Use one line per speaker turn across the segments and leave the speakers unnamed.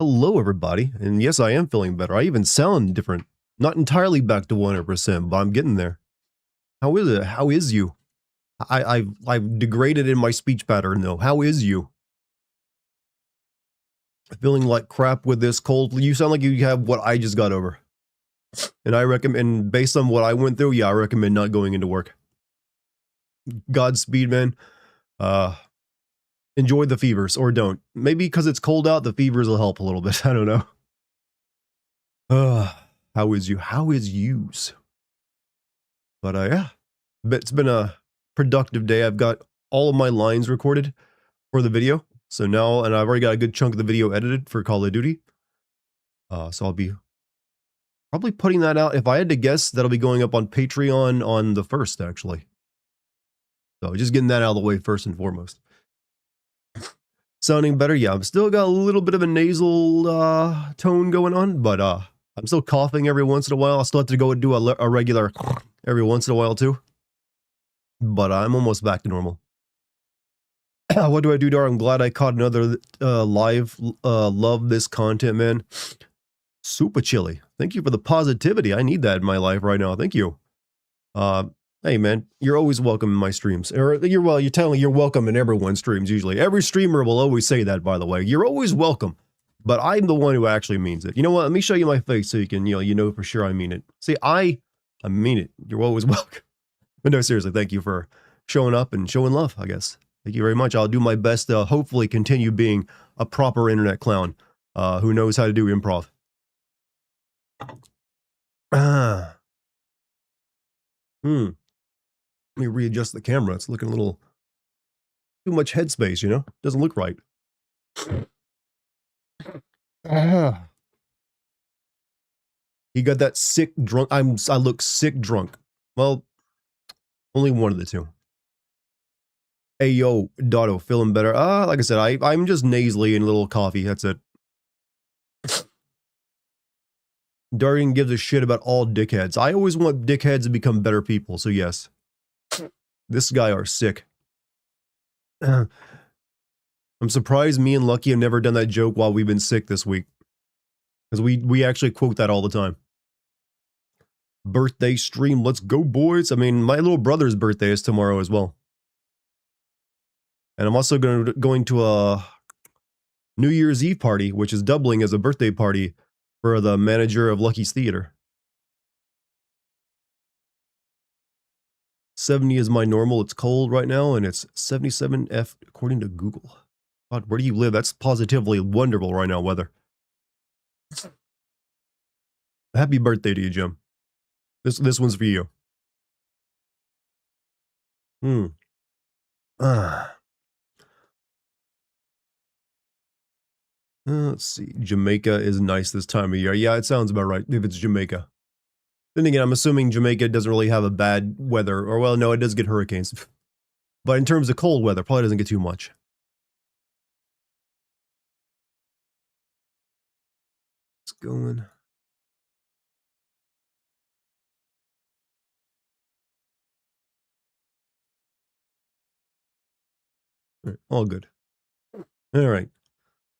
Hello, everybody. And yes, I am feeling better. I even sound different. Not entirely back to 100%, but I'm getting there. How is it? How is you? I've degraded in my speech pattern, though. How is you? Feeling like crap with this cold? You sound like you have what I just got over. And I recommend, based on what I went through, yeah, I recommend not going into work. Godspeed, man. Enjoy the fevers, or don't. Maybe because it's cold out, the fevers will help a little bit. I don't know. How is you? How is yous? But yeah, it's been a productive day. I've got all of my lines recorded for the video. So now, and I've already got a good chunk of the video edited for Call of Duty. So I'll be probably putting that out. If I had to guess, that'll be going up on Patreon on the 1st, actually. So just getting that out of the way first and foremost. Sounding better? Yeah, I've still got a little bit of a nasal tone going on, but I'm still coughing every once in a while. I still have to go and do a regular every once in a while too. But I'm almost back to normal. What do I do, Dar? I'm glad I caught another live. Love this content, man. Super chilly. Thank you for the positivity. I need that in my life right now. Thank you. Hey, man, you're always welcome in my streams. Or you're telling you're welcome in everyone's streams usually. Every streamer will always say that, by the way. You're always welcome. But I'm the one who actually means it. You know what? Let me show you my face so you can, you know for sure I mean it. See, I mean it. You're always welcome. But no, seriously, thank you for showing up and showing love, I guess. Thank you very much. I'll do my best to hopefully continue being a proper internet clown who knows how to do improv. Let me readjust the camera. It's looking a little too much headspace, you know? Doesn't look right. He got that sick drunk. I look sick drunk. Well, only one of the two. Hey, yo, Dotto, feeling better? Like I said, I'm just nasally and a little coffee. That's it. Dartigan gives a shit about all dickheads. I always want dickheads to become better people, so yes. This guy are sick. I'm surprised me and Lucky have never done that joke while we've been sick this week. Because we actually quote that all the time. Birthday stream, let's go, boys. I mean, my little brother's birthday is tomorrow as well. And I'm also going to a New Year's Eve party, which is doubling as a birthday party for the manager of Lucky's Theater. 70 is my normal. It's cold right now, and it's 77F according to Google. God, where do you live? That's positively wonderful right now, weather. Happy birthday to you, Jim. This one's for you. Let's see. Jamaica is nice this time of year. Yeah, it sounds about right if it's Jamaica. Then again, I'm assuming Jamaica doesn't really have a bad weather. Or, well, no, it does get hurricanes. But in terms of cold weather, probably doesn't get too much. It's going. All right, all good. All right.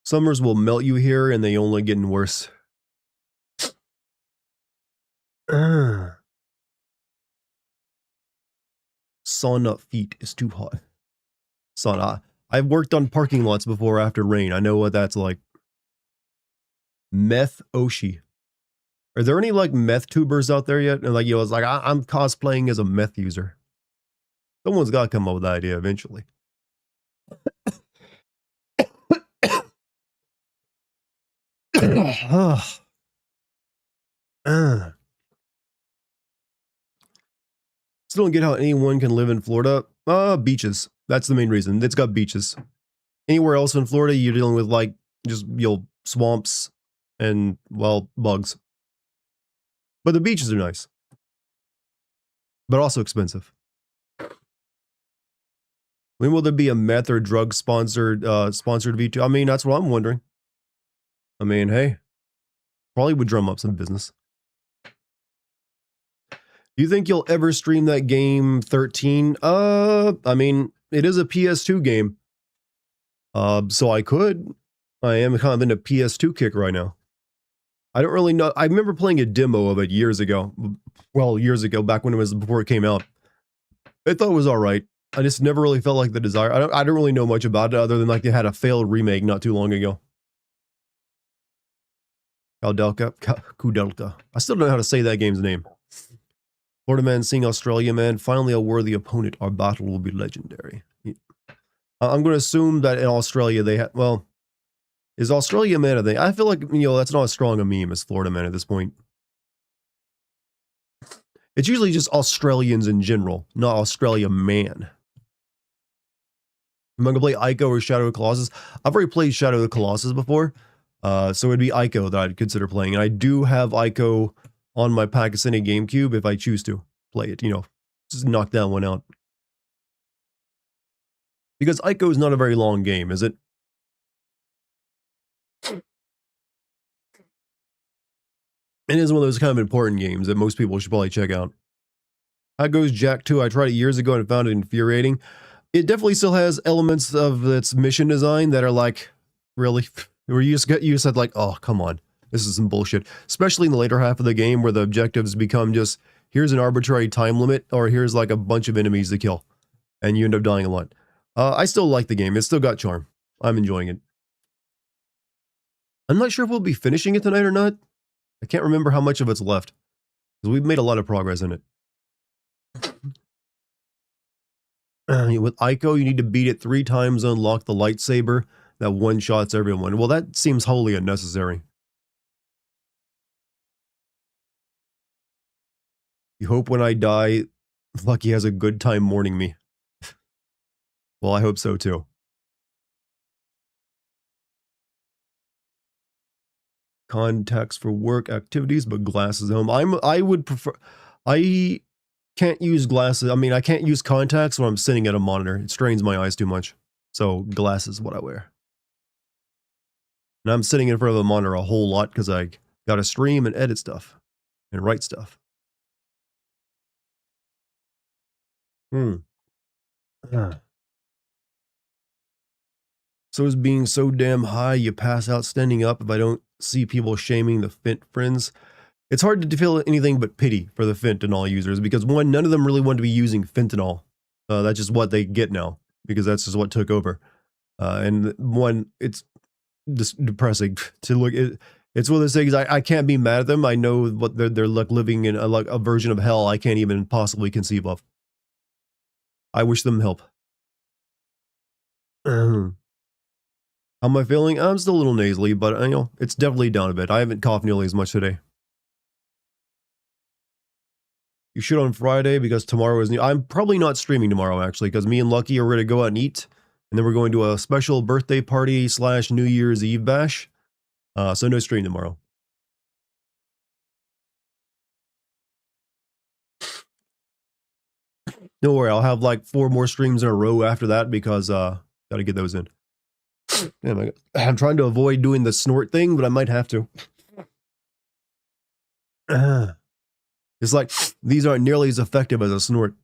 Summers will melt you here, and they only getting worse. Sauna feet is too hot. Sauna. I've worked on parking lots before after rain. I know what that's like. Meth Oshi. Are there any like meth tubers out there yet? And like, it's like I'm cosplaying as a meth user. Someone's got to come up with that idea eventually. Still don't get how anyone can live in Florida. Beaches. That's the main reason. It's got beaches. Anywhere else in Florida, you're dealing with like just swamps and, well, bugs. But the beaches are nice. But also expensive. When will there be a meth or drug sponsored V2? I mean, that's what I'm wondering. I mean, hey, probably would drum up some business. Do you think you'll ever stream that game 13? I mean, it is a PS2 game. So I could. I am kind of in a PS2 kick right now. I don't really know. I remember playing a demo of it years ago. Well, years ago, back when it was before it came out. I thought it was all right. I just never really felt like the desire. I don't really know much about it other than like they had a failed remake not too long ago. Kudelka. I still don't know how to say that game's name. Florida man seeing Australia man. Finally a worthy opponent. Our battle will be legendary. I'm going to assume that in Australia they have, well, is Australia man a thing? I feel like, that's not as strong a meme as Florida man at this point. It's usually just Australians in general, not Australia man. Am I going to play Ico or Shadow of the Colossus? I've already played Shadow of the Colossus before, so it'd be Ico that I'd consider playing. And I do have Ico on my Pakistani GameCube if I choose to play it, just knock that one out. Because Ico is not a very long game, is it? It is one of those kind of important games that most people should probably check out. How goes Jack 2? I tried it years ago and found it infuriating. It definitely still has elements of its mission design that are like, really? Where you said like, oh, come on. This is some bullshit. Especially in the later half of the game where the objectives become just, here's an arbitrary time limit, or here's like a bunch of enemies to kill. And you end up dying a lot. I still like the game. It's still got charm. I'm enjoying it. I'm not sure if we'll be finishing it tonight or not. I can't remember how much of it's left. Because we've made a lot of progress in it. With Ico, you need to beat it 3 times to unlock the lightsaber that one-shots everyone. Well, that seems wholly unnecessary. You hope when I die, Lucky has a good time mourning me. Well, I hope so too. Contacts for work activities, but glasses at home. I would prefer. I can't use glasses. I mean, I can't use contacts when I'm sitting at a monitor. It strains my eyes too much. So glasses is what I wear. And I'm sitting in front of a monitor a whole lot because I got to stream and edit stuff and write stuff. So is being so damn high you pass out standing up if I don't see people shaming the Fint friends. It's hard to feel anything but pity for the fentanyl users because one, none of them really want to be using fentanyl. That's just what they get now because that's just what took over. And one, it's just depressing to look at. It's one of those things I can't be mad at them. I know what they're like living in a version of hell I can't even possibly conceive of. I wish them help. How am I feeling? I'm still a little nasally, but it's definitely down a bit. I haven't coughed nearly as much today. You should on Friday because tomorrow is new. I'm probably not streaming tomorrow actually because me and Lucky are ready to go out and eat, and then we're going to a special birthday party / New Year's Eve bash. So no stream tomorrow. Don't worry, I'll have like 4 more streams in a row after that because gotta get those in. Damn, I'm trying to avoid doing the snort thing, but I might have to. It's like, these aren't nearly as effective as a snort.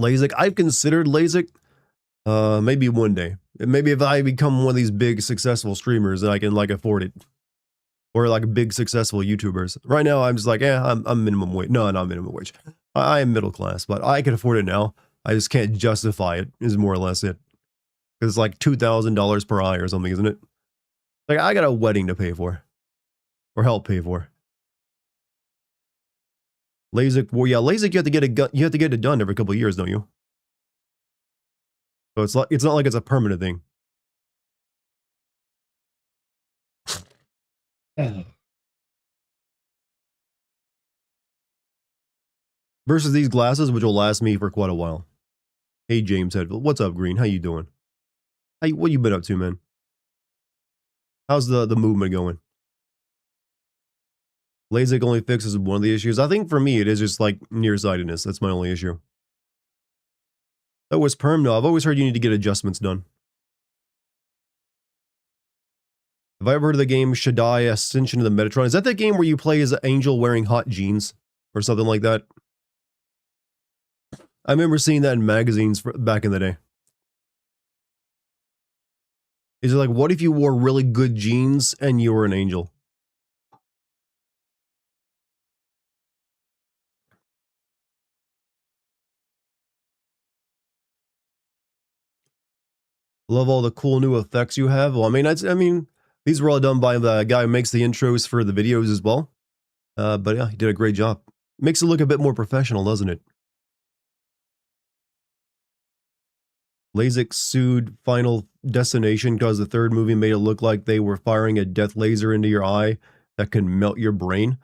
LASIK, I've considered LASIK. Maybe one day. Maybe if I become one of these big successful streamers, then I can like afford it. Or like big successful YouTubers. Right now, I'm just like, I'm minimum wage. No, not minimum wage. I am middle class, but I can afford it now. I just can't justify it, is more or less it. Because it's like $2,000 per eye or something, isn't it? Like, I got a wedding to pay for. Or help pay for. LASIK, well, yeah, LASIK, you have to get it done every couple of years, don't you? So it's not like it's a permanent thing. Versus these glasses, which will last me for quite a while. Hey, James Headfield. What's up, Green? How you doing? What you been up to, man? How's the movement going? LASIK only fixes one of the issues. I think for me, it is just like nearsightedness. That's my only issue. That was perm? No, I've always heard you need to get adjustments done. Have I ever heard of the game Shaddai Ascension of the Metatron? Is that game where you play as an angel wearing hot jeans? Or something like that? I remember seeing that in magazines back in the day. Is it like, what if you wore really good jeans and you were an angel? Love all the cool new effects you have. Well, I mean, these were all done by the guy who makes the intros for the videos as well. But yeah, he did a great job. Makes it look a bit more professional, doesn't it? LASIK sued Final Destination because the third movie made it look like they were firing a death laser into your eye that can melt your brain.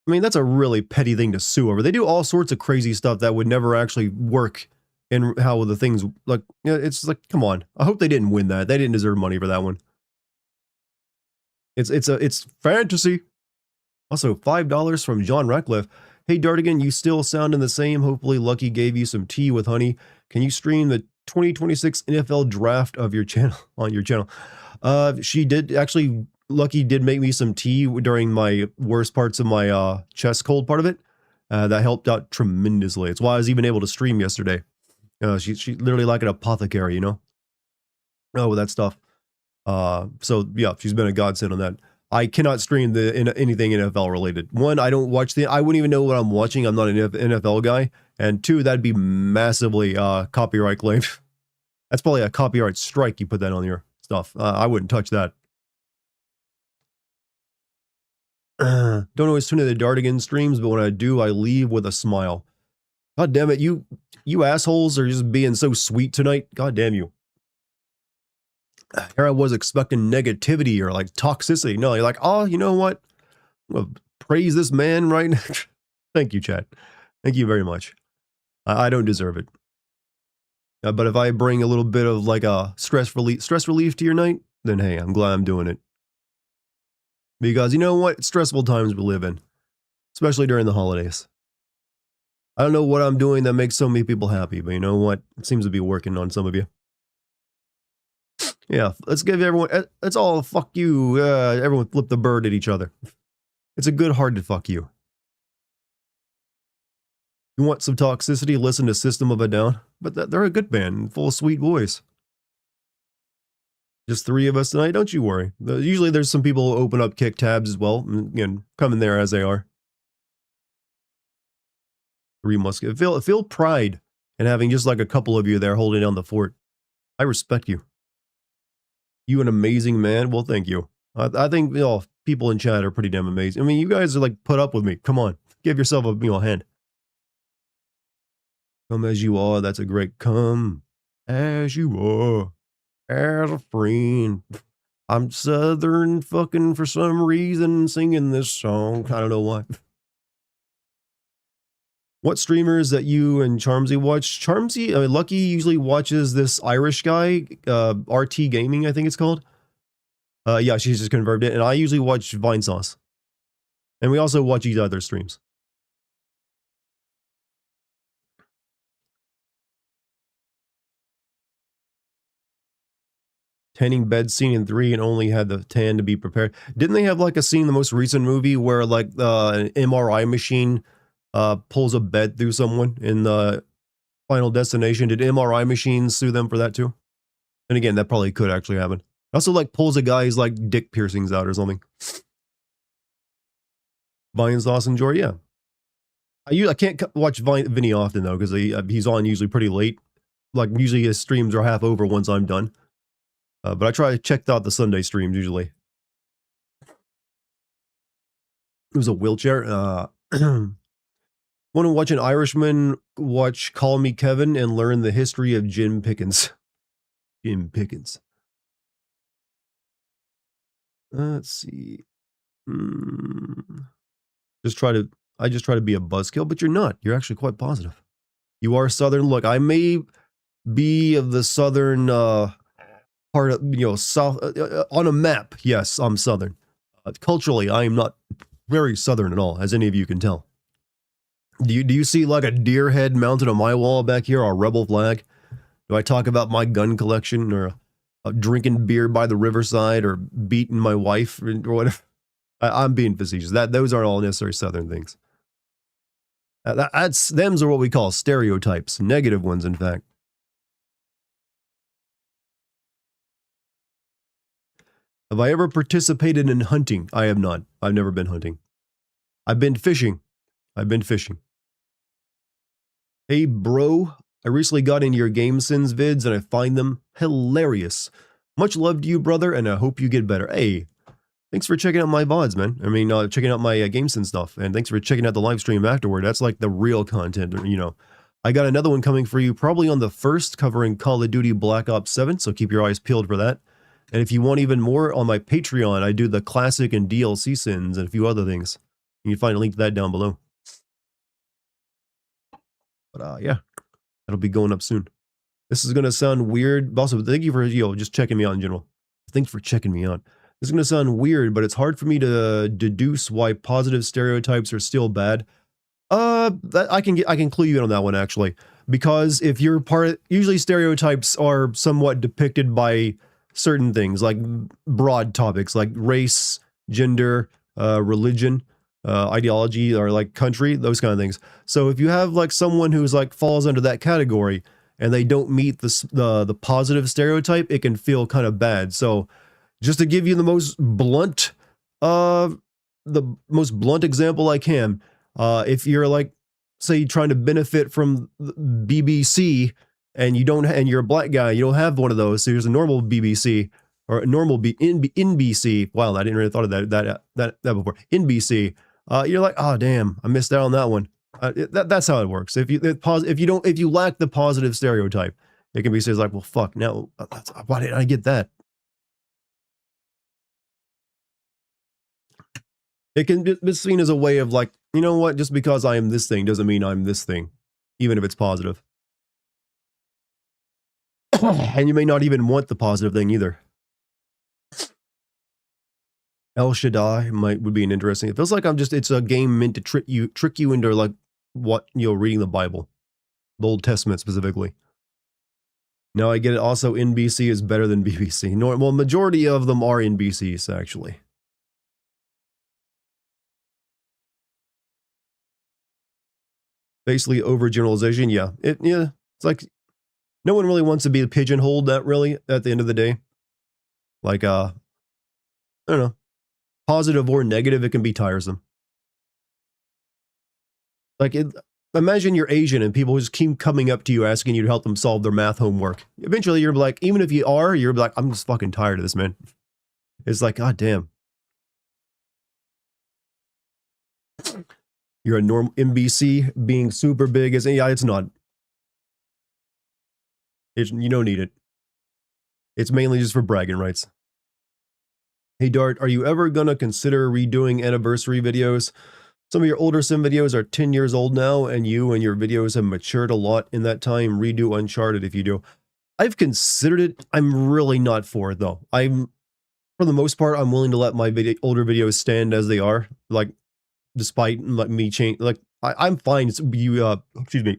I mean, that's a really petty thing to sue over. They do all sorts of crazy stuff that would never actually work in how the things, like, it's like, come on. I hope they didn't win that. They didn't deserve money for that one. It's fantasy. Also, $5 from John Ratcliffe. Hey, Dartigan, you still sounding the same. Hopefully Lucky gave you some tea with honey. Can you stream the 2026 NFL draft of your channel on your channel? She did actually. Lucky did make me some tea during my worst parts of my chest cold part of it. That helped out tremendously. It's why I was even able to stream yesterday. She literally like an apothecary, you know? Oh, with that stuff. So yeah, she's been a godsend on that. I cannot stream anything NFL related. One, I don't watch I wouldn't even know what I'm watching. I'm not an NFL guy. And two, that'd be massively copyright claimed. That's probably a copyright strike. You put that on your stuff. I wouldn't touch that. Don't always tune into the Dartigan streams, but when I do, I leave with a smile. God damn it, you assholes are just being so sweet tonight. God damn you. Here I was expecting negativity or like toxicity. No, you're like, oh, you know what? I'm gonna praise this man right now. Thank you, chat. Thank you very much. I don't deserve it. But if I bring a little bit of like a stress relief to your night, then hey, I'm glad I'm doing it. Because you know what? Stressful times we live in, especially during the holidays. I don't know what I'm doing that makes so many people happy, but you know what? It seems to be working on some of you. Yeah, let's give everyone, let's all fuck you. Everyone flip the bird at each other. It's a good-hearted fuck you. You want some toxicity? Listen to System of a Down. But they're a good band, full of sweet voice. Just three of us tonight, don't you worry. Usually there's some people who open up kick tabs as well, and come in there as they are. Three Musket. Feel pride in having just like a couple of you there holding down the fort. I respect you. You an amazing man. Well, thank you. I think people in chat are pretty damn amazing. I mean, you guys are like put up with me. Come on, give yourself a hand. Come as you are. That's a great come as you are. As a friend. I'm Southern fucking for some reason singing this song. I don't know why. What streamers that you and Charmsy watch? Charmsy, Lucky usually watches this Irish guy, RT Gaming, I think it's called. Yeah, she's just confirmed it. And I usually watch Vinesauce. And we also watch each other's streams. Tanning bed scene in 3 and only had the tan to be prepared. Didn't they have like a scene in the most recent movie where like an MRI machine pulls a bed through someone in the Final Destination? Did MRI machines sue them for that too? And again, that probably could actually happen. Also like pulls a guy's like dick piercings out or something. Vinesauce and Jory, yeah. I can't watch Vinny often though because he's on usually pretty late. Like usually his streams are half over once I'm done. But I try to check out the Sunday streams usually. It was a wheelchair. Want to watch an Irishman watch Call Me Kevin and learn the history of Jim Pickens. Jim Pickens. Let's see. I just try to be a buzzkill, but you're not. You're actually quite positive. You are Southern. Look, I may be of the Southern part of, South on a map. Yes, I'm Southern. Culturally, I am not very Southern at all, as any of you can tell. Do you see like a deer head mounted on my wall back here, our rebel flag? Do I talk about my gun collection or drinking beer by the riverside or beating my wife or whatever? I'm being facetious. Those aren't all necessary Southern things. Them's are what we call stereotypes, negative ones, in fact. Have I ever participated in hunting? I have not. I've never been hunting. I've been fishing. I've been fishing. Hey, bro. I recently got into your Game Sins vids and I find them hilarious. Much love to you, brother, and I hope you get better. Hey, thanks for checking out my VODs, man. I mean, checking out my Game Sins stuff. And thanks for checking out the live stream afterward. That's like the real content, you know. I got another one coming for you probably on the 1st covering Call of Duty Black Ops 7, so keep your eyes peeled for that. And if you want even more, on my Patreon, I do the classic and DLC sins and a few other things. You can find a link to that down below. But yeah, that'll be going up soon. This is going to sound weird. Also, thank you for just checking me out in general. Thanks for checking me out. This is going to sound weird, but it's hard for me to deduce why positive stereotypes are still bad. I can clue you in on that one, actually. Because if you're usually stereotypes are somewhat depicted by certain things, like broad topics, like race, gender, religion, ideology, or like country, those kind of things. So if you have like someone who's like falls under that category and they don't meet the positive stereotype, it can feel kind of bad. So just to give you the most blunt example I can, if you're like, say, trying to benefit from BBC and you're a black guy, you don't have one of those. So here's a normal BBC or a normal NBC. Wow, I didn't really thought of that before. NBC. You're like, oh damn, I missed out on that one. That's how it works. If you lack the positive stereotype, it can be said like, well, fuck, now why didn't I get that? It can be seen as a way of like, you know what, just because I am this thing doesn't mean I'm this thing, even if it's positive. And you may not even want the positive thing either. El Shaddai would be an interesting. It feels like it's a game meant to trick you into like reading the Bible, the Old Testament specifically. Now I get it. Also, NBC is better than BBC. Well, majority of them are NBCs actually. Basically, overgeneralization. Yeah, it's like no one really wants to be pigeonholed. That really, at the end of the day, like I don't know, positive or negative, it can be tiresome. Like imagine you're Asian and people just keep coming up to you asking you to help them solve their math homework. Eventually, you're like, even if you're like, I'm just fucking tired of this, man. It's like, god damn. You're a normal NBC being super big as it's not. You don't need it. It's mainly just for bragging rights. Hey Dart, are you ever gonna consider redoing anniversary videos? Some of your older sim videos are 10 years old now, and you and your videos have matured a lot in that time. Redo Uncharted if you do. I've considered it. I'm really not for it though. For the most part, I'm willing to let my older videos stand as they are. Like, despite like me change, like I'm fine. Excuse me.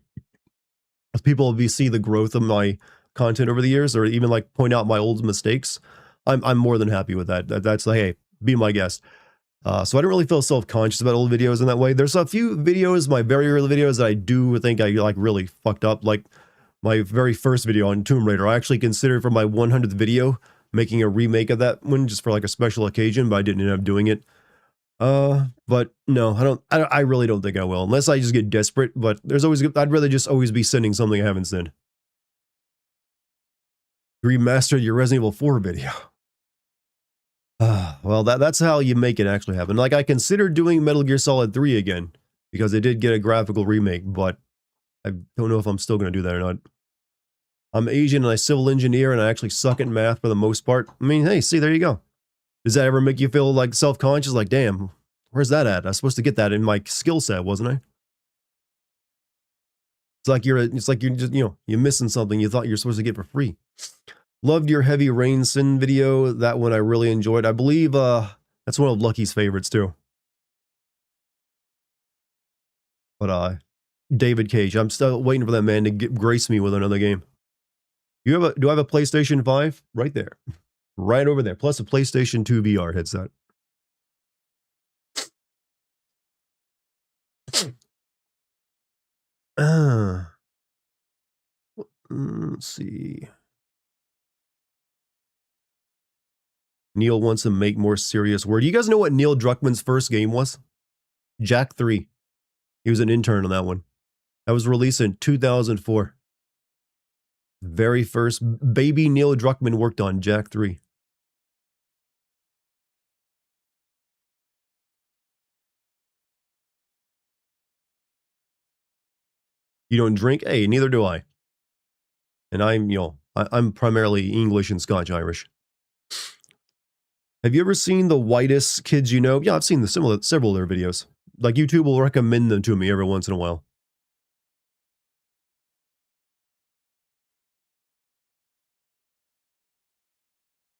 If people see the growth of my content over the years, or even like point out my old mistakes, I'm more than happy with that. That's like, hey, be my guest. So I don't really feel self-conscious about old videos in that way. There's a few videos, my very early videos, that I do think I like really fucked up. Like my very first video on Tomb Raider, I actually considered for my 100th video making a remake of that one just for like a special occasion, but I didn't end up doing it. But no, I really don't think I will, unless I just get desperate. But I'd rather just always be sending something I haven't sent. Remastered your Resident Evil 4 video. Well, that's how you make it actually happen. Like, I considered doing Metal Gear Solid 3 again, because it did get a graphical remake, but I don't know if I'm still going to do that or not. I'm Asian and I civil engineer and I actually suck at math for the most part. I mean, hey, see, there you go. Does that ever make you feel like self-conscious? Like, damn, where's that at? I was supposed to get that in my skill set, wasn't I? It's like you're just, you're missing something you thought you were supposed to get for free. Loved your Heavy Rain Sin video. That one I really enjoyed. I believe that's one of Lucky's favorites too. But David Cage, I'm still waiting for that man to grace me with another game. Do I have a PlayStation 5? Right there. Right over there. Plus a PlayStation 2 VR headset. Let's see. Neil wants to make more serious work. Do you guys know what Neil Druckmann's first game was? Jack 3. He was an intern on that one. That was released in 2004. Very first baby Neil Druckmann worked on Jack 3. You don't drink? Hey, neither do I. And I'm primarily English and Scotch-Irish. Have you ever seen The Whitest Kids You Know? Yeah, I've seen several of their videos. Like, YouTube will recommend them to me every once in a while.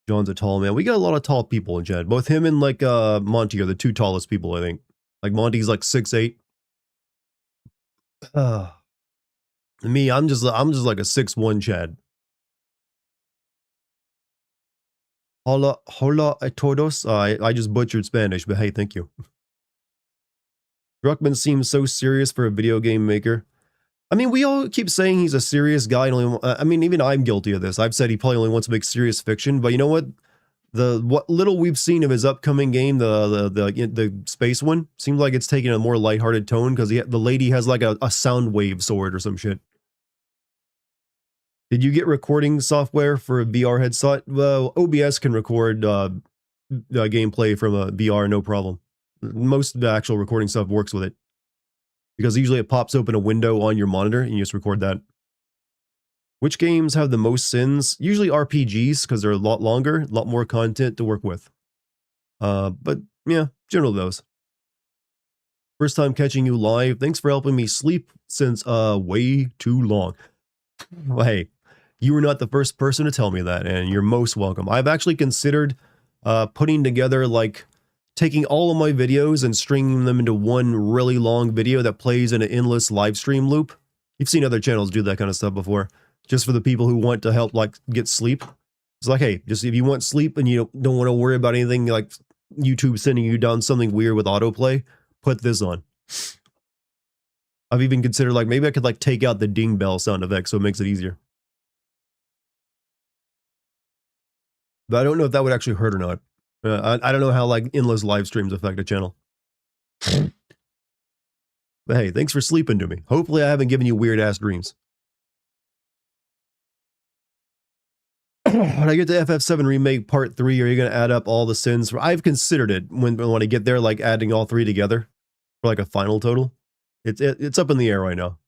John's a tall man. We got a lot of tall people in chat. Both him and, like, Monty are the two tallest people, I think. Like, Monty's, like, 6'8". Me, I'm just like a 6'1" Chad. Hola a todos. I just butchered Spanish, but hey, thank you. Druckmann seems so serious for a video game maker. I mean, we all keep saying he's a serious guy. I mean, even I'm guilty of this. I've said he probably only wants to make serious fiction, but you know what? What little we've seen of his upcoming game, the space one, seems like it's taking a more lighthearted tone because the lady has like a sound wave sword or some shit. Did you get recording software for a VR headset? Well, OBS can record gameplay from a VR, no problem. Most of the actual recording stuff works with it. Because usually it pops open a window on your monitor and you just record that. Which games have the most sins? Usually RPGs, because they're a lot longer, a lot more content to work with. But yeah, generally those. First time catching you live. Thanks for helping me sleep since way too long. Well, hey, you were not the first person to tell me that, and you're most welcome. I've actually considered putting together, like, taking all of my videos and stringing them into one really long video that plays in an endless live stream loop. You've seen other channels do that kind of stuff before, just for the people who want to help, like, get sleep. It's like, hey, just if you want sleep and you don't want to worry about anything like YouTube sending you down something weird with autoplay, put this on. I've even considered, like, maybe I could, like, take out the ding bell sound effect so it makes it easier. But I don't know if that would actually hurt or not. I don't know how, like, endless live streams affect a channel. But hey, thanks for sleeping to me. Hopefully I haven't given you weird-ass dreams. When I get to FF7 Remake Part 3, are you going to add up all the sins? I've considered it when I get there, like, adding all three together for, like, a final total. It's up in the air right now.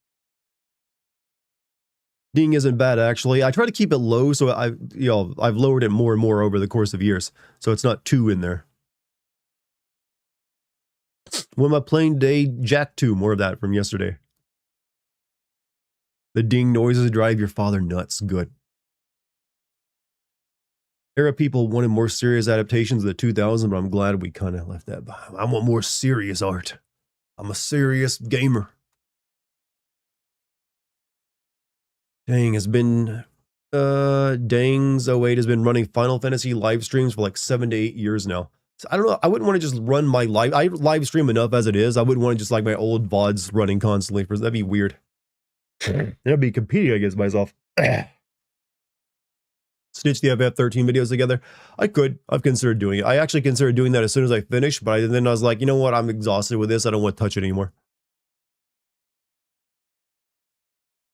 Ding isn't bad, actually. I try to keep it low, so I've lowered it more and more over the course of years, so it's not 2 in there. What am I playing today? Jack 2, more of that from yesterday. The ding noises drive your father nuts. Good. Era people wanted more serious adaptations of the 2000s, but I'm glad we kind of left that behind. I want more serious art. I'm a serious gamer. Dang has been, Dang's 08 has been running Final Fantasy live streams for like 7 to 8 years now. So I don't know, I wouldn't want to just run my I live stream enough as it is. I wouldn't want to just like my old VODs running constantly, for that'd be weird. That'd be competing against myself. Stitch the FF13 videos together. I've considered doing it. I actually considered doing that as soon as I finished, but then I was like, you know what, I'm exhausted with this, I don't want to touch it anymore.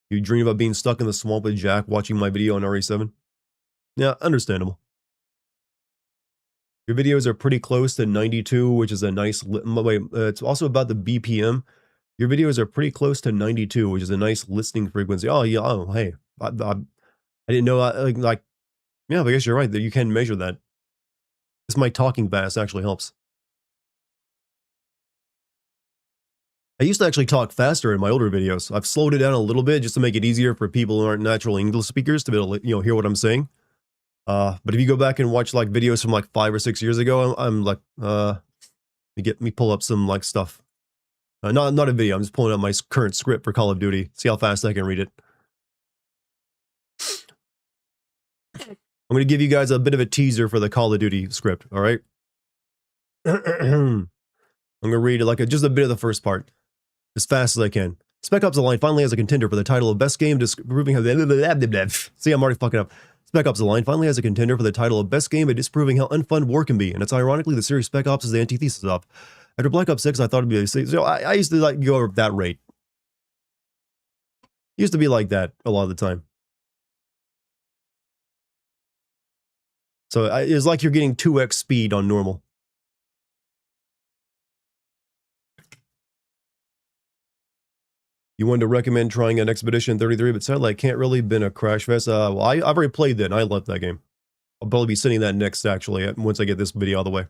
You dream about being stuck in the swamp with Jack watching my video on RE7? Yeah, understandable. Your videos are pretty close to 92, which is a nice... Wait, it's also about the BPM. Your videos are pretty close to 92, which is a nice listening frequency. Oh, yeah, oh, hey. I didn't know, like... Yeah, I guess you're right, that you can measure that. This my talking fast actually helps. I used to actually talk faster in my older videos. I've slowed it down a little bit just to make it easier for people who aren't natural English speakers to be able to, hear what I'm saying. But if you go back and watch like videos from like 5 or 6 years ago, I'm like, let me pull up some like stuff. Not a video. I'm just pulling up my current script for Call of Duty. See how fast I can read it. I'm going to give you guys a bit of a teaser for the Call of Duty script. All right. I'm going to read like just a bit of the first part. As fast as I can. Spec Ops: The Line finally has a contender for the title of best game, proving how... See, I'm already fucking up. Spec Ops: The Line finally has a contender for the title of Best Game at disproving how unfun war can be, and it's ironically the series Spec Ops is the antithesis of. After Black Ops 6, I thought it'd be so I used to like go at that rate. It used to be like that a lot of the time. So it's like you're getting 2x speed on normal. You wanted to recommend trying an Expedition 33, but sadly I can't really been a Crash Fest. Well, I've already played that and I love that game. I'll probably be sending that next, actually, once I get this video out of the way.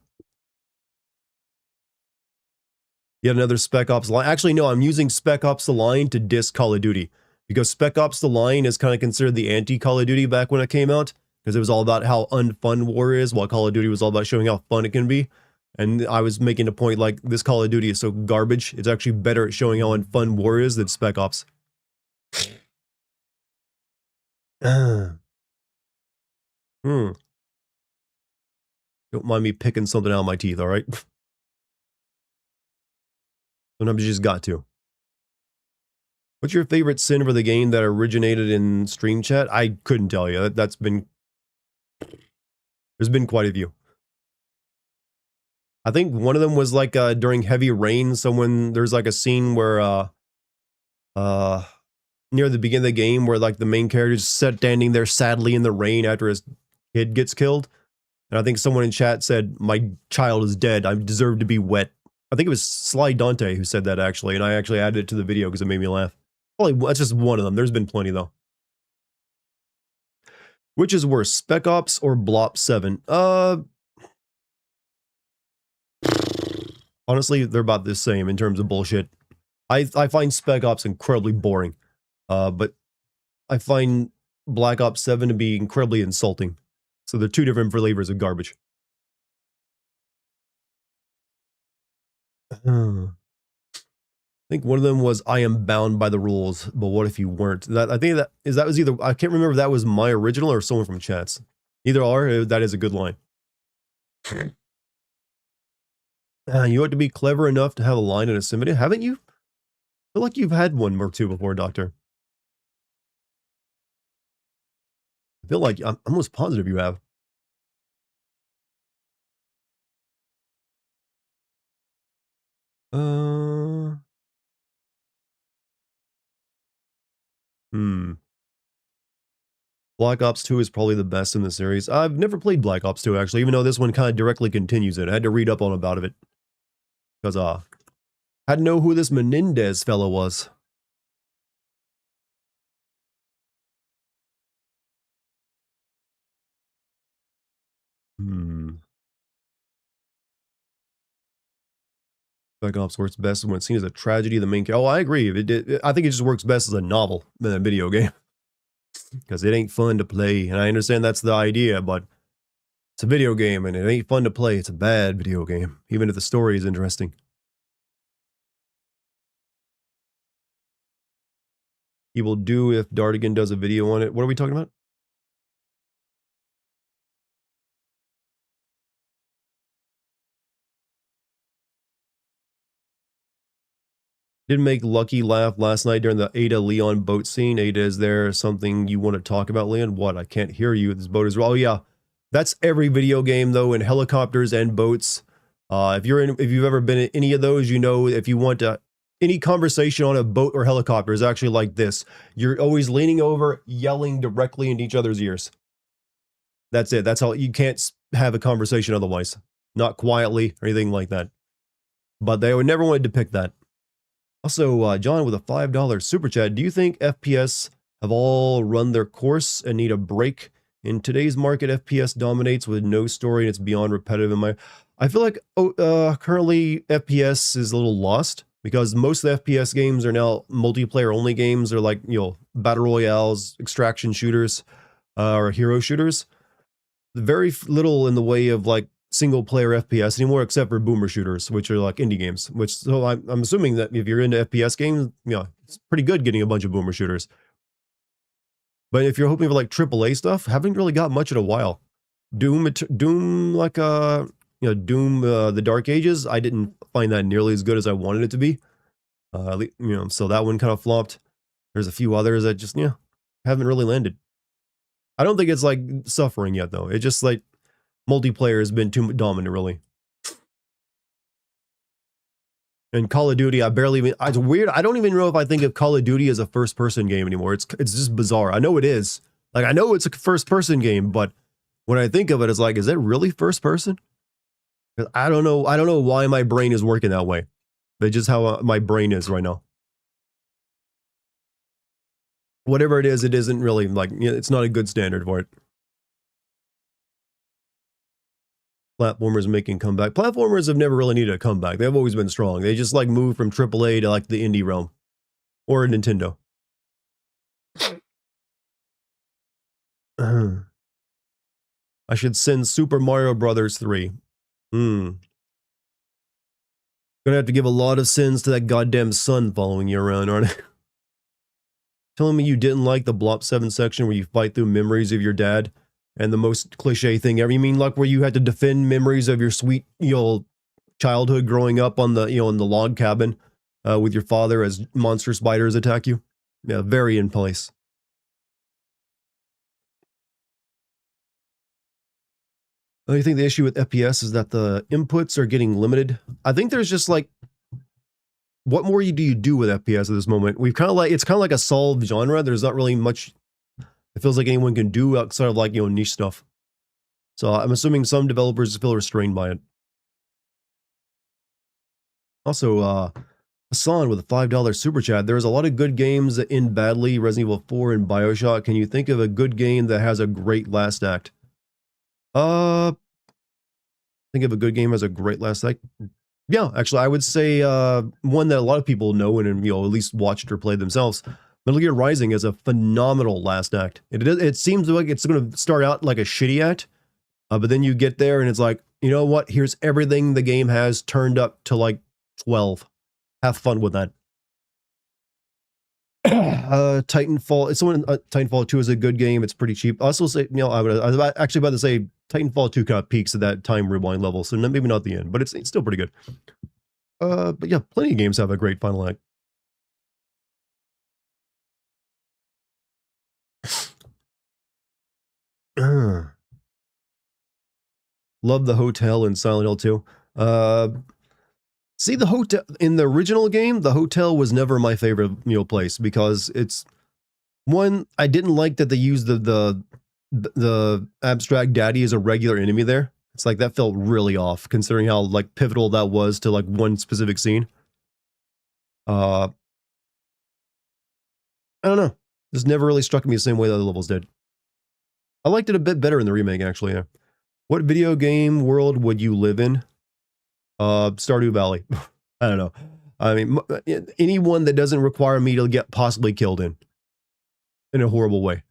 Yet another Spec Ops: The Line. Actually, no, I'm using Spec Ops: The Line to diss Call of Duty. Because Spec Ops: The Line is kind of considered the anti-Call of Duty back when it came out. Because it was all about how unfun war is, while Call of Duty was all about showing how fun it can be. And I was making a point like, this Call of Duty is so garbage, it's actually better at showing how unfun war is than Spec Ops. Don't mind me picking something out of my teeth, alright? Sometimes you just got to. What's your favorite sin for the game that originated in stream chat? I couldn't tell you. There's been quite a few. I think one of them was like during heavy rain, there's like a scene where near the beginning of the game where like the main character's standing there sadly in the rain after his kid gets killed. And I think someone in chat said, "My child is dead. I deserve to be wet." I think it was Sly Dante who said that, actually, and I actually added it to the video because it made me laugh. Probably that's just one of them. There's been plenty, though. Which is worse, Spec Ops or Blop 7? Honestly, they're about the same in terms of bullshit. I find Spec Ops incredibly boring, but I find Black Ops 7 to be incredibly insulting. So they're two different flavors of garbage. I think one of them was "I am bound by the rules, but what if you weren't?" I think that was either, I can't remember if that was my original or someone from chats. Either or, that is a good line. You ought to be clever enough to have a line in a simulator, haven't you? I feel like you've had one or two before, Doctor. I feel like I'm almost positive you have. Black Ops 2 is probably the best in the series. I've never played Black Ops 2, actually, even though this one kind of directly continues it. I had to read up on about it. Because, I had to know who this Menendez fellow was. Black Ops works best when it's seen as a tragedy of the main character. Oh, I agree. I think it just works best as a novel than a video game. Because it ain't fun to play. And I understand that's the idea, but it's a video game and it ain't fun to play. It's a bad video game, even if the story is interesting. He will do if Dartigan does a video on it. What are we talking about? Did make Lucky laugh last night during the Ada Leon boat scene. Ada, is there something you want to talk about, Leon? What? I can't hear you. This boat is... Oh, yeah. That's every video game, though, in helicopters and boats. If you've ever been in any of those, you know, if you want to... Any conversation on a boat or helicopter is actually like this. You're always leaning over, yelling directly into each other's ears. That's it. That's how... You can't have a conversation otherwise. Not quietly or anything like that. But they would never want to depict that. Also, John with a $5 super chat. Do you think FPS have all run their course and need a break? In today's market, FPS dominates with no story and it's beyond repetitive. I feel like currently FPS is a little lost because most of the FPS games are now multiplayer only games. They're like, you know, battle royales, extraction shooters, or hero shooters. Very little in the way of like single player FPS anymore, except for boomer shooters, which are like indie games. So I'm assuming that if you're into FPS games, you know, it's pretty good getting a bunch of boomer shooters. But if you're hoping for like AAA stuff, haven't really got much in a while. Doom, like Doom, the Dark Ages. I didn't find that nearly as good as I wanted it to be. You know, so that one kind of flopped. There's a few others that just haven't really landed. I don't think it's like suffering yet though. It's just like multiplayer has been too dominant, really. And Call of Duty, I barely even. It's weird. I don't even know if I think of Call of Duty as a first-person game anymore. It's just bizarre. I know it is. Like I know it's a first-person game, but when I think of it, it's like, is it really first-person? I don't know. I don't know why my brain is working that way. That's just how my brain is right now. Whatever it isn't really like, it's not a good standard for it. Platformers making comeback. Platformers have never really needed a comeback. They've always been strong. They just like moved from AAA to like the indie realm. Or Nintendo. I should send Super Mario Brothers 3. Gonna have to give a lot of sins to that goddamn son following you around, aren't I? Telling me you didn't like the Blop 7 section where you fight through memories of your dad and the most cliche thing ever. You mean like where you had to defend memories of your sweet, childhood growing up on the, in the log cabin with your father as monster spiders attack you? Yeah, very in place. I think the issue with FPS is that the inputs are getting limited. I think there's just like, what more do you do with FPS at this moment? It's kind of like a solved genre. There's not really much it feels like anyone can do outside of like, niche stuff. So I'm assuming some developers feel restrained by it. Also, Hassan with a $5 super chat. There's a lot of good games that end badly. Resident Evil 4 and BioShock. Can you think of a good game that has a great last act? Think of a good game as a great last act. Yeah, actually, I would say one that a lot of people know and at least watched or played themselves. Metal Gear Rising is a phenomenal last act. It seems like it's going to start out like a shitty act, but then you get there and it's like, you know what? Here's everything the game has turned up to like 12. Have fun with that. Titanfall. It's someone. Titanfall 2 is a good game. It's pretty cheap. I also say, I was actually about to say Titanfall 2 kind of peaks at that time rewind level, so maybe not the end, but it's still pretty good. But yeah, plenty of games have a great final act. Love the hotel in Silent Hill 2. See, the hotel in the original game, the hotel was never my favorite place because it's one, I didn't like that they used the abstract daddy as a regular enemy there. It's like that felt really off considering how like pivotal that was to like one specific scene. I don't know. This never really struck me the same way the other levels did. I liked it a bit better in the remake, actually. Yeah. What video game world would you live in? Stardew Valley. I don't know. I mean, anyone that doesn't require me to get possibly killed in a horrible way.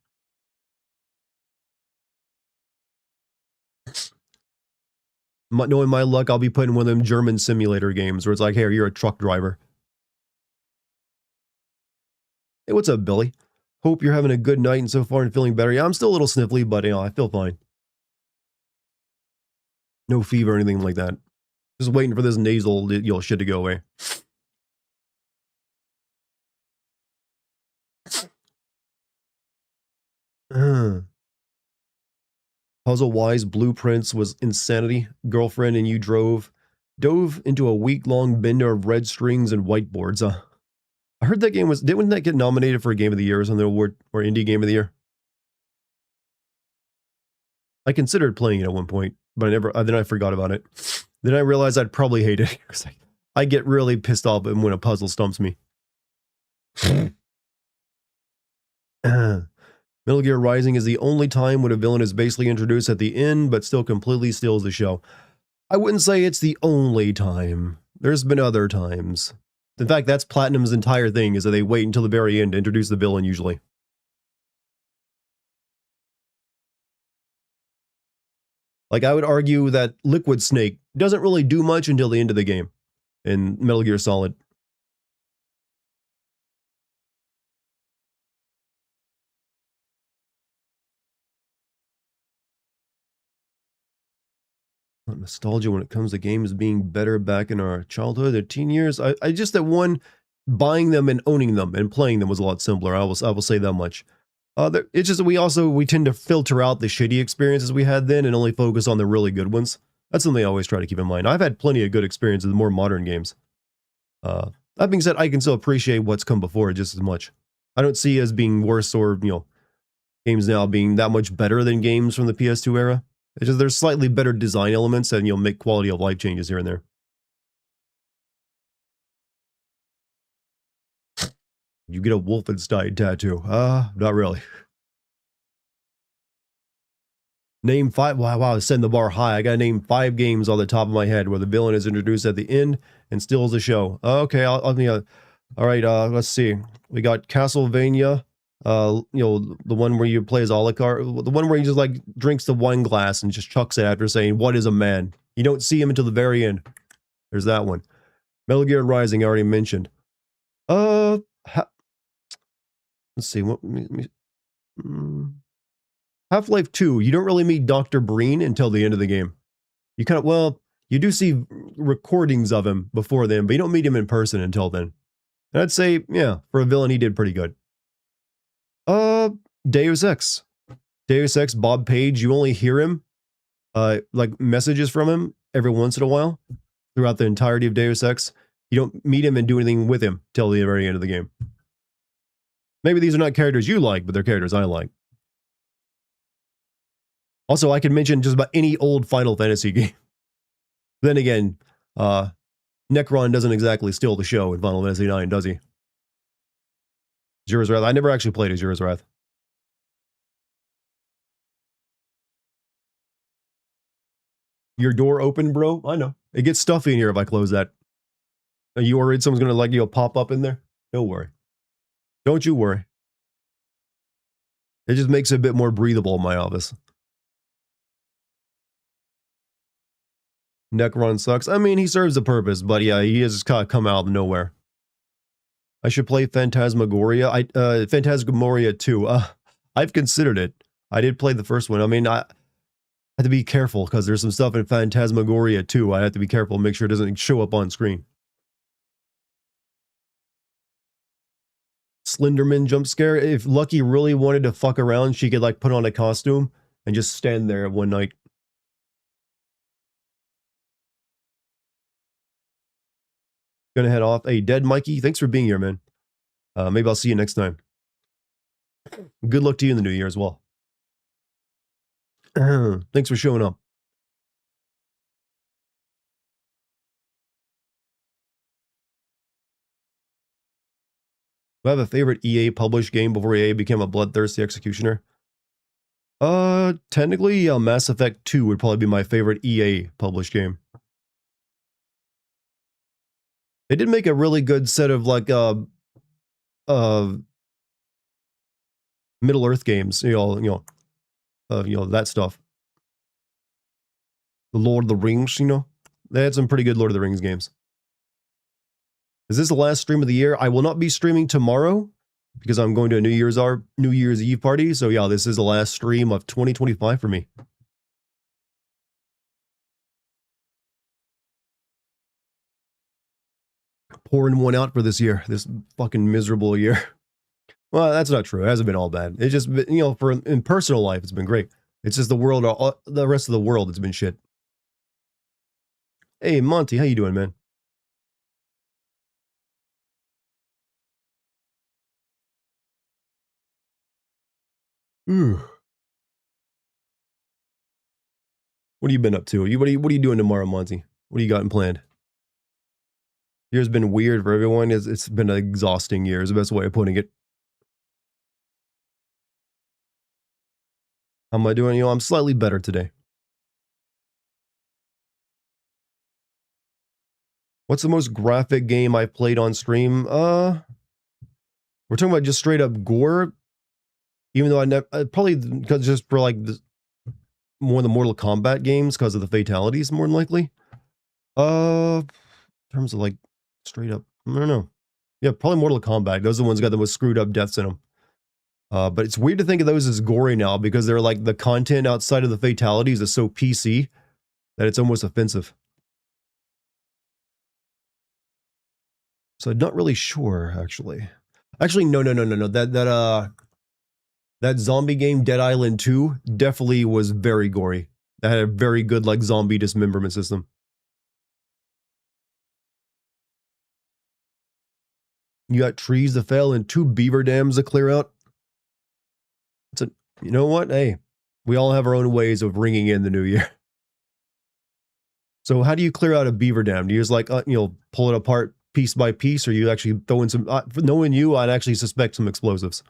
Knowing my luck, I'll be putting one of them German simulator games where it's like, hey, you're a truck driver. Hey, what's up, Billy? Hope you're having a good night and so far and feeling better. Yeah, I'm still a little sniffly, but I feel fine. No fever or anything like that. Just waiting for this nasal shit to go away. Puzzle-wise, Blueprints was insanity. Girlfriend and you dove into a week-long bender of red strings and whiteboards. I heard that game didn't that get nominated for a Game of the Year or something, award or Indie Game of the Year? I considered playing it at one point, but then I forgot about it. Then I realized I'd probably hate it because I get really pissed off when a puzzle stumps me. Metal Gear Rising is the only time when a villain is basically introduced at the end, but still completely steals the show. I wouldn't say it's the only time. There's been other times. In fact, that's Platinum's entire thing, is that they wait until the very end to introduce the villain, usually. Like, I would argue that Liquid Snake doesn't really do much until the end of the game in Metal Gear Solid. Nostalgia when it comes to games being better back in our childhood or teen years. I just, that one, buying them and owning them and playing them was a lot simpler. I will say that much. It's just we tend to filter out the shitty experiences we had then and only focus on the really good ones. That's something I always try to keep in mind. I've had plenty of good experiences with more modern games. That being said, I can still appreciate what's come before just as much. I don't see it as being worse or, games now being that much better than games from the PS2 era. It's just there's slightly better design elements and, make quality of life changes here and there. You get a Wolfenstein tattoo. Not really. Name 5. Wow, setting the bar high. I gotta name 5 games on the top of my head where the villain is introduced at the end and steals the show. Okay, all right, let's see. We got Castlevania. The one where you play as Alucard. The one where he just like drinks the wine glass and just chucks it after saying, "What is a man?" You don't see him until the very end. There's that one. Metal Gear Rising, I already mentioned. Let's see. Half-Life 2, you don't really meet Dr. Breen until the end of the game. You do see recordings of him before then, but you don't meet him in person until then. And I'd say, yeah, for a villain, he did pretty good. Deus Ex. Deus Ex, Bob Page, you only hear him, like messages from him every once in a while throughout the entirety of Deus Ex. You don't meet him and do anything with him till the very end of the game. Maybe these are not characters you like, but they're characters I like. Also, I could mention just about any old Final Fantasy game. Then again, Necron doesn't exactly steal the show in Final Fantasy IX, does he? Azura's Wrath. I never actually played Azura's Wrath. Your door open, bro? I know. It gets stuffy in here if I close that. Are you worried someone's going to pop up in there? Don't worry. Don't you worry. It just makes it a bit more breathable in my office. Necron sucks. I mean, he serves a purpose, but yeah, he has kind of come out of nowhere. I should play Phantasmagoria. Phantasmagoria 2. I've considered it. I did play the first one. I mean, I have to be careful because there's some stuff in Phantasmagoria 2. I have to be careful and make sure it doesn't show up on screen. Slenderman jump scare. If Lucky really wanted to fuck around, she could like put on a costume and just stand there one night. Gonna head off. Hey, Dead Mikey, thanks for being here, man. Maybe I'll see you next time. Good luck to you in the new year as well. Thanks for showing up. Do I have a favorite EA published game before EA became a bloodthirsty executioner? Technically, Mass Effect 2 would probably be my favorite EA published game. They did make a really good set of like Middle Earth games, that stuff. The Lord of the Rings, they had some pretty good Lord of the Rings games. Is this the last stream of the year? I will not be streaming tomorrow because I'm going to a New Year's Eve party. So yeah, this is the last stream of 2025 for me. Pouring one out for this year, this fucking miserable year. Well, that's not true. It hasn't been all bad. It's just, in personal life, it's been great. It's just the rest of the world, it's been shit. Hey, Monty, how you doing, man? What have you been up to? What are you doing tomorrow, Monty? What do you got planned? Year's been weird for everyone. It's been an exhausting year, is the best way of putting it. How am I doing? I'm slightly better today. What's the most graphic game I've played on stream? We're talking about just straight up gore. Even though I never, probably because just for like more of the Mortal Kombat games because of the fatalities, more than likely. In terms of like straight up, I don't know. Yeah, probably Mortal Kombat. Those are the ones that got the most screwed up deaths in them. But it's weird to think of those as gory now because they're like the content outside of the fatalities is so PC that it's almost offensive. So I'm not really sure, actually. Actually, no. That zombie game, Dead Island 2, definitely was very gory. That had a very good, like, zombie dismemberment system. You got trees to fell and 2 beaver dams to clear out. It's a, you know what? Hey, we all have our own ways of ringing in the new year. So how do you clear out a beaver dam? Do you just like, pull it apart piece by piece, or you actually throw in some, knowing you, I'd actually suspect some explosives.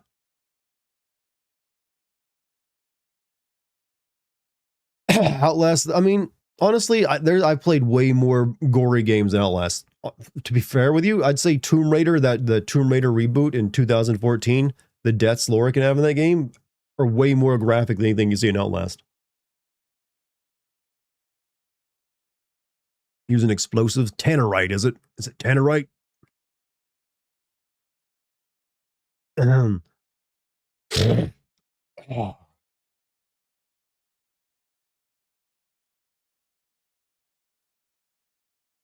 Outlast, I mean, honestly, I've played way more gory games than Outlast. To be fair with you, I'd say Tomb Raider, the Tomb Raider reboot in 2014, the deaths Laura can have in that game are way more graphic than anything you see in Outlast. Using explosives, tannerite, is it? Is it tannerite?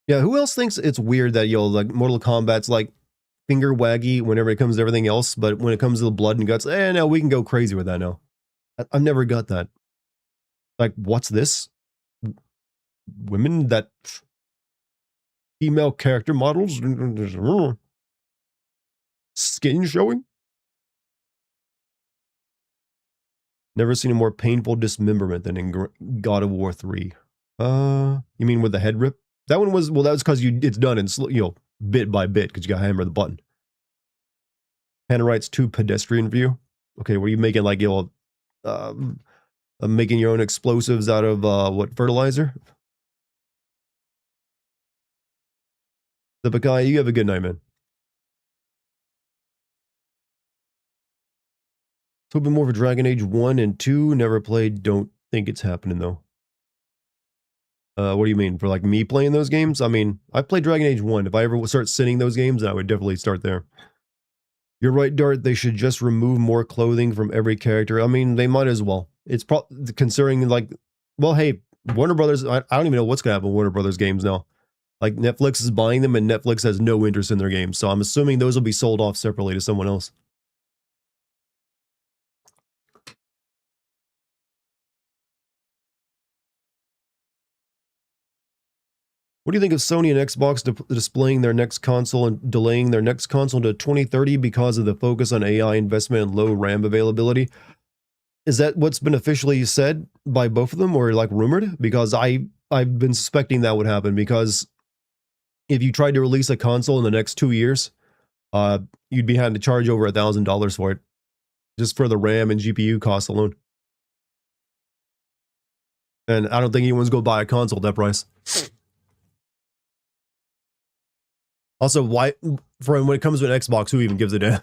Yeah, who else thinks it's weird that like Mortal Kombat's like finger waggy whenever it comes to everything else, but when it comes to the blood and guts, no, we can go crazy with that now. I've never got that. Like, what's this? Women that female character models skin showing? Never seen a more painful dismemberment than in God of War 3. You mean with the head rip? That one was, well, that was because it's done in, bit by bit, because you got to hammer the button. Hannah writes 2 pedestrian view. Okay, were you making like, making your own explosives out of, what, fertilizer? The Bakai, you have a good night, man. Hoping more for Dragon Age 1 and 2. Never played, don't think it's happening though. What do you mean? For like me playing those games? I mean, I played Dragon Age 1. If I ever start sending those games, I would definitely start there. You're right, Dart. They should just remove more clothing from every character. I mean, they might as well. It's considering like, well, hey, Warner Brothers, I don't even know what's going to happen with Warner Brothers games now. Like Netflix is buying them and Netflix has no interest in their games. So I'm assuming those will be sold off separately to someone else. What do you think of Sony and Xbox displaying their next console and delaying their next console to 2030 because of the focus on AI investment and low RAM availability? Is that what's been officially said by both of them, or like rumored? Because I've been suspecting that would happen, because if you tried to release a console in the next 2 years, you'd be having to charge over $1,000 for it, just for the RAM and GPU costs alone. And I don't think anyone's going to buy a console at that price. Also, why, when it comes to an Xbox, who even gives a damn?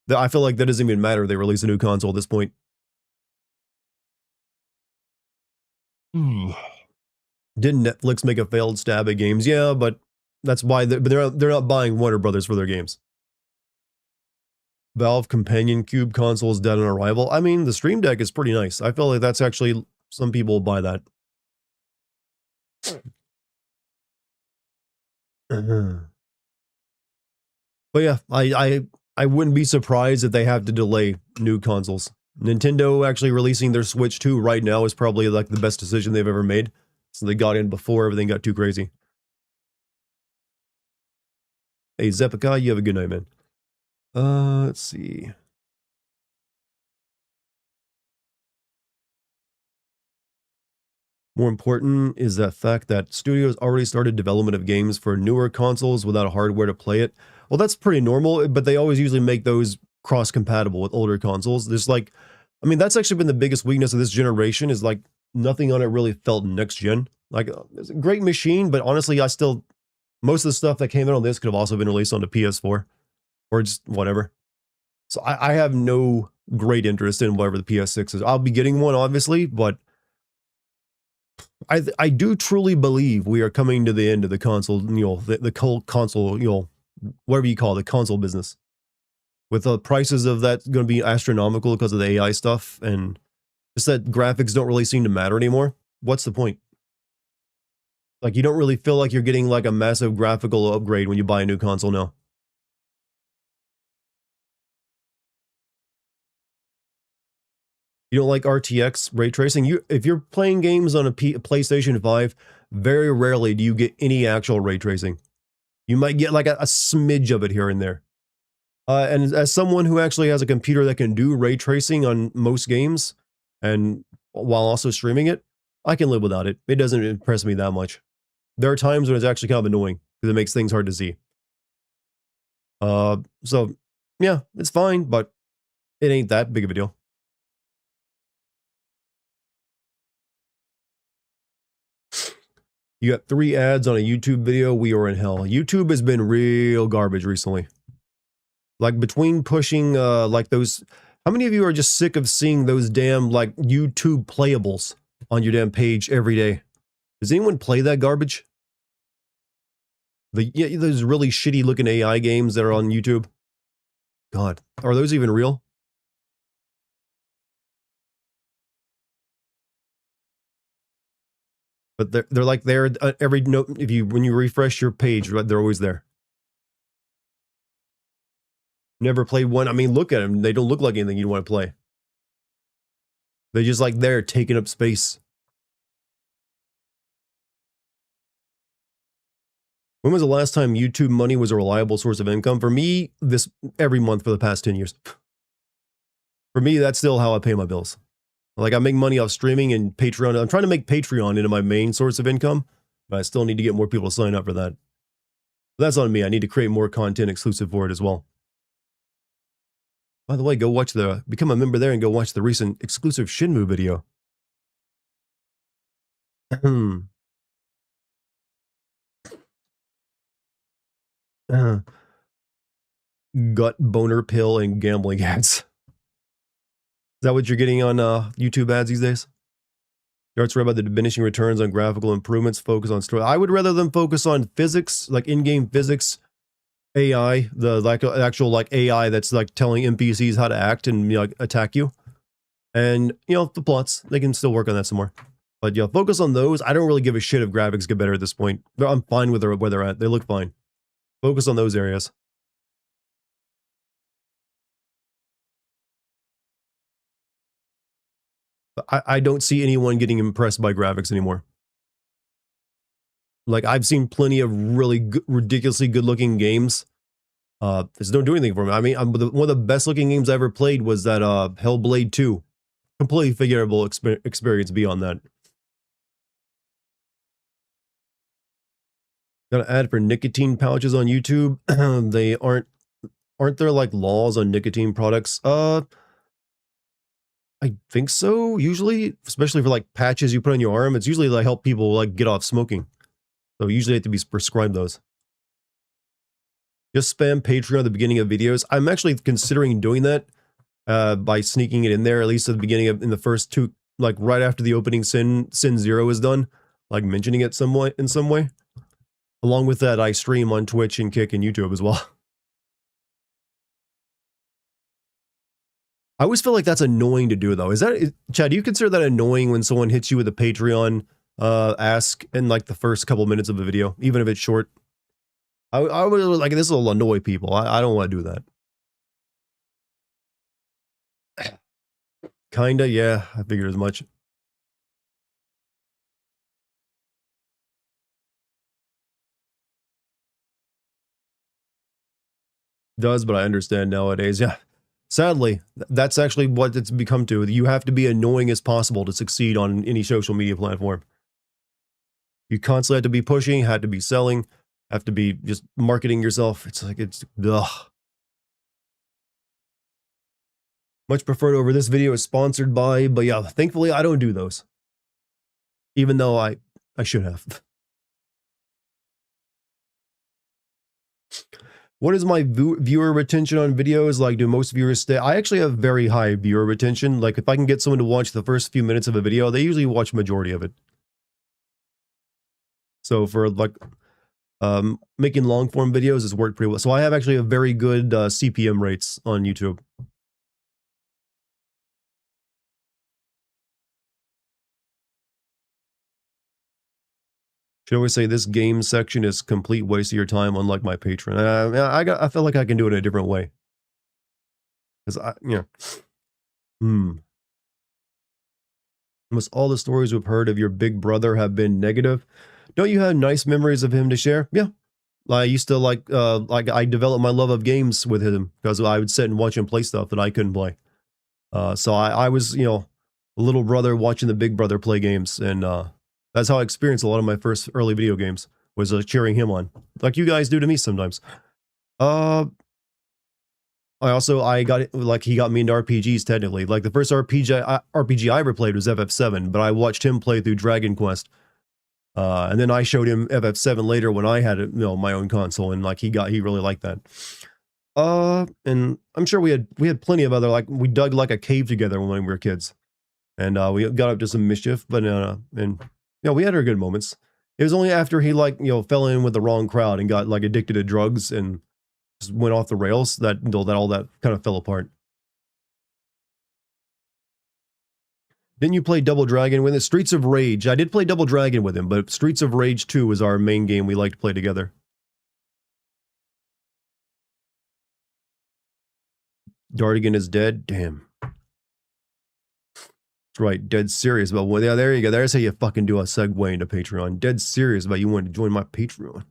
I feel like that doesn't even matter if they release a new console at this point. Didn't Netflix make a failed stab at games? Yeah, but that's why they're not buying Warner Brothers for their games. Valve Companion Cube console is dead on arrival. I mean, the Stream Deck is pretty nice. I feel like that's actually, some people will buy that. But yeah, I wouldn't be surprised if they have to delay new consoles. Nintendo actually releasing their Switch 2 right now is probably like the best decision they've ever made. So they got in before everything got too crazy. Hey, Zepika, you have a good night, man. Let's see. More important is the fact that studios already started development of games for newer consoles without hardware to play it. Well, that's pretty normal, but they always usually make those cross-compatible with older consoles. There's like, I mean, that's actually been the biggest weakness of this generation, is like nothing on it really felt next gen. Like, it's a great machine, but honestly, most of the stuff that came out on this could have also been released on the PS4 or just whatever. So I have no great interest in whatever the PS6 is. I'll be getting one, obviously, but I do truly believe we are coming to the end of the console, the console, whatever you call it, the console business. With the prices of that going to be astronomical because of the AI stuff, and just that graphics don't really seem to matter anymore. What's the point? Like, you don't really feel like you're getting like a massive graphical upgrade when you buy a new console now. You don't like RTX ray tracing? If you're playing games on a PlayStation 5, very rarely do you get any actual ray tracing. You might get like a smidge of it here and there. And as someone who actually has a computer that can do ray tracing on most games, and while also streaming it, I can live without it. It doesn't impress me that much. There are times when it's actually kind of annoying because it makes things hard to see. So yeah, it's fine, but it ain't that big of a deal. You got 3 ads on a YouTube video. We are in hell. YouTube has been real garbage recently. Like between pushing like those, how many of you are just sick of seeing those damn like YouTube playables on your damn page every day? Does anyone play that garbage? Those really shitty looking AI games that are on YouTube. God, are those even real? But they're like there every note. When you refresh your page, they're always there. Never played one. I mean, look at them. They don't look like anything you'd want to play. They're just like there taking up space. When was the last time YouTube money was a reliable source of income? For me, every month for the past 10 years. For me, that's still how I pay my bills. Like I make money off streaming and Patreon. I'm trying to make Patreon into my main source of income, but I still need to get more people to sign up for that. But that's on me. I need to create more content exclusive for it as well. By the way, become a member there and go watch the recent exclusive Shenmue video. Gut boner pill and gambling ads. Is that what you're getting on YouTube ads these days? Darts read about the diminishing returns on graphical improvements, focus on story. I would rather them focus on physics, like in-game physics, AI, the like actual like AI that's like telling NPCs how to act and like attack you. And the plots, they can still work on that some more. But focus on those. I don't really give a shit if graphics get better at this point. I'm fine with where they're at. They look fine. Focus on those areas. I don't see anyone getting impressed by graphics anymore. Like I've seen plenty of really ridiculously good-looking games. This don't do anything for me. I mean, one of the best-looking games I ever played was that Hellblade 2. Completely forgettable experience beyond that. Got an ad for nicotine pouches on YouTube. They aren't there like laws on nicotine products? I think so, usually, especially for like patches you put on your arm. It's usually like help people like get off smoking. So usually have to be prescribed those. Just spam Patreon at the beginning of videos. I'm actually considering doing that by sneaking it in there, at least at the beginning in the first 2, like right after the opening Sin 0 is done, like mentioning it in some way. Along with that, I stream on Twitch and Kick and YouTube as well. I always feel like that's annoying to do, though. Chad, do you consider that annoying when someone hits you with a Patreon ask in like the first couple minutes of a video, even if it's short? I would like, this will annoy people. I don't want to do that. Kinda, yeah. I figured as much. Does, but I understand nowadays. Yeah. Sadly, that's actually what it's become to. You have to be annoying as possible to succeed on any social media platform. You constantly have to be pushing, have to be selling, have to be just marketing yourself. It's like, ugh. Much preferred over this video is sponsored by, but yeah, thankfully I don't do those. Even though I should have. What is my viewer retention on videos? Like, do most viewers stay? I actually have very high viewer retention. Like, if I can get someone to watch the first few minutes of a video, they usually watch majority of it. So for like making long form videos, it's worked pretty well. So I have actually a very good CPM rates on YouTube. Should always say this game section is complete waste of your time, unlike my Patreon. I feel like I can do it in a different way. Because Almost all the stories we've heard of your big brother have been negative. Don't you have nice memories of him to share? Yeah. I used to like I developed my love of games with him because I would sit and watch him play stuff that I couldn't play. So I was, you know, a little brother watching the big brother play games, and that's how I experienced a lot of my first early video games, was cheering him on, like you guys do to me sometimes. Uh, I got like he got me into RPGs technically. Like the first RPG I ever played was FF7, but I watched him play through Dragon Quest. And then I showed him FF7 later when I had, you know, my own console, and like he really liked that. And I'm sure we had plenty of other, like we dug like a cave together when we were kids, and we got up to some mischief, but and you know, we had our good moments. It was only after he, like, you know, fell in with the wrong crowd and got like addicted to drugs and just went off the rails that all that kind of fell apart. Didn't you play Double Dragon with it? Streets of Rage. I did play Double Dragon with him, but Streets of Rage 2 was our main game we liked to play together. Dartigan is dead. Damn. That's right. Dead serious about what? Yeah, there you go. There's how you fucking do a segue into Patreon. Dead serious about you wanting to join my Patreon.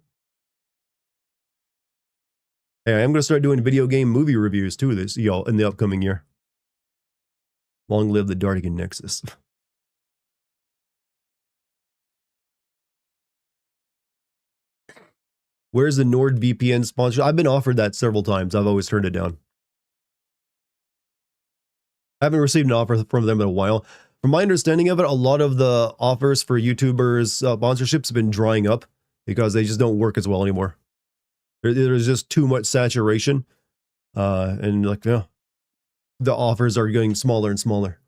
Hey, I am going to start doing video game movie reviews too this, you know, in the upcoming year. Long live the Dartigan Nexus. Where's the NordVPN sponsor? I've been offered that several times. I've always turned it down. I haven't received an offer from them in a while. From my understanding of it, a lot of the offers for YouTubers sponsorships have been drying up because they just don't work as well anymore. There's just too much saturation, and like, yeah, the offers are getting smaller and smaller.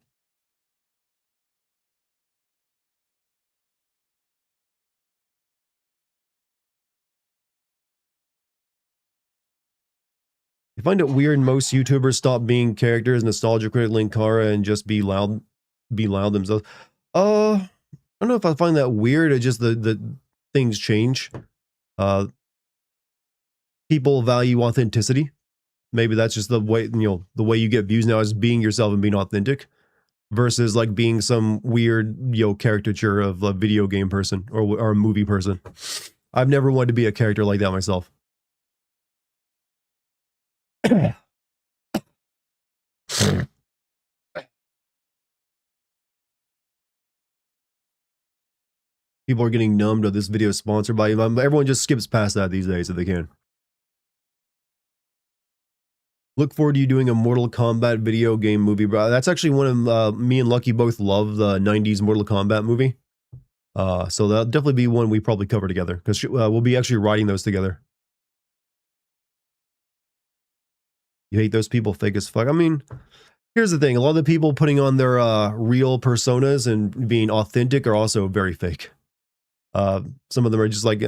I find it weird most YouTubers stop being characters, Nostalgia Critic, Linkara, and just be loud themselves. I don't know if I find that weird. It's just the things change. People value authenticity. Maybe that's just the way, you know, the way you get views now is being yourself and being authentic, versus like being some weird, you know, caricature of a video game person or a movie person. I've never wanted to be a character like that myself. People are getting numb to this video sponsored by everyone. Just skips past that these days if they can. Look forward to you doing a Mortal Kombat video game movie, bro. That's actually one of me and Lucky both love the 90s Mortal Kombat movie. So that'll definitely be one we probably cover together, because we'll be actually writing those together. You hate those people fake as fuck. I mean, here's the thing. A lot of the people putting on their real personas and being authentic are also very fake. Some of them are just like,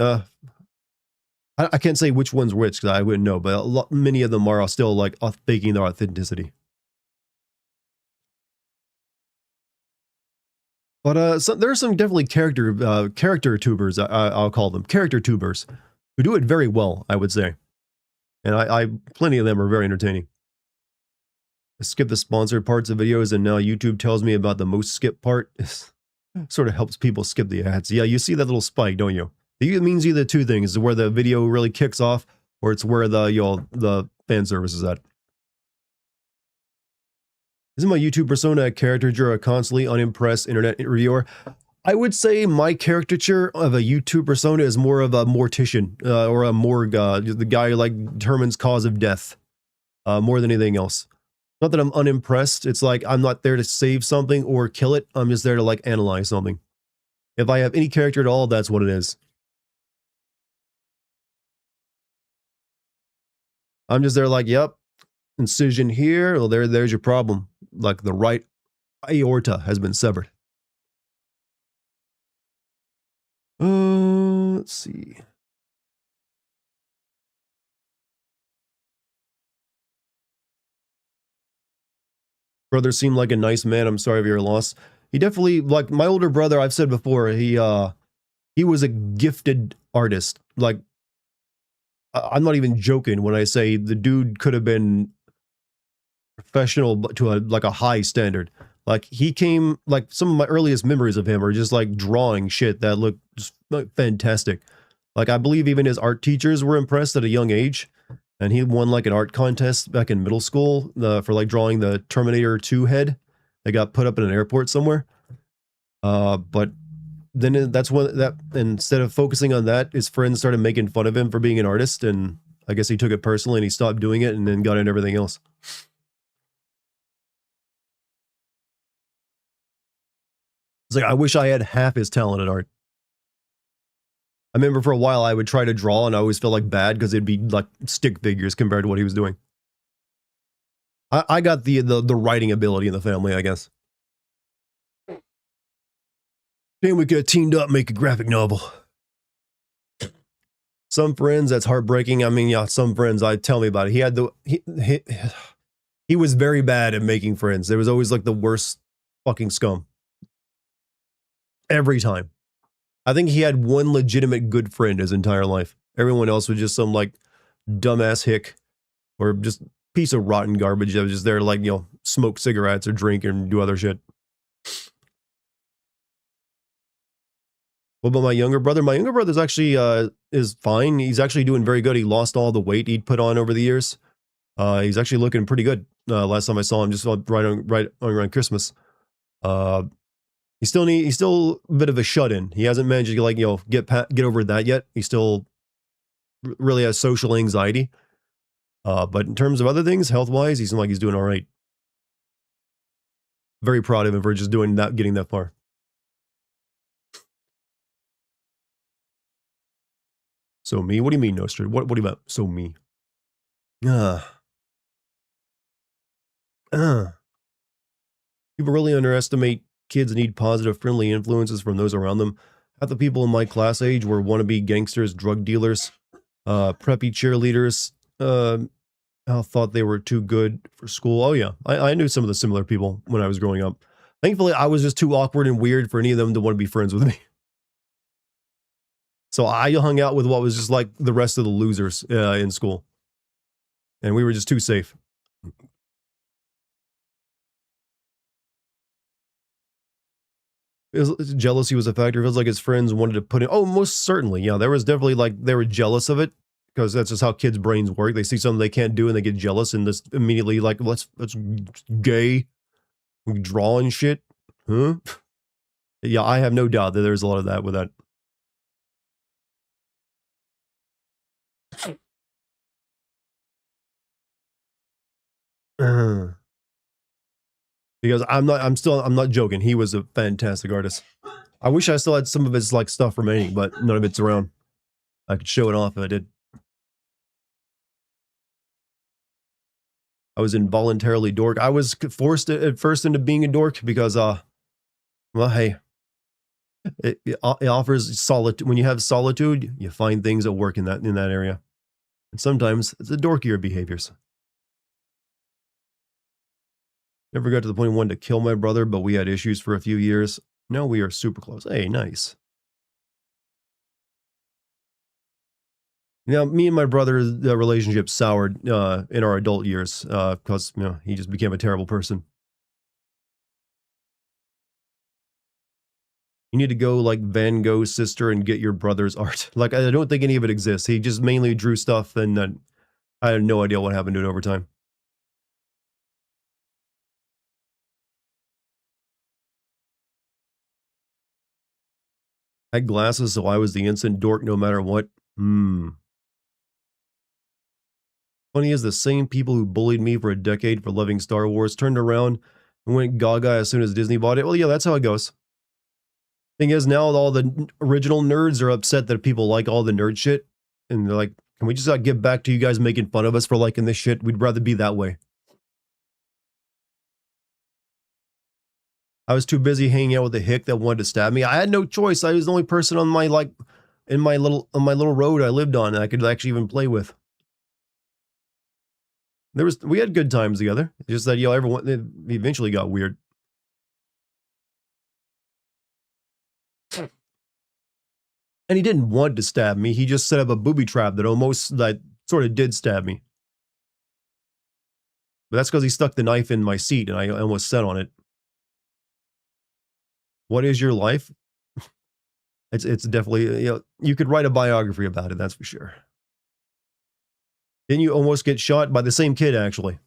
I can't say which one's which because I wouldn't know, but many of them are still like faking their authenticity. But there are some definitely character tubers, I'll call them character tubers, who do it very well, I would say. And I plenty of them are very entertaining. I skip the sponsored parts of videos, and now YouTube tells me about the most skipped part. Sort of helps people skip the ads. Yeah, you see that little spike, don't you? It means either two things: where the video really kicks off, or it's where the fan service is at. Isn't my YouTube persona a caricature, a constantly unimpressed internet reviewer? I would say my caricature of a YouTube persona is more of a mortician or a morgue, the guy who like determines cause of death more than anything else. Not that I'm unimpressed. It's like I'm not there to save something or kill it. I'm just there to like analyze something. If I have any character at all, that's what it is. I'm just there like, yep, incision here. Well, there's your problem. Like the right aorta has been severed. Let's see. Brother seemed like a nice man. I'm sorry for your loss. He definitely, like my older brother, I've said before, he was a gifted artist. Like, I'm not even joking when I say the dude could have been professional to like a high standard. Like he came, like some of my earliest memories of him are just like drawing shit that looked just fantastic. Like I believe even his art teachers were impressed at a young age, and he won like an art contest back in middle school for like drawing the Terminator 2 head that got put up in an airport somewhere. But then that's when that instead of focusing on that, his friends started making fun of him for being an artist, and I guess he took it personally and he stopped doing it and then got into everything else. It's like I wish I had half his talent at art. I remember for a while I would try to draw and I always felt like bad because it'd be like stick figures compared to what he was doing. I got the writing ability in the family, I guess. Then we get teamed up, make a graphic novel. Some friends, that's heartbreaking. I mean, yeah, some friends, tell me about it. He had he was very bad at making friends. There was always like the worst fucking scum. Every time. I think he had one legitimate good friend his entire life. Everyone else was just some like dumbass hick or just piece of rotten garbage that was just there to like, smoke cigarettes or drink and do other shit. What about my younger brother? My younger brother's actually is fine. He's actually doing very good. He lost all the weight he'd put on over the years. He's actually looking pretty good. Last time I saw him, just right around Christmas. He's still a bit of a shut-in. He hasn't managed to like get over that yet. He still really has social anxiety. But in terms of other things, health-wise, he seems like he's doing all right. Very proud of him for just doing that, getting that far. So me? What do you mean, Nostra? What do you mean, so me? People really underestimate kids need positive, friendly influences from those around them. Half the people in my class age were wannabe gangsters, drug dealers, preppy cheerleaders, I thought they were too good for school. Oh yeah, I knew some of the similar people when I was growing up. Thankfully, I was just too awkward and weird for any of them to want to be friends with me. So I hung out with what was just like the rest of the losers in school. And we were just too safe. Jealousy was a factor. It feels like his friends wanted to put in. Oh, most certainly. Yeah, there was definitely like they were jealous of it because that's just how kids' brains work. They see something they can't do and they get jealous and just immediately like, let's gay, drawing shit. Huh? Yeah, I have no doubt that there's a lot of that with that. Because I'm not joking. He was a fantastic artist. I wish I still had some of his like stuff remaining, but none of it's around. I could show it off if I did. I was involuntarily dork. I was forced at first into being a dork because, well, hey, it offers solitude. When you have solitude, you find things that work in that area. And sometimes it's the dorkier behaviors. Never got to the point of wanting to kill my brother, but we had issues for a few years. Now we are super close. Hey, nice. Now, me and my brother, the relationship soured in our adult years because he just became a terrible person. You need to go like Van Gogh's sister and get your brother's art. Like, I don't think any of it exists. He just mainly drew stuff, and I have no idea what happened to it over time. I had glasses, so I was the instant dork no matter what. Funny is the same people who bullied me for a decade for loving Star Wars turned around and went gaga as soon as Disney bought it. Well, yeah, that's how it goes. Thing is, now all the original nerds are upset that people like all the nerd shit. And they're like, can we just get back to you guys making fun of us for liking this shit? We'd rather be that way. I was too busy hanging out with a hick that wanted to stab me. I had no choice. I was the only person on my on my little road I lived on that I could actually even play with. We had good times together. It's just that everyone it eventually got weird. And he didn't want to stab me. He just set up a booby trap that sort of did stab me. But that's because he stuck the knife in my seat and I almost sat on it. What is your life? It's definitely, you could write a biography about it, that's for sure. Didn't you almost get shot by the same kid, actually?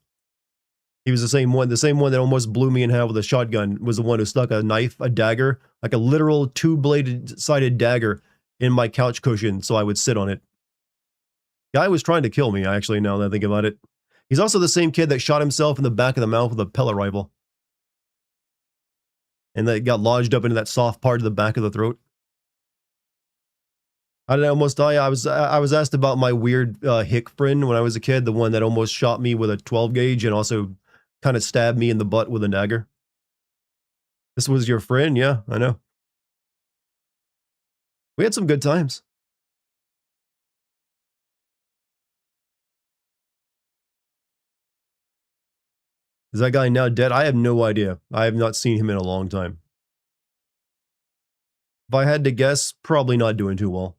He was the same one that almost blew me in half with a shotgun was the one who stuck a knife, a dagger, like a literal two-bladed sided dagger in my couch cushion so I would sit on it. Guy was trying to kill me, actually, now that I think about it. He's also the same kid that shot himself in the back of the mouth with a pellet rifle. And that got lodged up into that soft part of the back of the throat. How did I almost die? I was asked about my weird hick friend when I was a kid, the one that almost shot me with a 12 gauge and also kind of stabbed me in the butt with a dagger. This was your friend? Yeah, I know. We had some good times. Is that guy now dead? I have no idea. I have not seen him in a long time. If I had to guess, probably not doing too well.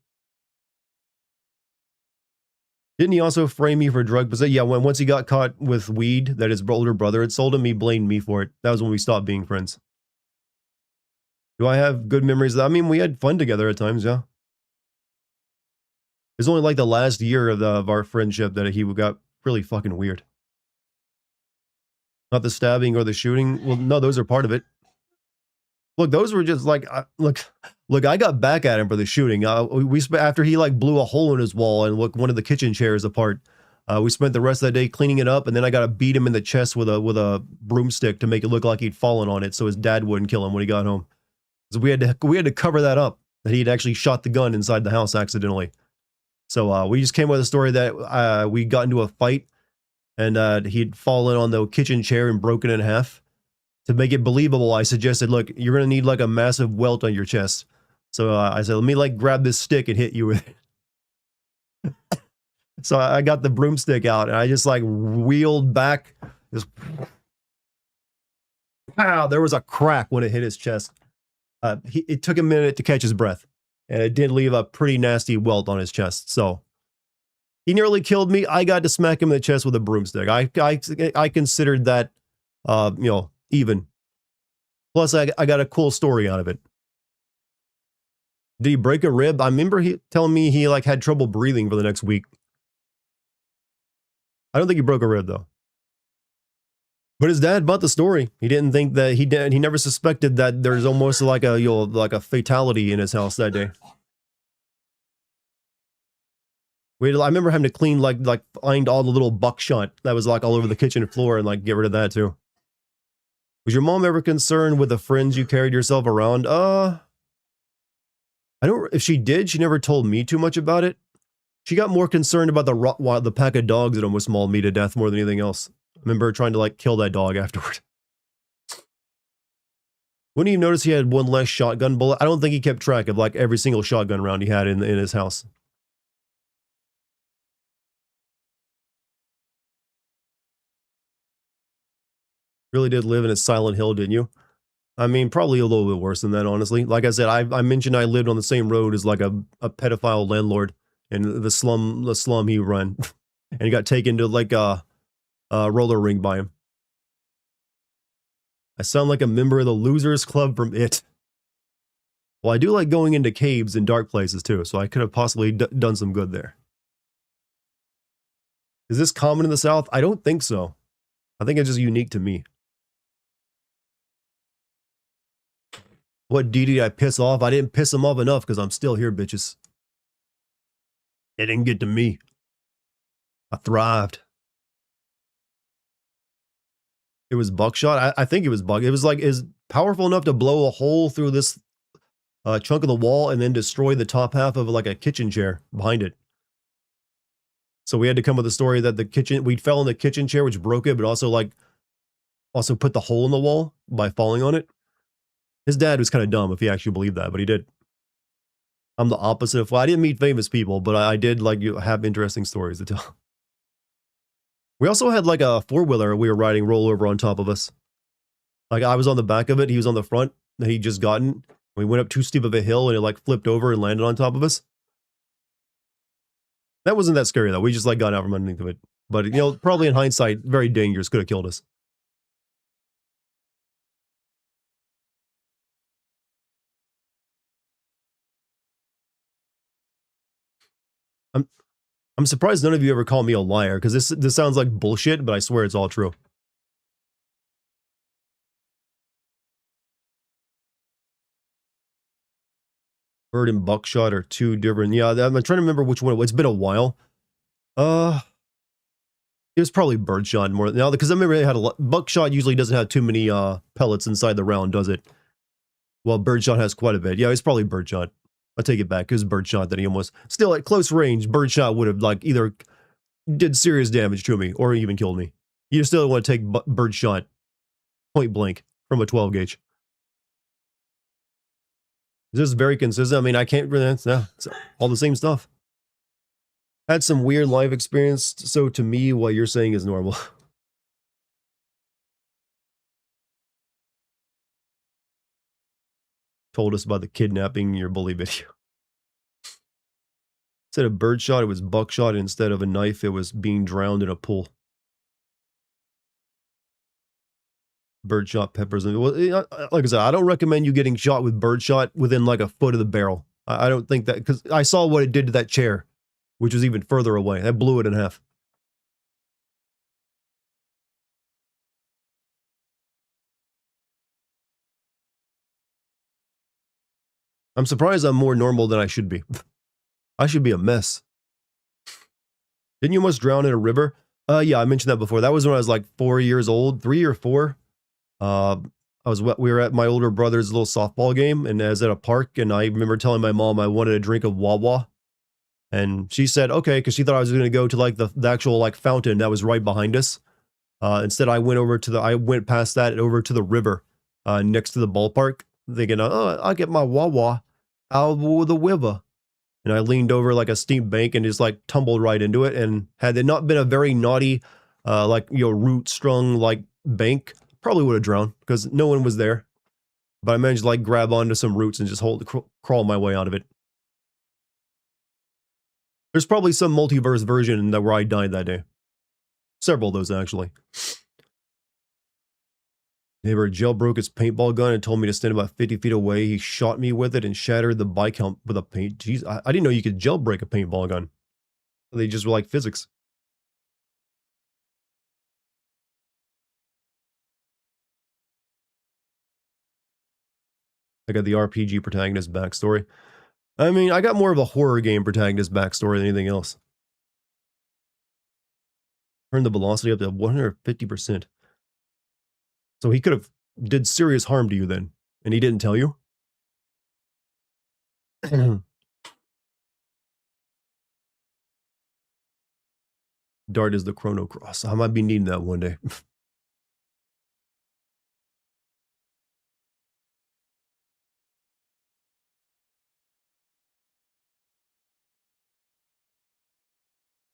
Didn't he also frame me for drug possession? Yeah, once he got caught with weed that his older brother had sold him, he blamed me for it. That was when we stopped being friends. Do I have good memories of that? I mean, we had fun together at times, yeah. It's only like the last year of our friendship that he got really fucking weird. Not the stabbing or the shooting. Well, no, those are part of it. Look, those were just like, look, I got back at him for the shooting. After he like blew a hole in his wall and one of the kitchen chairs apart. We spent the rest of that day cleaning it up, and then I got to beat him in the chest with a broomstick to make it look like he'd fallen on it, so his dad wouldn't kill him when he got home. So we had to cover that up, that he'd actually shot the gun inside the house accidentally. So we just came with a story that we got into a fight, and he'd fallen on the kitchen chair and broken it in half. To make it believable, I suggested, look, you're going to need like a massive welt on your chest. So I said, let me like grab this stick and hit you with it. So I got the broomstick out and I just like wheeled back. Just, wow, there was a crack when it hit his chest. It took a minute to catch his breath, and it did leave a pretty nasty welt on his chest. So he nearly killed me. I got to smack him in the chest with a broomstick. I considered that, even. Plus, I got a cool story out of it. Did he break a rib? I remember he telling me he like had trouble breathing for the next week. I don't think he broke a rib though. But his dad bought the story. He didn't think that he never suspected that there's almost like a fatality in his house that day. I remember having to clean like find all the little buckshot that was like all over the kitchen floor and like get rid of that too. Was your mom ever concerned with the friends you carried yourself around? I don't. If she did, she never told me too much about it. She got more concerned about the pack of dogs that almost mauled me to death more than anything else. I remember trying to like kill that dog afterward. Wouldn't you notice he had one less shotgun bullet? I don't think he kept track of like every single shotgun round he had in his house. Really did live in a Silent Hill, didn't you? I mean, probably a little bit worse than that, honestly. Like I said, I mentioned I lived on the same road as like a pedophile landlord in the slum he run. And he got taken to like a roller rink by him. I sound like a member of the Losers Club from It. Well, I do like going into caves and dark places too, so I could have possibly done some good there. Is this common in the South? I don't think so. I think it's just unique to me. What did I piss off? I didn't piss him off enough because I'm still here, bitches. It didn't get to me. I thrived. It was buckshot? I think it was It was like, is powerful enough to blow a hole through this chunk of the wall and then destroy the top half of like a kitchen chair behind it. So we had to come with a story that we fell in the kitchen chair, which broke it, but also put the hole in the wall by falling on it. His dad was kind of dumb if he actually believed that, but he did. I'm the opposite of, well, I didn't meet famous people, but I did like have interesting stories to tell. We also had like a four-wheeler we were riding roll over on top of us. Like I was on the back of it, he was on the front that he'd just gotten. We went up too steep of a hill and it like flipped over and landed on top of us. That wasn't that scary though. We just like got out from underneath of it. But probably in hindsight, very dangerous, could have killed us. I'm I'm surprised none of you ever call me a liar, because this sounds like bullshit, but I swear it's all true. Bird and buckshot are two different. Yeah, I'm trying to remember which one. It's been a while. Uh, it was probably birdshot more now, because I remember it had a lot. Buckshot usually doesn't have too many pellets inside the round, does it? Well, birdshot has quite a bit. Yeah, it's probably birdshot. I take it back. It was birdshot that he almost still at close range. Birdshot would have like either did serious damage to me or even killed me. You still want to take birdshot point blank from a 12 gauge. This is very consistent. I mean, I can't really. It's all the same stuff. Had some weird life experience, so to me, what you're saying is normal. Told us about the kidnapping in your bully video. Instead of birdshot, it was buckshot. Instead of a knife, it was being drowned in a pool. Birdshot peppers. Like I said, I don't recommend you getting shot with birdshot within like a foot of the barrel. I don't think that, because I saw what it did to that chair, which was even further away. That blew it in half. I'm surprised I'm more normal than I should be. I should be a mess. Didn't you almost drown in a river? Yeah, I mentioned that before. That was when I was like 4 years old, 3 or 4. We were at my older brother's little softball game, and I was at a park, and I remember telling my mom I wanted a drink of Wawa, and she said okay, because she thought I was going to go to like the actual like fountain that was right behind us. Instead, I went past that and over to the river next to the ballpark, thinking, oh, I'll get my Wawa out of the river. And I leaned over like a steep bank and just like tumbled right into it. And had it not been a very naughty, root strung like bank, probably would have drowned because no one was there. But I managed to like grab onto some roots and just crawl my way out of it. There's probably some multiverse version where I died that day. Several of those, actually. Neighbor jailbroke his paintball gun and told me to stand about 50 feet away. He shot me with it and shattered the bike helmet with a paint. Jeez, I didn't know you could jailbreak a paintball gun. They just were like physics. I got the RPG protagonist backstory. I mean, I got more of a horror game protagonist backstory than anything else. Turn the velocity up to 150%. So he could have did serious harm to you then, and he didn't tell you? Dart is the Chrono Cross. I might be needing that one day.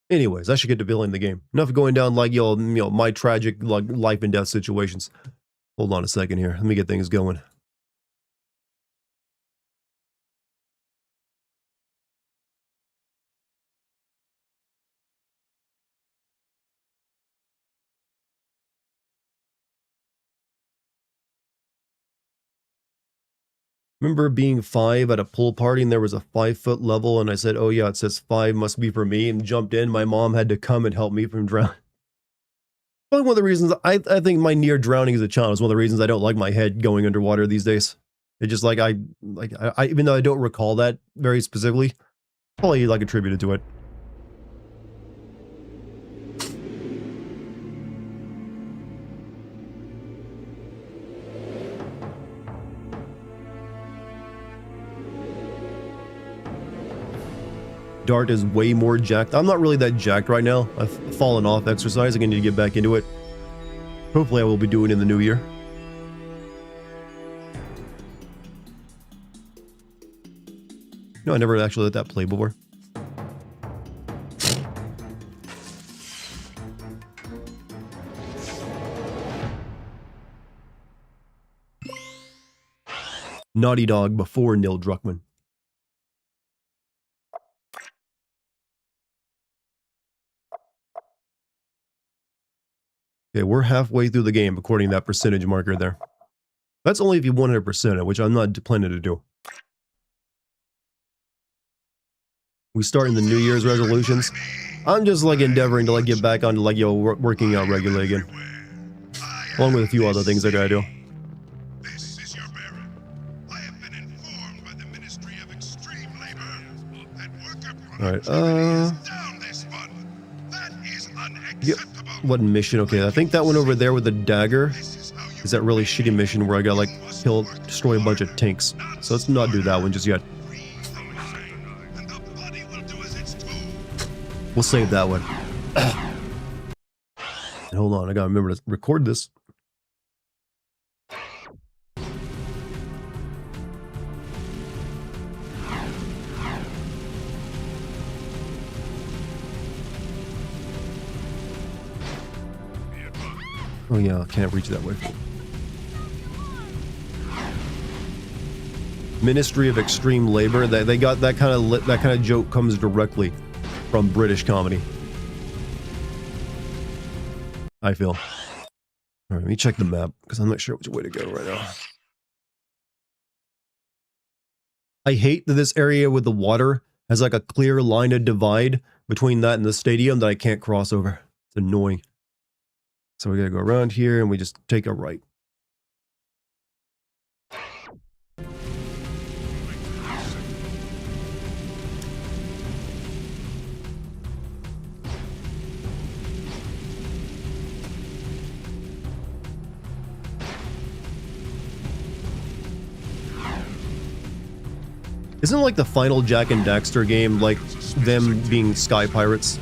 Anyways, I should get to building the game. Enough going down like my tragic like life and death situations. Hold on a second here. Let me get things going. Remember being 5 at a pool party and there was a 5-foot level and I said, oh yeah, it says 5 must be for me, and jumped in. My mom had to come and help me from drowning. Probably one of the reasons I think my near drowning as a child is one of the reasons I don't like my head going underwater these days. It's just like I even though I don't recall that very specifically, probably like attributed to it. Dart is way more jacked. I'm not really that jacked right now. I've fallen off exercising. I need to get back into it. Hopefully I will be doing it in the new year. No, I never actually let that play before. Naughty Dog before Neil Druckmann. Okay, we're halfway through the game according to that percentage marker there. That's only if you 100% it, which I'm not planning to do. We start in the New Year's resolutions. I'm just like endeavoring to like get back onto like working out regularly again, along with a few other things I gotta do.
This is your Baron. I have been informed by the Ministry of Extreme Labor that worker productivity is down this month. That is unacceptable.
What mission? Okay, I think that one over there with the dagger is that really shitty mission where I gotta like destroy a bunch of tanks. So let's not do that one just yet. We'll save that one. And hold on, I gotta remember to record this. Oh yeah, I can't reach that way. Ministry of Extreme Labor. They got that kind of joke comes directly from British comedy, I feel. All right, let me check the map because I'm not sure which way to go right now. I hate that this area with the water has like a clear line of divide between that and the stadium that I can't cross over. It's annoying. So we gotta go around here and we just take a right. Isn't like the final Jack and Daxter game like them being sky pirates?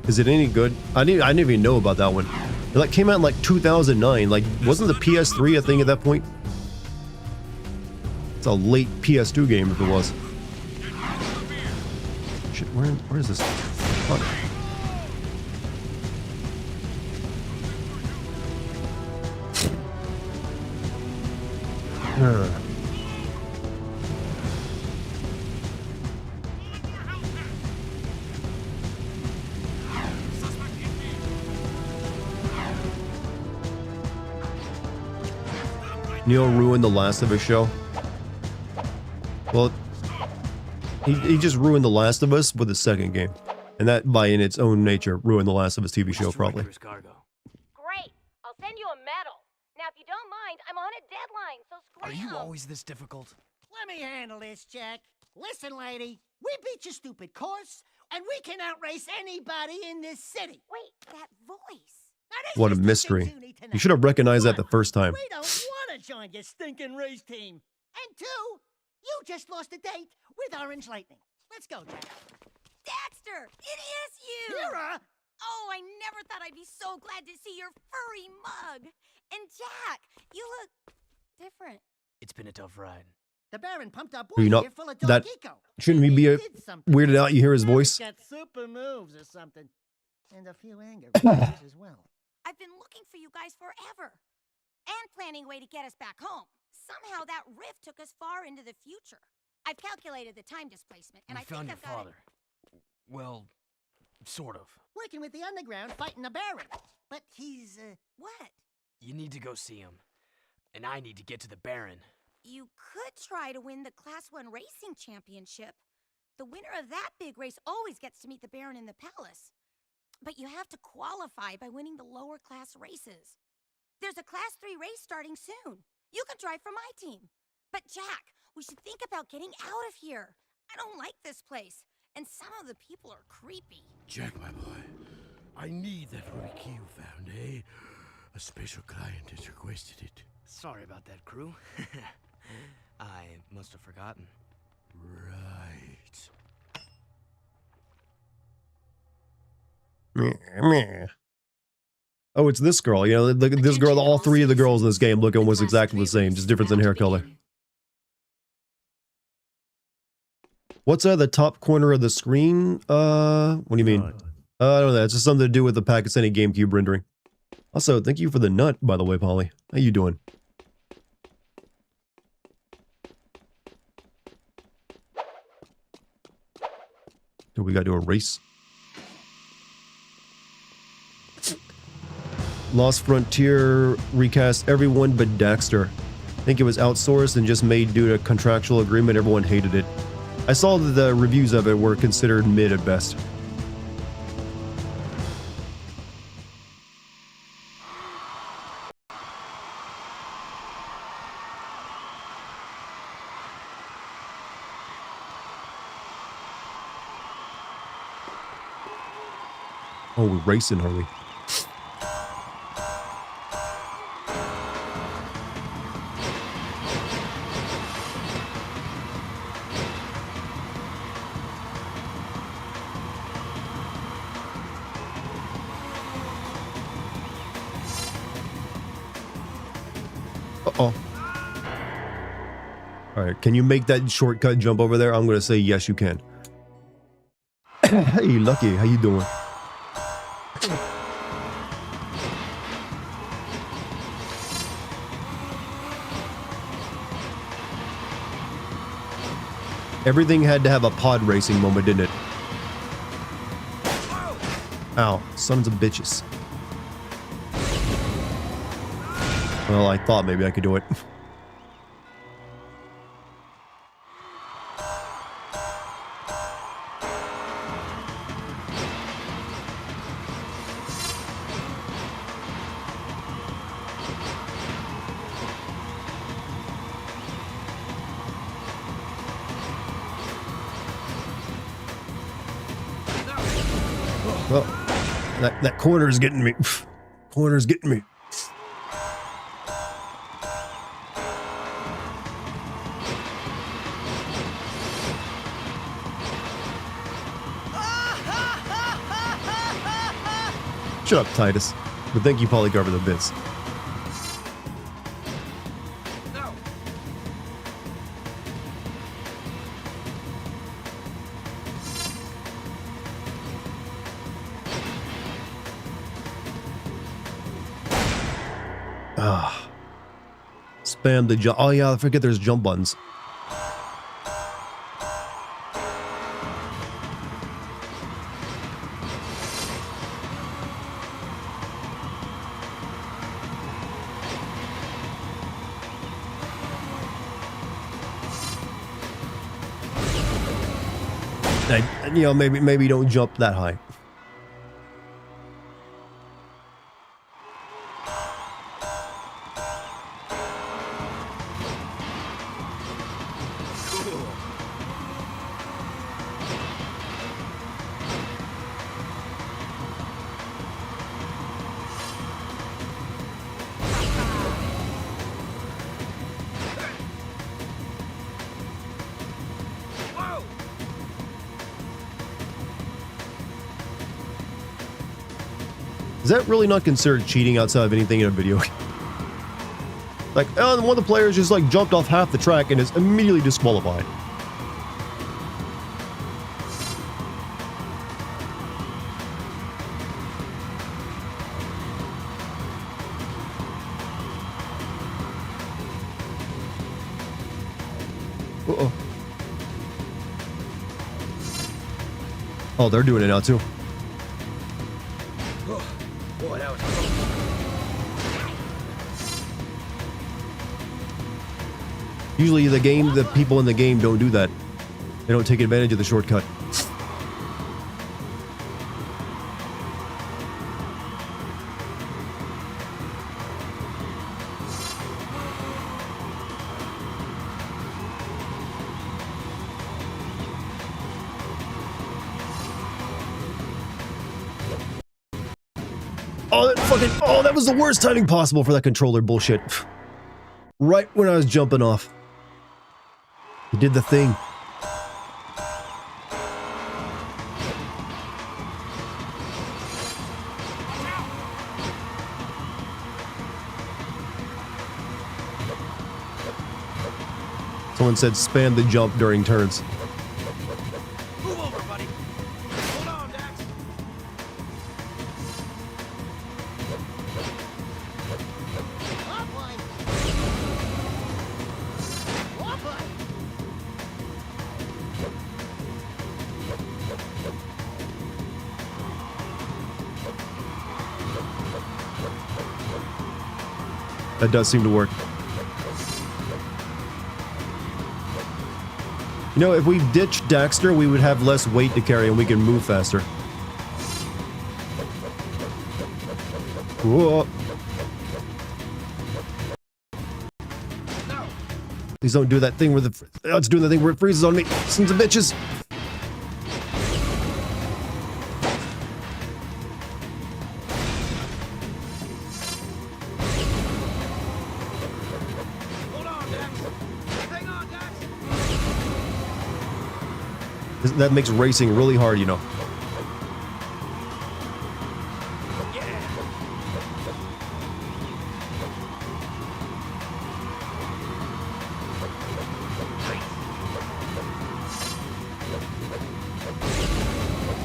Is it any good? I didn't even know about that one. It like came out in like 2009. Like, wasn't the PS3 a thing at that point? It's a late PS2 game if it was. Shit, where is this? Fuck. Neil ruined the Last of Us show. Well, he just ruined the Last of Us with the second game, and that, by in its own nature, ruined the Last of Us TV show probably.
Great, I'll send you a medal. Now, if you don't mind, I'm on a deadline, so scram.
Are you always this difficult?
Let me handle this, Jack. Listen, lady, we beat your stupid course, and we can outrace anybody in this city.
Wait, that voice.
What a mystery. You should have recognized that the first time.
We don't want to join your stinking race team. And two, you just lost a date with Orange Lightning. Let's go, Jack.
Daxter, it is you!
Mira!
Oh, I never thought I'd be so glad to see your furry mug. And Jack, you look different.
It's been a tough ride.
The Baron pumped up
Are you not
here full of
that?
dog eco.
Shouldn't we be weirded out? You hear his voice?
Got super moves or something. And a few anger issues as well.
I've been looking for you guys forever. And planning a way to get us back home. Somehow that rift took us far into the future. I've calculated the time displacement, and I think I've got it.
Well, sort of.
Working with the underground, fighting the Baron. But he's,
What?
You need to go see him. And I need to get to the Baron.
You could try to win the Class 1 Racing Championship. The winner of that big race always gets to meet the Baron in the palace. But you have to qualify by winning the lower class races. There's a Class 3 race starting soon. You can drive for my team. But Jack, we should think about getting out of here. I don't like this place. And some of the people are creepy.
Jack, my boy, I need that ruby key you found, eh? A special client has requested it.
Sorry about that, crew. I must have forgotten.
Right.
Oh, it's this girl. You know, this girl, all three of the girls in this game looking was exactly the same, just difference in hair color. What's the top corner of the screen? What do you mean? I don't know. It's just something to do with the Pakistani GameCube rendering. Also, thank you for the nut, by the way, Polly. How you doing? Do we gotta do a race? Lost Frontier recast everyone but Daxter. I think it was outsourced and just made due to contractual agreement. Everyone hated it. I saw that the reviews of it were considered mid at best. Oh, we're racing, are we? Uh-oh. Alright, can you make that shortcut jump over there? I'm gonna say yes, you can. Hey, Lucky, how you doing? Everything had to have a pod racing moment, didn't it? Ow, sons of bitches. Well, I thought maybe I could do it. Well, that corner's getting me. Corner's getting me. Shut up, Titus. But thank you, Polygar, for the bits. Ah. Spam the jump. Oh yeah, I forget there's jump buttons. You know, maybe don't jump that high. Is that really not considered cheating outside of anything in a video game? Like, one of the players just like jumped off half the track and is immediately disqualified. Uh-oh. Oh, they're doing it now too.
Boy, that was
Usually the people in the game don't do that. They don't take advantage of the shortcut. Oh, that was the worst timing possible for that controller bullshit. Right when I was jumping off. He did the thing. Someone said spam the jump during turns.
Move over, buddy. Hold on, Dax.
Oh boy. Oh boy.
That does seem to work. You know, if we ditched Daxter, we would have less weight to carry and we can move faster. Whoa. Please don't do that thing where the... Oh, it's doing the thing where it freezes on me. Sons of bitches. That makes racing really hard, you know.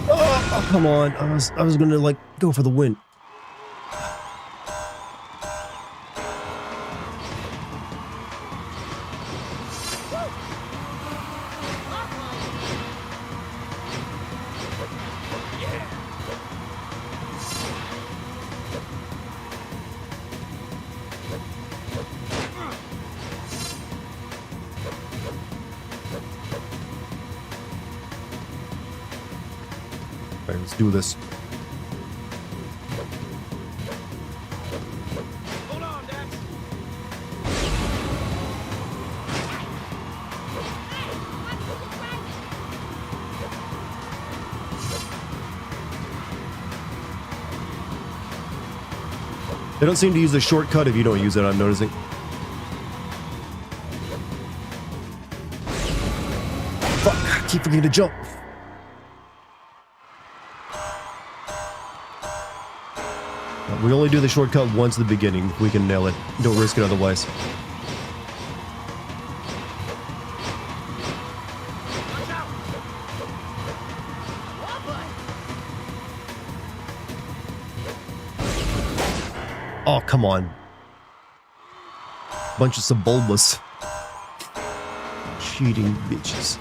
Oh, come on. I was gonna, like, go for the win. Alright, let's do this.
Hold on, Dax.
They don't seem to use the shortcut if you don't use it, I'm noticing. Fuck, I keep forgetting to jump. We only do the shortcut once at the beginning. We can nail it. Don't risk it otherwise. Oh, come on. Bunch of Sebulbas. Cheating bitches.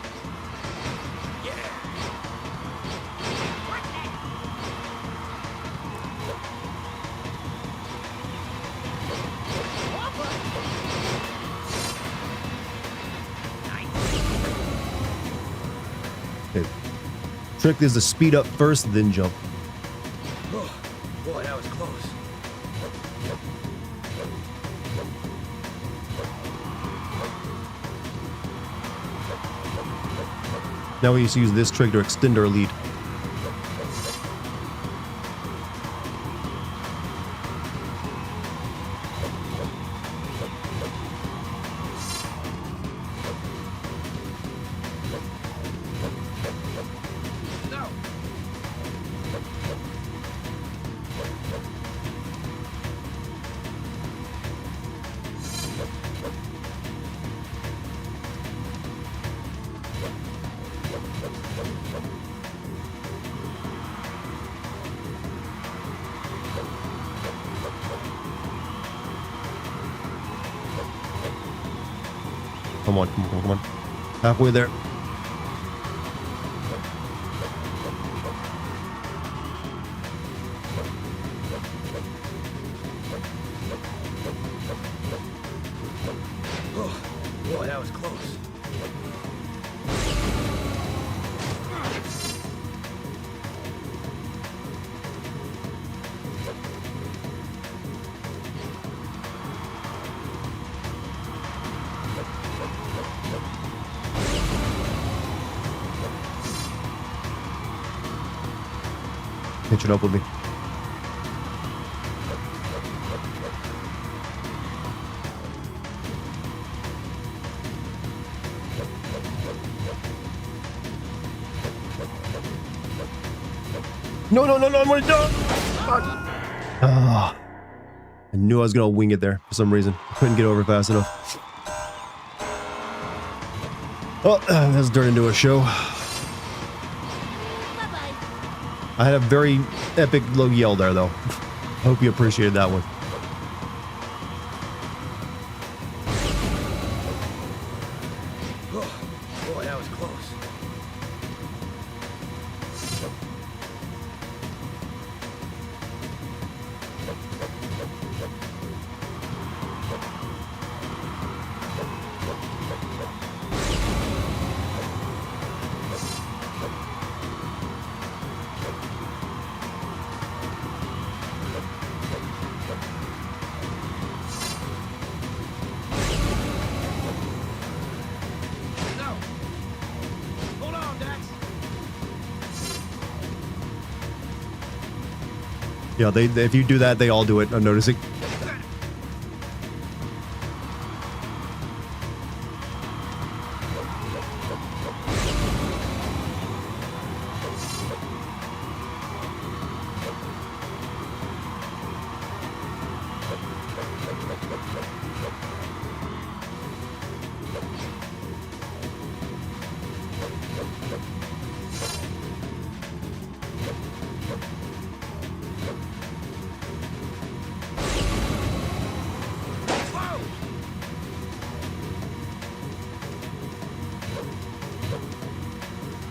Okay. Trick is to speed up first, then jump.
Oh, boy, that was close.
Now we need to use this trick to extend our lead. Come on, come on, come on. Halfway there.
Oh, boy, that was close.
Catching up with me. No, no, no, no, I'm gonna die! Ah. I knew I was gonna wing it there for some reason. I couldn't get over fast enough. Oh, that's turned into a show. I had a very epic low yell there, though. Hope you appreciated that one.
Oh, boy, that was close.
Yeah, if you do that, they all do it. I'm noticing.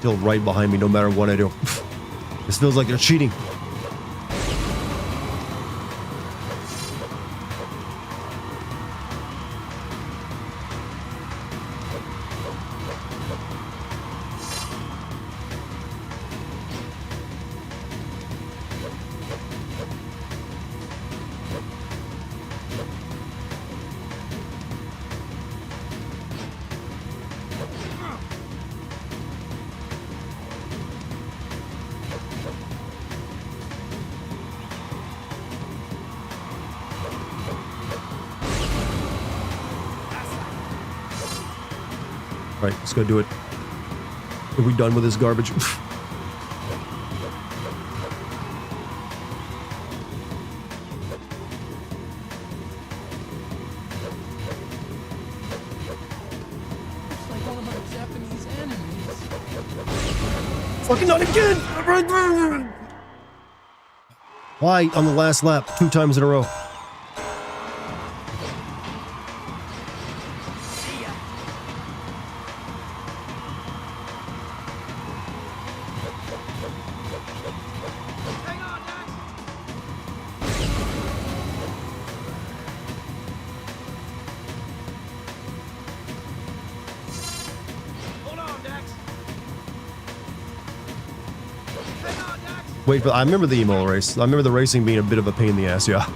Still right behind me no matter what I do. This feels like they're cheating. All right, let's go do it. Are we done with this garbage? Fucking not again! Why on the last lap 2 times in a row? Wait, but I remember the emo race. I remember the racing being a bit of a pain in the ass, yeah.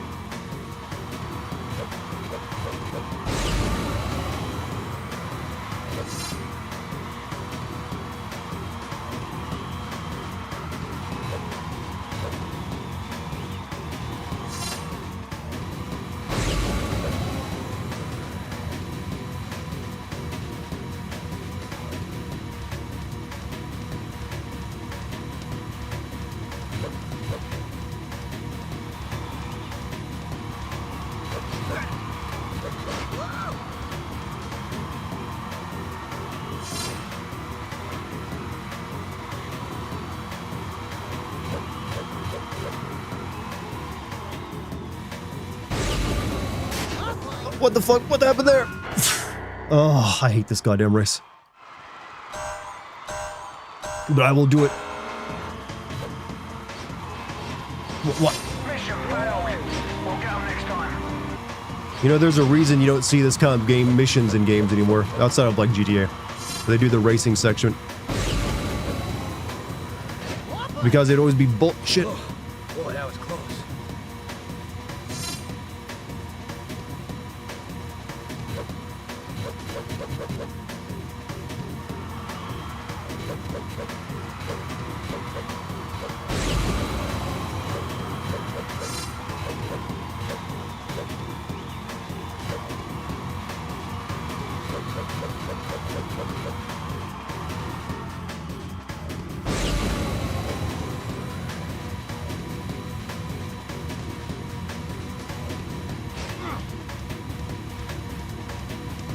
What the fuck? What happened there? Oh, I hate this goddamn race. But I will do it. What?
Mission failed. We'll get 'em next time.
You know, there's a reason you don't see this kind of game missions in games anymore, outside of like GTA. They do the racing section. Because it'd always be bullshit.
Boy, that was close.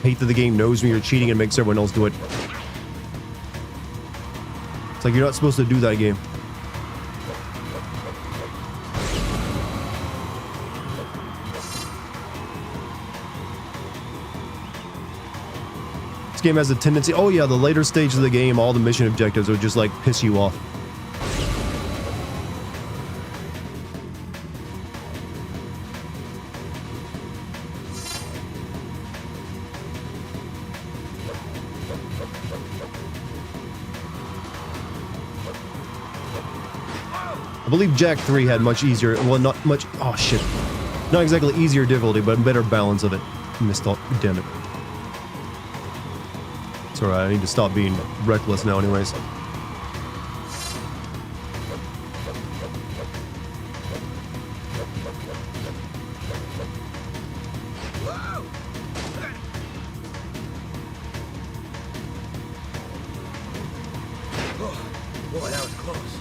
Hate that the game knows when you're cheating and makes everyone else do it. It's like you're not supposed to do that game. This game has a tendency... Oh yeah, the later stages of the game, all the mission objectives would just like piss you off. I believe Jack 3 had much easier, well, not much, oh shit. Not exactly easier difficulty, but a better balance of it. Missed all, damn it. It's alright, I need to stop being reckless now anyways.
close.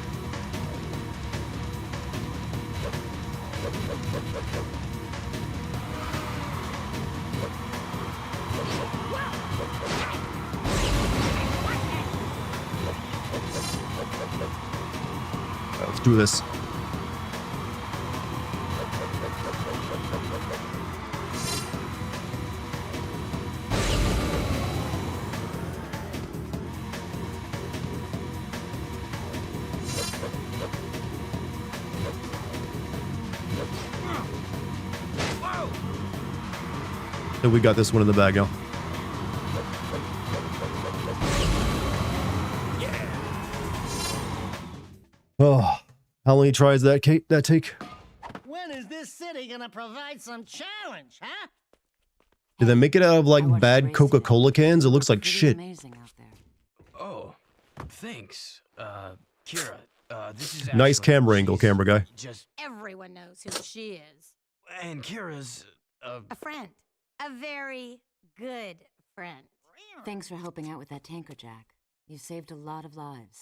Let's do this. So we got this one in the bag now. Oh, how many tries that take?
When is this city gonna provide some challenge, huh?
Did they make it out of
I
like
watched the
bad
race
Coca-Cola
today.
cans? It looks like
Pretty
shit.
amazing out there.
Oh, thanks. Kira, this is
Nice
Ashley.
camera angle,
She's
camera guy.
Just,
Everyone knows who she is.
and Kira's,
A friend. A very good friend.
Thanks for helping out with that tanker, Jack. You saved a lot of lives.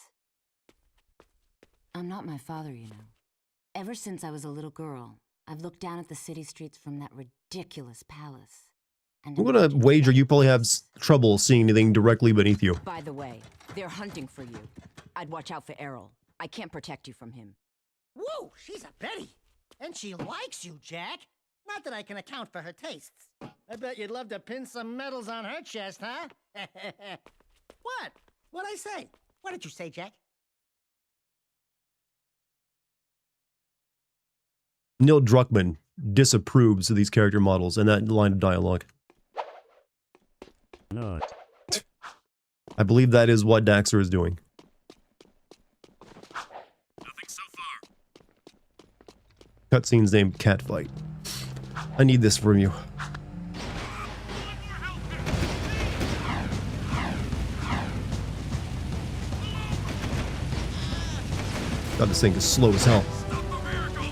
I'm not my father, you know. Ever since I was a little girl, I've looked down at the city streets from that ridiculous palace. And
I'm gonna
imagined
wager
what
you probably have
it's-
trouble seeing anything directly beneath you.
By the way, they're hunting for you. I'd watch out for Errol. I can't protect you from him.
Whoa, she's a Betty. And she likes you, Jack. Not that I can account for her tastes. I bet you'd love to pin some medals on her chest, huh? What? What'd I say? What did you say, Jack?
Neil Druckmann disapproves of these character models and that line of dialogue.
No.
I believe that is what Daxter is doing.
Nothing so far.
Cutscene's named Catfight. I need this from you. God, this thing is slow as hell.
Stop the miracle!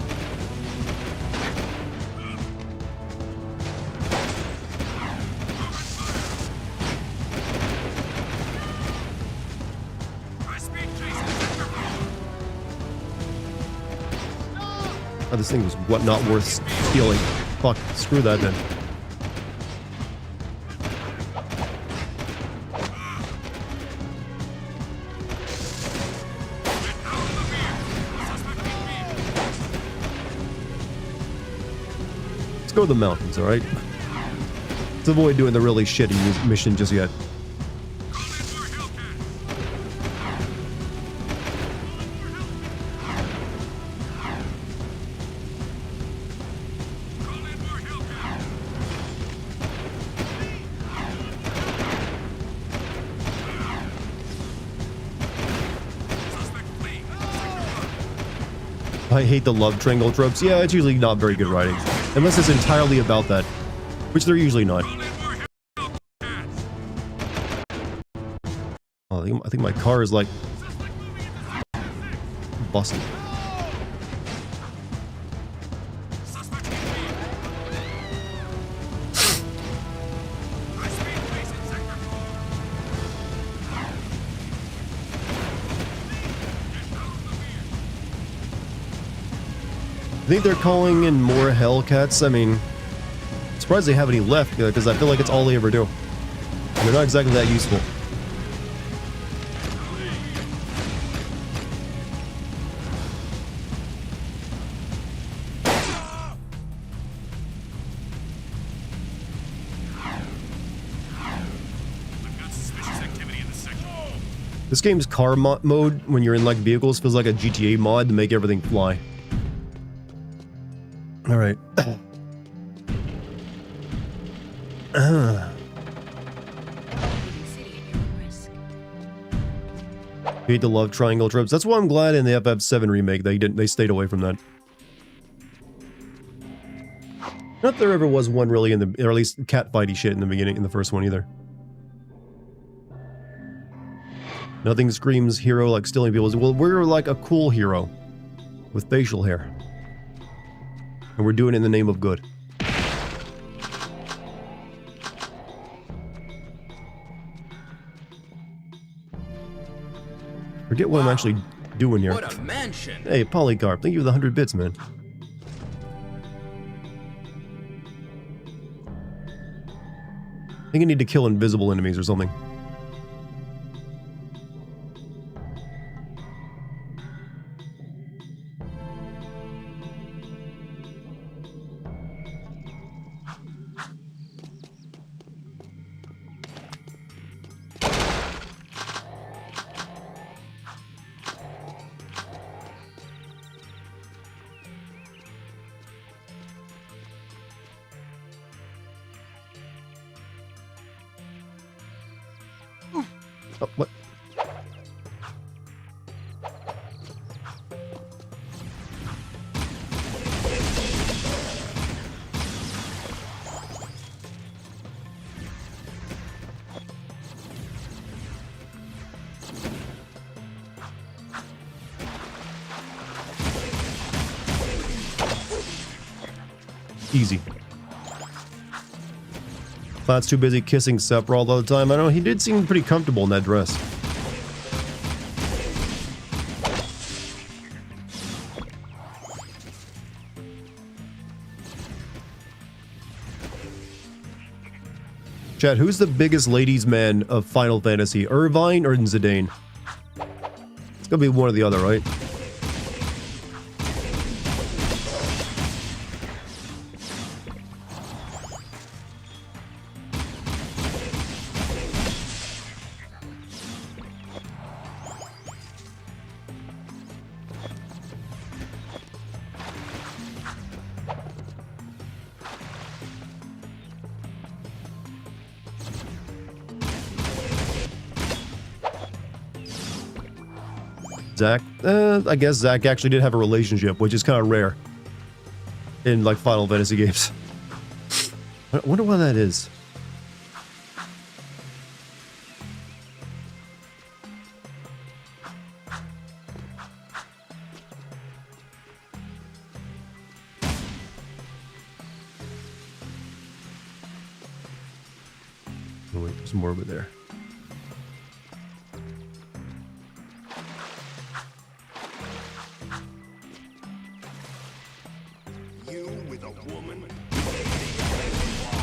High-speed chase in sector 4.
Oh, this thing was what not worth stealing. Fuck, screw that then. Let's go to the mountains, alright? Let's avoid doing the really shitty mission just yet.
Call in more Hellcat. Call in more Hellcat. Suspect fleeing.
I hate the love triangle tropes. Yeah, it's usually not very good writing. Unless it's entirely about that. Which they're usually not.
Call in more Hellcats.
Oh, I think my car is like
Suspect moving into
busted.
Suspect fleeing. High-speed chase in sector 4.
I think they're calling in more Hellcats. I mean, I'm surprised they have any left because I feel like it's all they ever do. And they're not exactly that useful.
I've got suspicious activity in the sector.
This game's car mode, when you're in like vehicles, feels like a GTA mod to make everything fly. Alright. Hate the love triangle tropes. That's why I'm glad in the FF7 remake they stayed away from that. Not that there ever was one really in the, or at least catfighty shit in the beginning, in the first one either. Nothing screams hero like stealing people's. Well, we're like a cool hero with facial hair, and we're doing it in the name of good. Forget what I'm actually doing here?
What a mansion!
Hey, Polycarp, thank you for the 100 bits, man. I think I need to kill invisible enemies or something. Oh, what? Easy. Cloud's too busy kissing Sephiroth all the time. I don't know, he did seem pretty comfortable in that dress. Chat, who's the biggest ladies' man of Final Fantasy? Irvine or Zidane? It's gonna be one or the other, right? Zack? I guess Zack actually did have a relationship, which is kind of rare in, like, Final Fantasy games. I wonder why that is. Oh wait, there's more over there.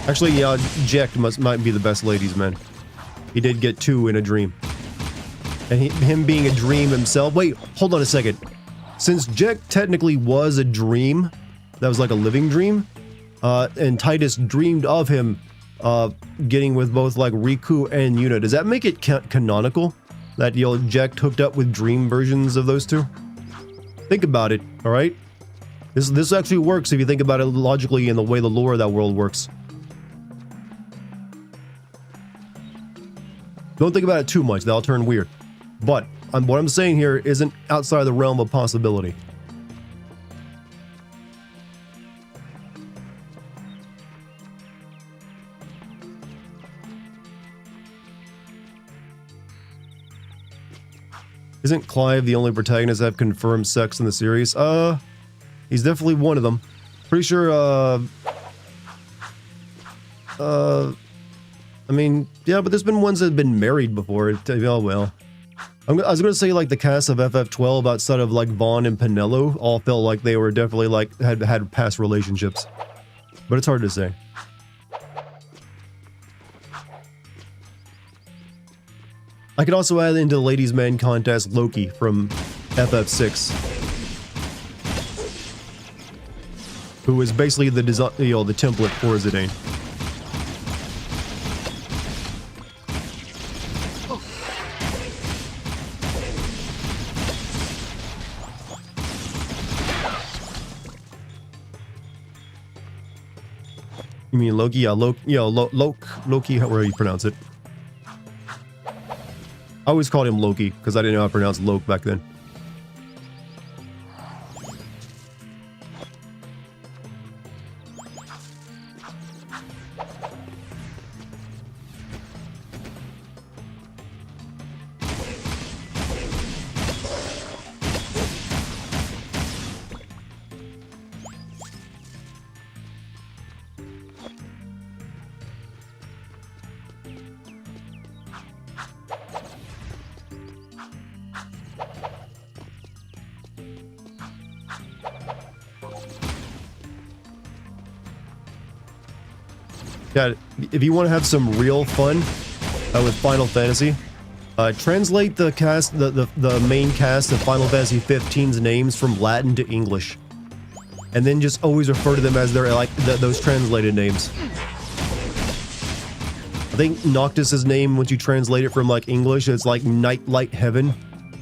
Actually, yeah, Jack might be the best ladies' man. He did get 2 in a dream. And him being a dream himself... Wait, hold on a second. Since Jack technically was a dream, that was like a living dream, and Titus dreamed of him getting with both like Riku and Yuna, does that make it canonical? That, you know, Jack hooked up with dream versions of those two? Think about it, alright? This actually works if you think about it logically in the way the lore of that world works. Don't think about it too much, that'll turn weird. But what I'm saying here isn't outside the realm of possibility. Isn't Clive the only protagonist that have confirmed sex in the series? He's definitely one of them. Pretty sure, I mean, yeah, but there's been ones that have been married before. Oh, well. I was going to say, like, the cast of FF12 outside of, like, Vaughn and Pinello all felt like they were definitely, like, had past relationships. But it's hard to say. I could also add into the Ladies' Man contest Loki from FF6. Who is basically the design, you know, the template for Zidane. You mean Loki? Yeah, Loki, however you pronounce it. I always called him Loki, because I didn't know how to pronounce Loke back then. Yeah, if you want to have some real fun with Final Fantasy, translate the cast, the main cast of Final Fantasy 15's names from Latin to English, and then just always refer to them as their those translated names. I think Noctis's name, once you translate it from like English, it's like Nightlight Heaven,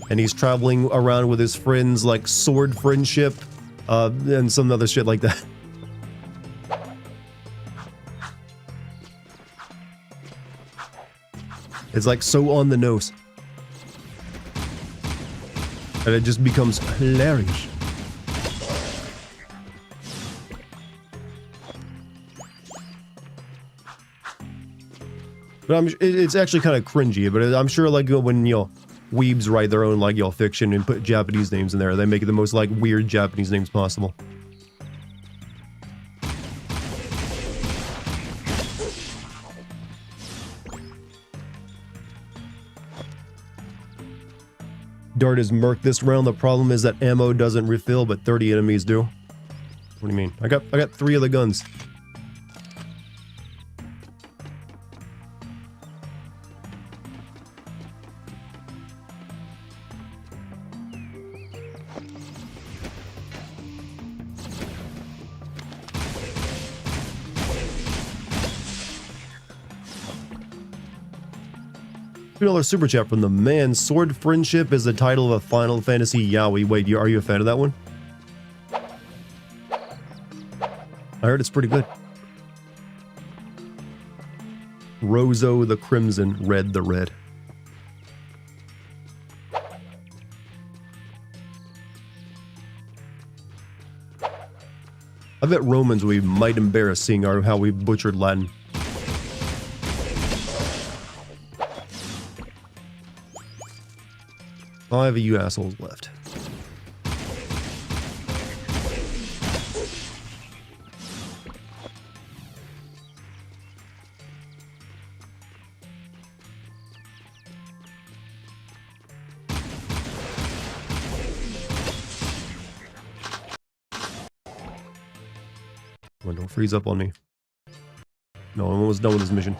and he's traveling around with his friends like Sword Friendship, and some other shit like that. It's like so on the nose. And it just becomes hilarious. But it's actually kind of cringy, but I'm sure like when, you know, weebs write their own like, you know, fiction and put Japanese names in there, they make it the most like weird Japanese names possible. Dart is murked this round. The problem is that ammo doesn't refill, but 30 enemies do. What do you mean? I got 3 of the guns. $2 super chat from the man. Sword Friendship is the title of a Final Fantasy yaoi. Wait, are you a fan of that one? I heard it's pretty good. Roso the Crimson, Red the Red. I bet Romans will be might embarrassed seeing how we butchered Latin. 5 of you assholes left. Come on, don't freeze up on me. No, I'm almost done with this mission.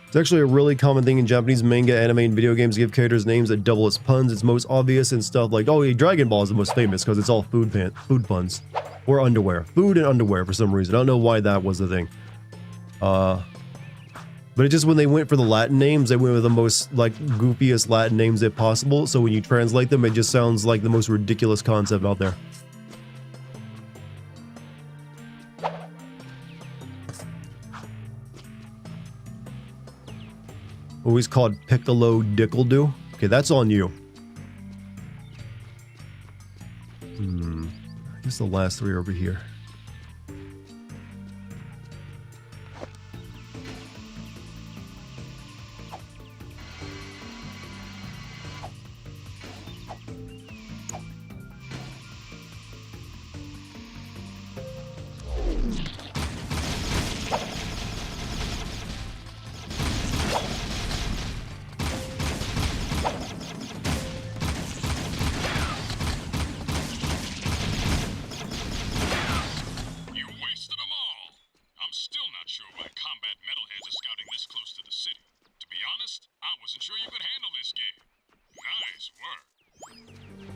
It's actually a really common thing in Japanese manga, anime, and video games to give characters names that double as puns. It's most obvious in stuff like, oh, Dragon Ball is the most famous because it's all food puns. Or underwear. Food and underwear for some reason. I don't know why that was the thing. But it's just when they went for the Latin names, they went with the most, like, goofiest Latin names if possible. So when you translate them, it just sounds like the most ridiculous concept out there. Always called Piccolo Dickledoo. Okay, that's on you. I guess the last 3 are over here.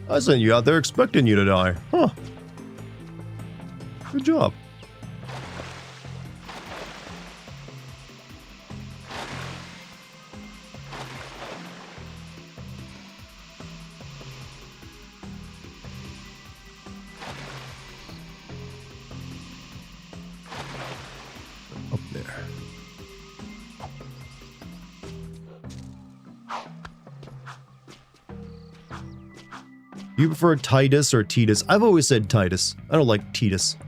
I sent you out there expecting you to die. Huh. Good job. Up there. Do you prefer Titus or Titus? I've always said Titus. I don't like Titus.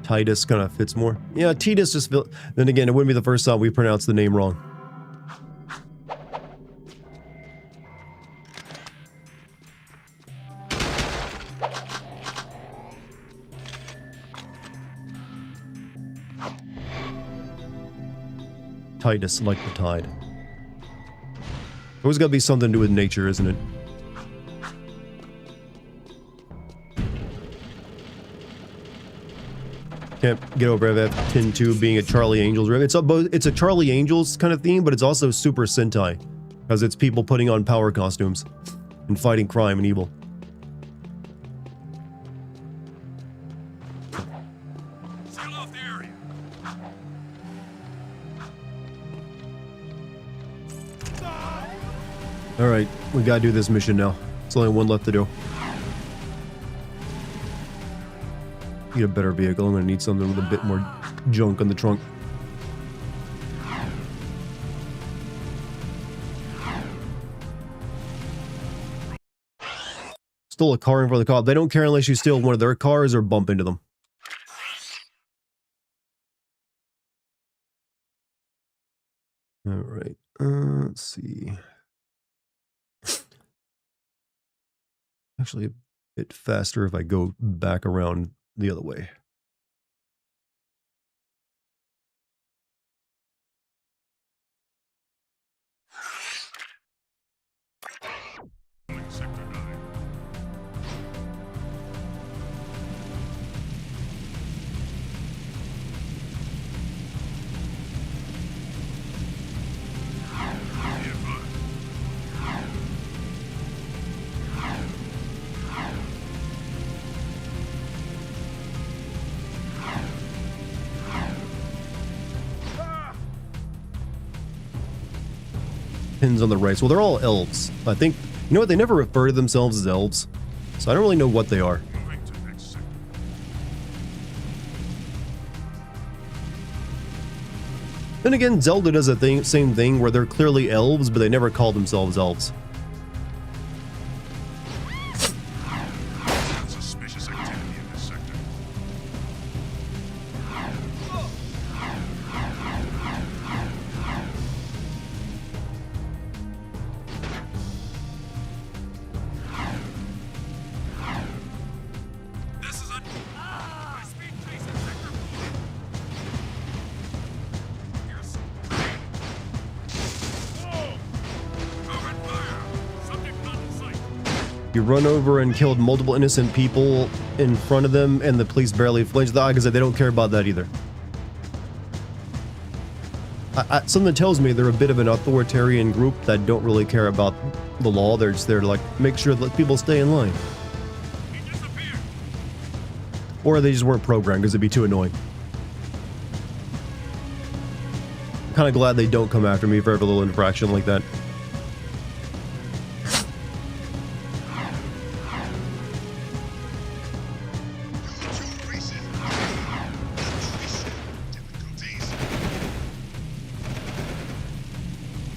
Titus kind of fits more. Yeah, Titus just feel. Then again, it wouldn't be the first time we pronounced the name wrong. Titus, like the tide. Always gotta be something to do with nature, isn't it? Can't get over FF10 2 being a Charlie Angels riff. It's a Charlie Angels kind of theme, but it's also Super Sentai, because it's people putting on power costumes and fighting crime and evil.
Seal off the area.
Alright, we gotta do this mission now. There's only one left to do. Need a better vehicle. I'm gonna need something with a bit more junk on the trunk. Stole a car in front of the cop. They don't care unless you steal one of their cars or bump into them. Alright, let's see. Actually, a bit faster if I go back around the other way.
Sector 9.
Pins on the right. Well, they're all elves. I think, you know what, they never refer to themselves as elves. So I don't really know what they are.
Moving to next sector.
Then again, Zelda does a same thing where they're clearly elves, but they never call themselves elves.
Suspicious activity in this sector. This is a high-speed chase in sector 4. Here's open fire. Subject not in sight.
You run over and killed multiple innocent people in front of them, and the police barely flinch. The Aga said they don't care about that either. Something tells me they're a bit of an authoritarian group that don't really care about the law. They're just there to like make sure that people stay in line.
He disappeared.
Or they just weren't programmed because it'd be too annoying. I'm kind of glad they don't come after me for every little infraction like that.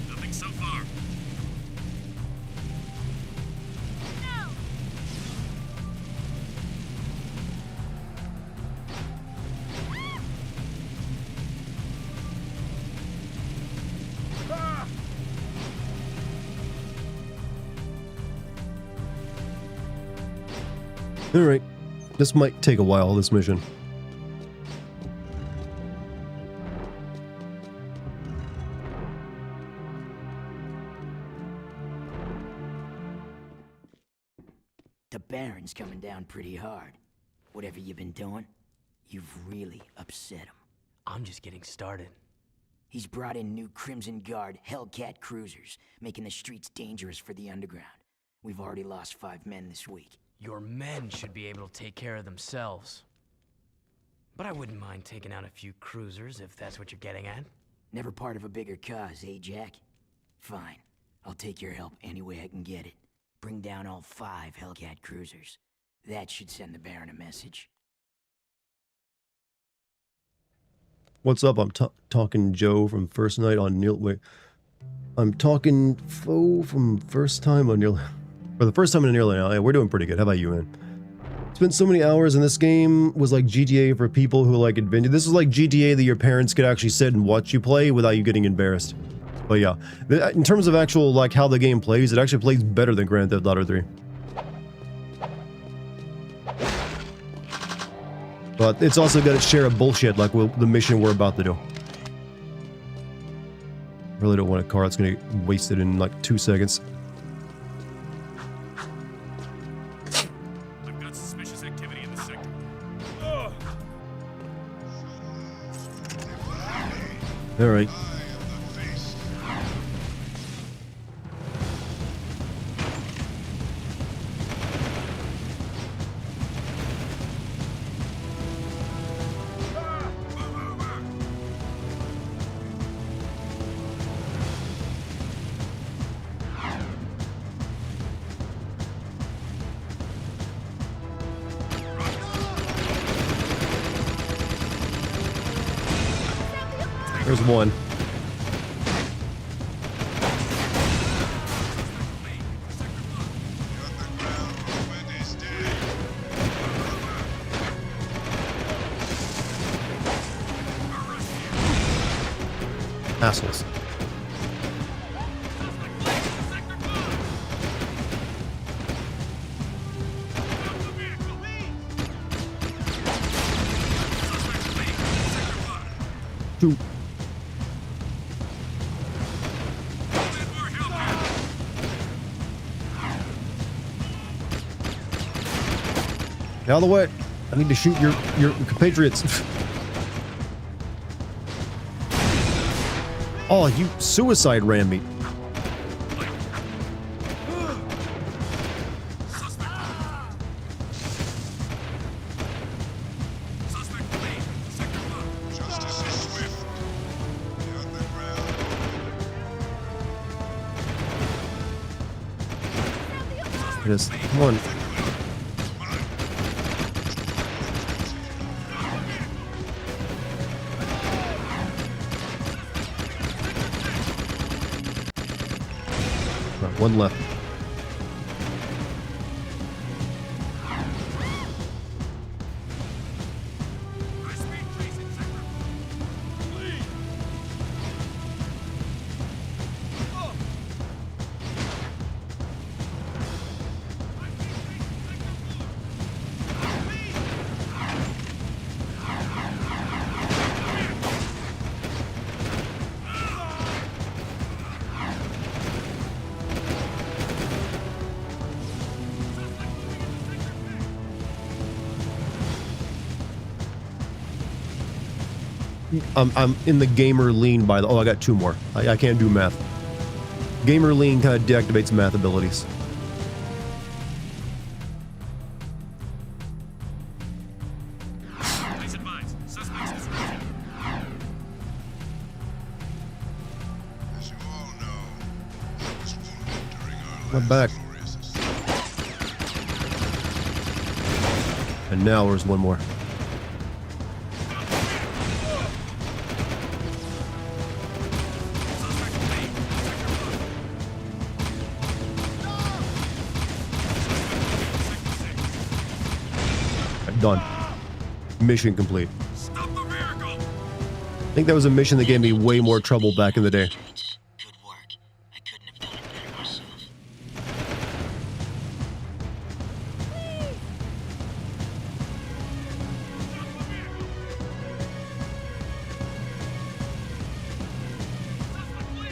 Nothing so far.
Alright, this might take a while, this mission.
The Baron's coming down pretty hard. Whatever you've been doing, you've really upset him.
I'm just getting started.
He's brought in new Crimson Guard Hellcat cruisers, making the streets dangerous for the underground. We've already lost 5 men this week.
Your men should be able to take care of themselves. But I wouldn't mind taking out a few cruisers if that's what you're getting at.
Never part of a bigger cause, eh, Jack? Fine. I'll take your help any way I can get it. Bring down all 5 Hellcat cruisers. That should send the Baron a message.
What's up? I'm talking Joe from First Night on Neil. Wait, I'm talking Foe from First Time on Neil. For the first time in nearly now. Yeah, we're doing pretty good. How about you, man? Spent so many hours in this game. Was like GTA for people who like adventure. This is like GTA that your parents could actually sit and watch you play without you getting embarrassed. But yeah, in terms of actual like how the game plays, it actually plays better than Grand Theft Auto 3. But it's also got its share of bullshit, like the mission we're about to do. Really don't want a car that's gonna get wasted in like 2 seconds.
I've got suspicious activity in the sector.
All right. There's one. Assholes. Shoot. Out of the way. I need to shoot your compatriots. Oh, you suicide ran me. Just come on. Right, one left. I'm in the gamer lean by the... Oh, I got two more. I can't do math. Gamer lean kind of deactivates math abilities. My back. And now there's one more. Done. Mission complete.
Stop the vehicle!
I think that was a mission that gave me way more trouble back in the day.
Good work. I couldn't have done it better myself.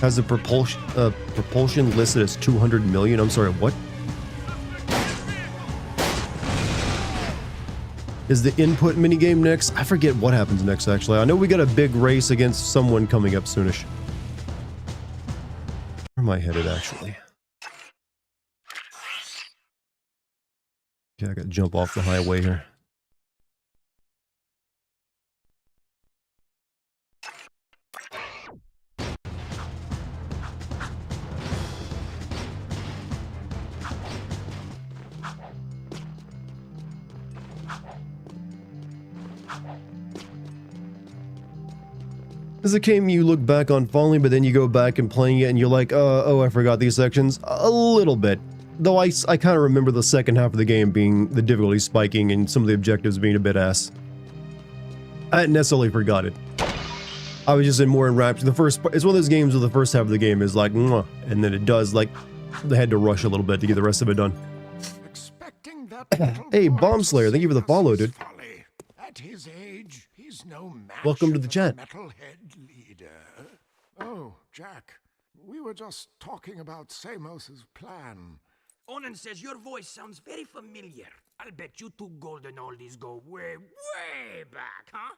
Has the propulsion listed as 200 million? I'm sorry, what? Is the input minigame next? I forget what happens next, actually. I know we got a big race against someone coming up soonish. Where am I headed, actually? Okay, I gotta jump off the highway here. As a game you look back on fondly, but then you go back and playing it and you're like, oh, I forgot these sections. A little bit. Though I kind of remember the second half of the game being the difficulty spiking and some of the objectives being a bit ass. I hadn't necessarily forgot it. I was just more enraptured. It's one of those games where the first half of the game is like, mwah, and then it does, like, they had to rush a little bit to get the rest of it done.
Expecting that
Hey, Bomb Slayer, thank you for the follow, dude.
Folly. At his age, he's no match
Welcome to the
for
chat.
Metalhead leader. Oh, Jack, we were just talking about Samos's plan.
Onan says your voice sounds very familiar. I'll bet you two golden oldies go way, way back, huh?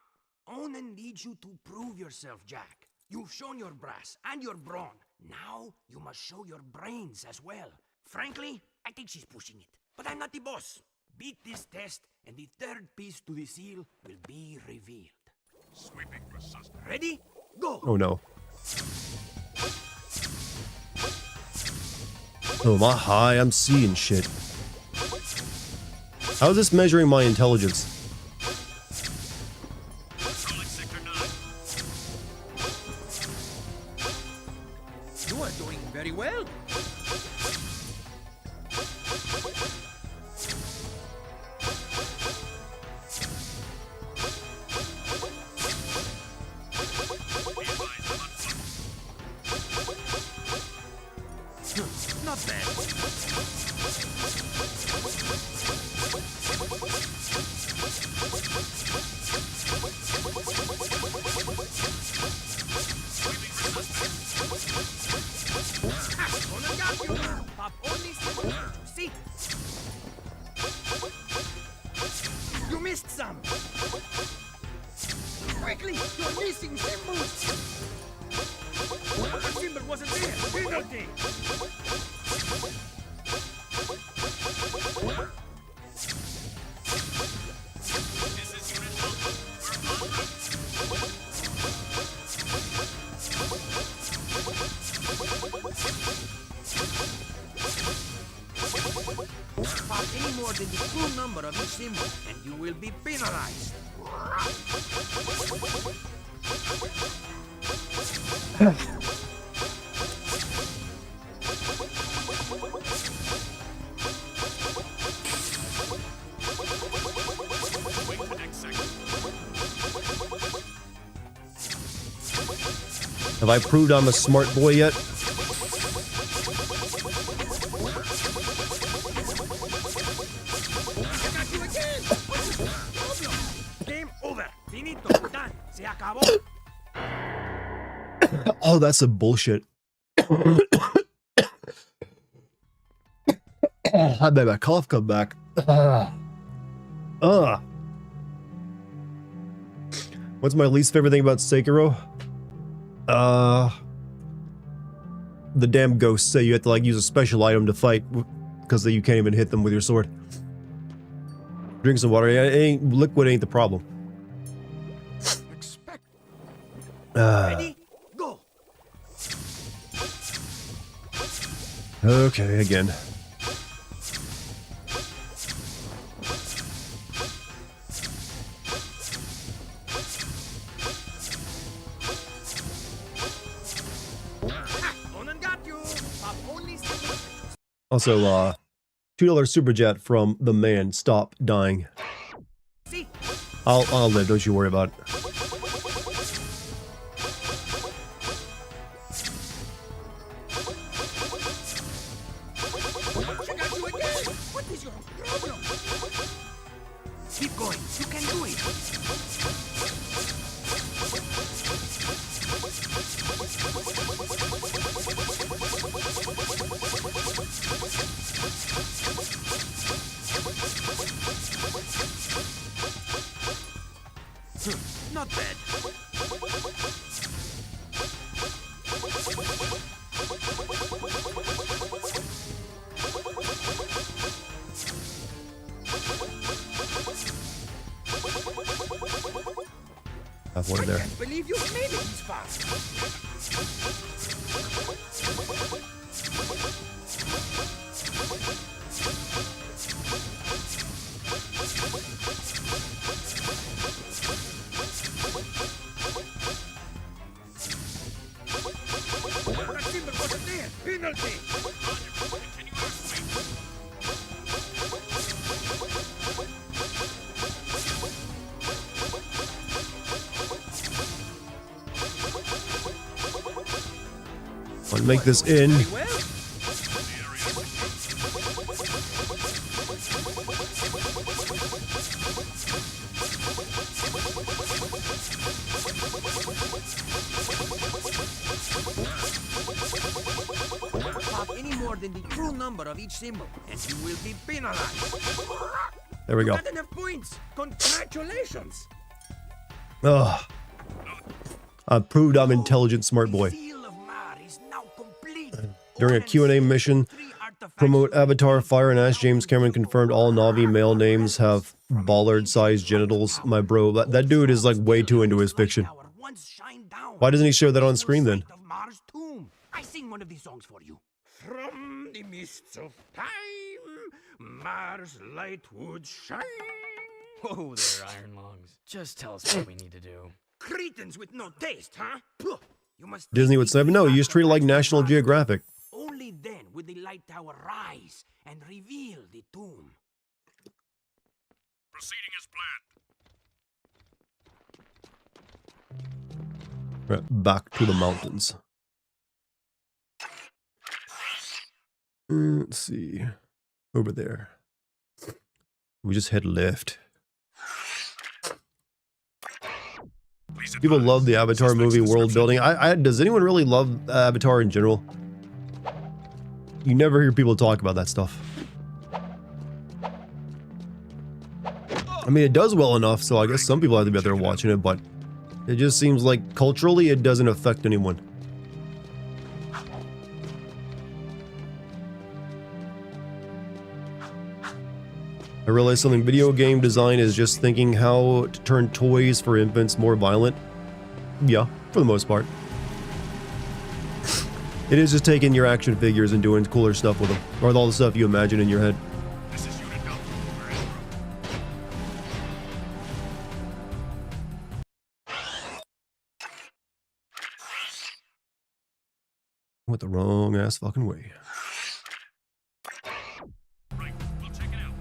Onan needs you to prove yourself, Jack. You've shown your brass and your brawn. Now you must show your brains as well. Frankly, I think she's pushing it. But I'm not the boss. Beat this test, and the third piece to the seal will be revealed.
Sweeping for suspect.
Ready? Go!
Oh no. Oh, am I high? I'm seeing shit. How is this measuring my intelligence?
You are doing very well. Not bad. See? You missed some. Quickly, you're missing symbols. The symbol wasn't there. Penalty. Pop any more than the full number of each symbol, and you will be penalized.
Have I proved I'm a smart boy yet?
Game over. Finito. Done. Se acabó.
Oh, that's some bullshit. I bet my cough come back. What's my least favorite thing about Sekiro? The damn ghosts say you have to like use a special item to fight because you can't even hit them with your sword. Drink some water. Liquid ain't the problem.
Ready? Go.
Okay, again. Also, $2 super chat from the man. Stop dying. I'll live. Don't you worry about it.
Keep going. You can do it. Not bad.
Have one there.
I can't believe you made it this far. That symbol wasn't there. Penalty.
Want to make this in.
than the true number of each symbol, and you will be penalized.
There we go.
You got enough points. Congratulations.
Ugh. I proved I'm intelligent, smart boy.
Seal of Mar is now complete.
During a Q&A mission, promote Avatar, Fire and Ash, James Cameron confirmed all Na'vi male names have bollard-sized genitals. My bro, that dude is like way too into his fiction. Why doesn't he show that on screen then?
I sing one of these songs for you. From the mists of time, Mars light would shine.
Whoa there, Iron Lungs. Just tell us what we need to do.
Cretins with no taste, huh? Puh. You must
Disney would say, no, you just treat it like National Geographic.
Only then would the light tower rise and reveal the tomb.
Proceeding as planned.
Right, back to the mountains. Let's see. Over there. We just head left. People love the Avatar movie world building. Does anyone really love Avatar in general? You never hear people talk about that stuff. I mean, it does well enough, so I guess some people have to be out there watching it, but it just seems like culturally it doesn't affect anyone. I realized something. Video game design is just thinking how to turn toys for infants more violent. Yeah, for the most part. It is just taking your action figures and doing cooler stuff with them. Or all the stuff you imagine in your head.
This is Unit Delta.
Went the wrong ass fucking way.
Right, we'll check it out.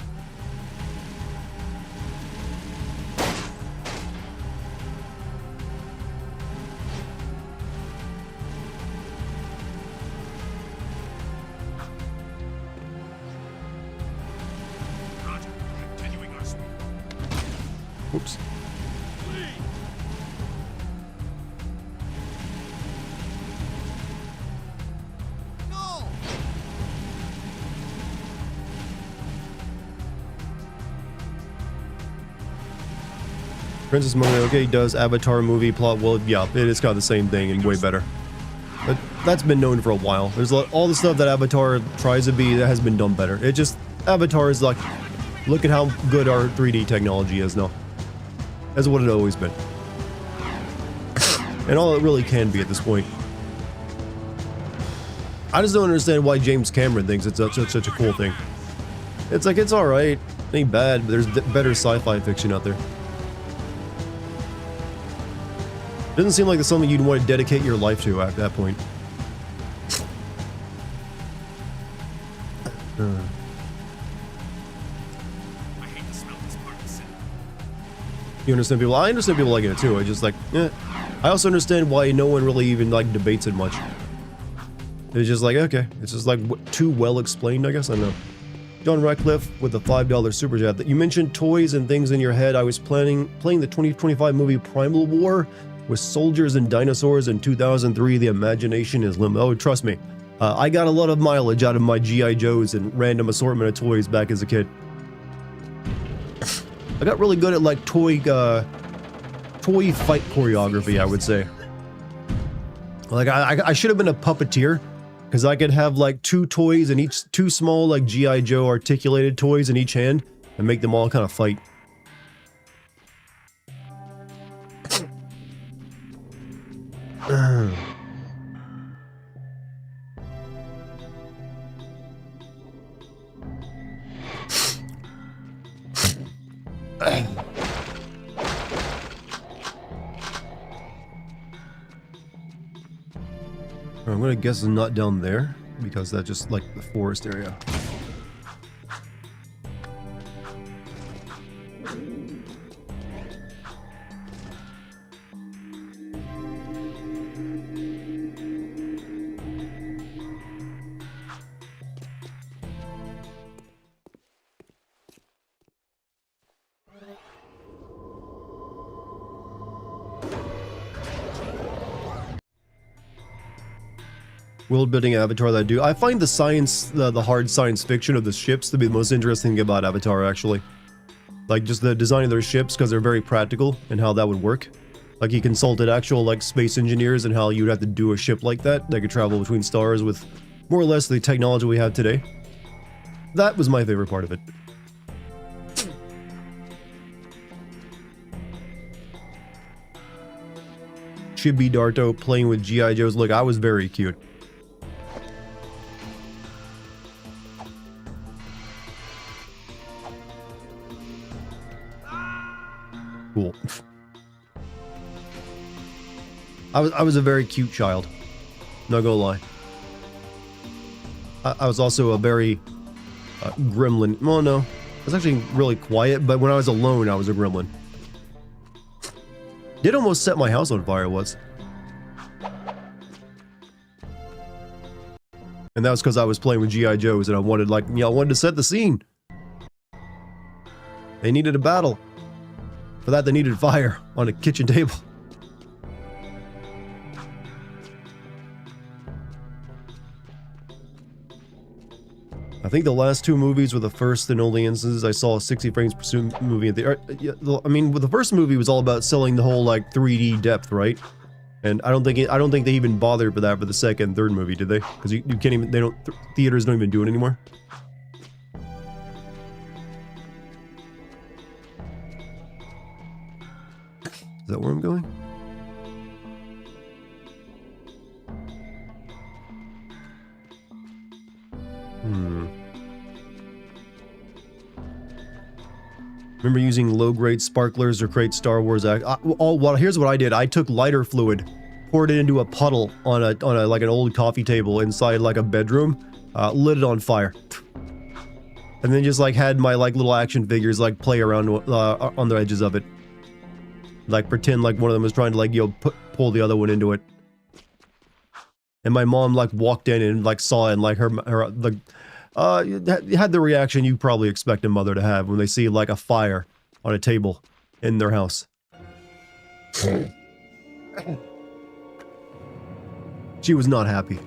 Roger. Continuing our speed.
Whoops. Princess Mononoke does Avatar movie plot. Well, yeah, it's got the same thing and way better. But that's been known for a while. There's all the stuff that Avatar tries to be that has been done better. It just, Avatar is like, look at how good our 3D technology is now. That's what it's always been. And all it really can be at this point. I just don't understand why James Cameron thinks it's such a cool thing. It's like, it's alright. It ain't bad, but there's better sci-fi fiction out there. Doesn't seem like it's something you'd want to dedicate your life to at that point.
I hate to smell this part of the city.
You understand people? I understand people liking it too. I just like, I also understand why no one really even like debates it much. It's just like, okay, it's just like too well explained, I guess. I don't know. John Ratcliffe with the $5 super chat. That you mentioned toys and things in your head. I was playing the 2025 movie Primal War with soldiers and dinosaurs in 2003. The imagination is limited. Oh, trust me. I got a lot of mileage out of my G.I. Joes and random assortment of toys back as a kid. I got really good at like toy fight choreography, I would say. Like I should have been a puppeteer, because I could have like two toys and two small like G.I. Joe articulated toys in each hand and make them all kind of fight. I'm gonna guess it's not down there, because that's just like the forest area. world building Avatar that I do. I find the science, the hard science fiction of the ships to be the most interesting thing about Avatar, actually. Like, just the design of their ships, because they're very practical, and how that would work. Like, he consulted actual, like, space engineers and how you'd have to do a ship like that could travel between stars with more or less the technology we have today. That was my favorite part of it. Chibi Darto playing with G.I. Joes. Look, I was very cute. Cool. I was a very cute child. Not gonna lie. I was also a very gremlin. Well, no. I was actually really quiet, but when I was alone, I was a gremlin. Did almost set my house on fire once. And that was because I was playing with G.I. Joes and I wanted, like, I wanted to set the scene. They needed a battle. For that, they needed fire on a kitchen table. I think the last two movies were the first and only instances I saw a 60 frames per second movie at the. I mean, the first movie was all about selling the whole like 3D depth, right? And I don't think they even bothered for that for the second and third movie, did they? Because you can't even, they don't, theaters don't even do it anymore. Is that where I'm going? Remember using low-grade sparklers to create Star Wars act. Here's what I did. I took lighter fluid, poured it into a puddle on a like an old coffee table inside like a bedroom, lit it on fire, and then just like had my like little action figures like play around on the edges of it, like pretend like one of them was trying to like pull the other one into it. And my mom like walked in and like saw it and like her had the reaction you probably expect a mother to have when they see like a fire on a table in their house. She was not happy.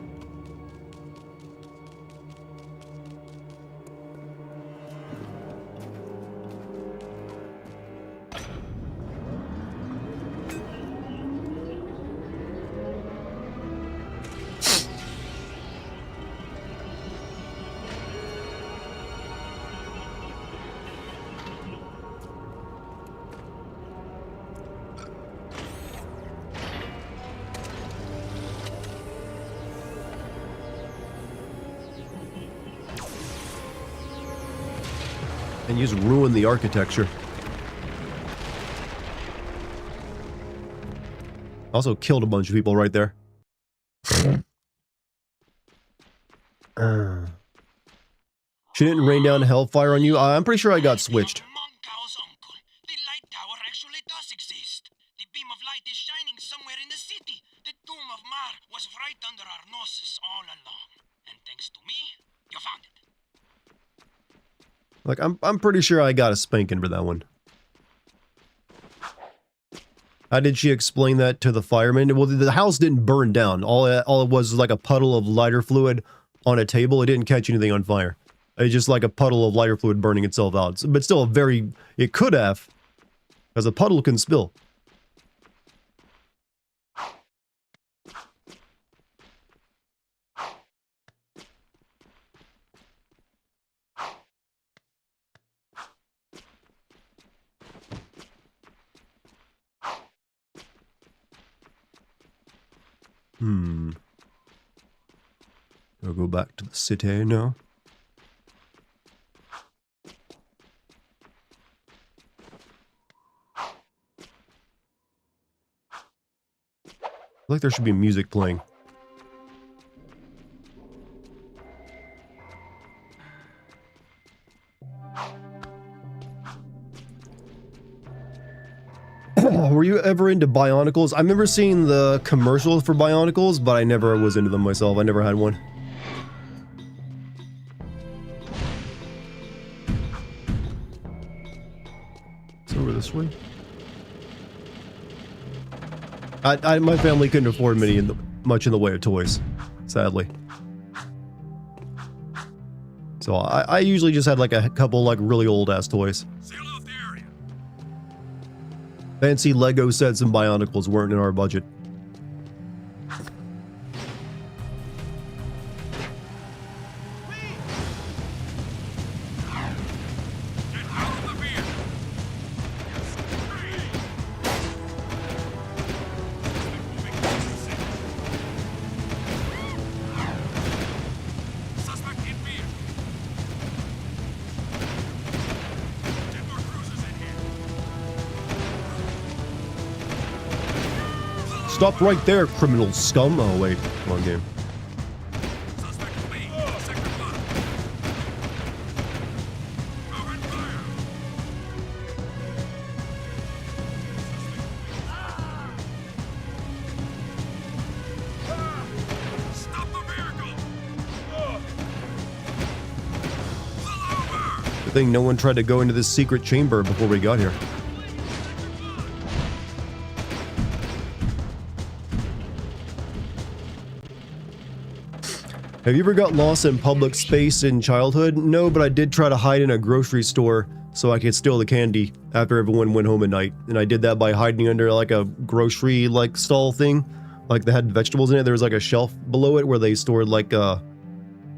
And you just ruin the architecture. Also killed a bunch of people right there. She didn't rain down hellfire on you? I'm pretty sure I got switched.
The light tower actually does exist. The beam of light is shining somewhere in the city. The Tomb of Mar was right under our noses all along. And thanks to me, you found it.
Like, I'm pretty sure I got a spanking for that one. How did she explain that to the firemen? Well, the house didn't burn down. All it was like a puddle of lighter fluid on a table. It didn't catch anything on fire. It's just like a puddle of lighter fluid burning itself out. But still it could have, because a puddle can spill. I'll go back to the city now. I feel like there should be music playing. Were you ever into Bionicles? I remember seeing the commercials for Bionicles, but I never was into them myself. I never had one. It's over this way. My family couldn't afford much in the way of toys. sadly. So I usually just had like a couple like really old ass toys. Fancy Lego sets and Bionicles weren't in our budget. Stop right there, criminal scum. Oh, wait. Wrong game. Good thing no one tried to go into this secret chamber before we got here. Have you ever got lost in public space in childhood? No, but I did try to hide in a grocery store so I could steal the candy after everyone went home at night. And I did that by hiding under like a grocery like stall thing. Like they had vegetables in it. There was like a shelf below it where they stored like I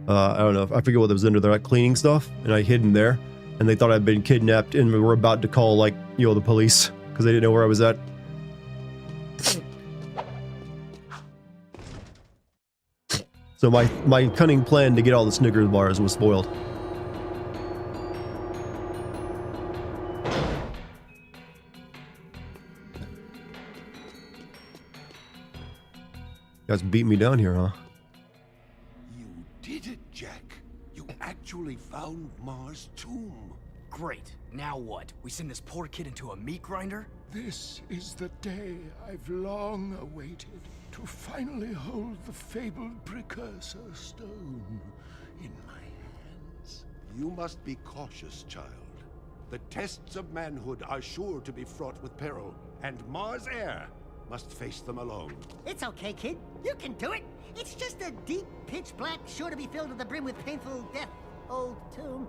don't know, I forget what was under there, like cleaning stuff. And I hid in there and they thought I'd been kidnapped and we were about to call like, you know, the police because they didn't know where I was at. So my cunning plan to get all the Snickers bars was spoiled. You guys beat me down here, huh?
You did it, Jack. You actually found Mars' tomb.
Great. Now what? We send this poor kid into a meat grinder?
This is the day I've long awaited. To finally hold the fabled precursor stone in my hands.
You must be cautious, child. The tests of manhood are sure to be fraught with peril, and Mars Air must face them alone.
It's okay, kid. You can do it. It's just a deep, pitch-black, sure to be filled to the brim with painful death old tomb.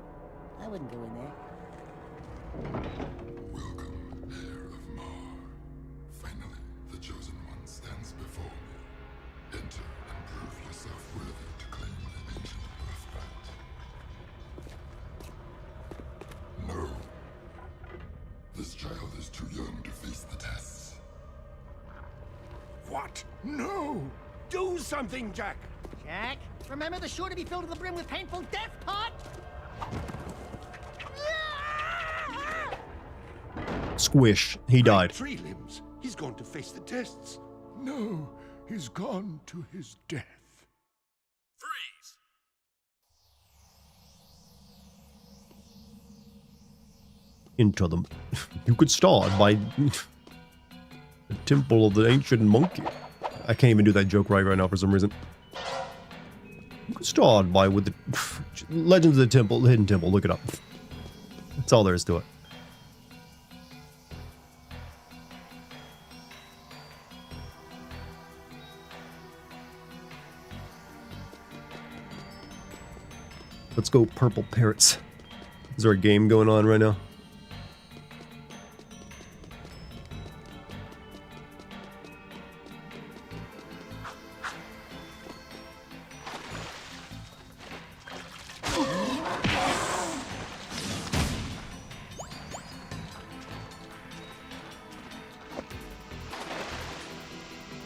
I wouldn't go in there.
Welcome, heir of Mar. Finally, the chosen one stands before me. Enter and prove yourself worthy to claim the ancient birthright. No. This child is too young to face the tests.
What? No! Do something, Jack!
Jack, remember the sure to be filled to the brim with painful death part?
Squish. He died.
Tree limbs. He's going to face the tests.
No, he's gone to his death.
Freeze!
Into them. You could start by the temple of the ancient monkey. I can't even do that joke right now for some reason. You could start by with the Legends of the Temple, the Hidden Temple. Look it up. That's all there is to it. Let's go, purple parrots. Is there a game going on right now?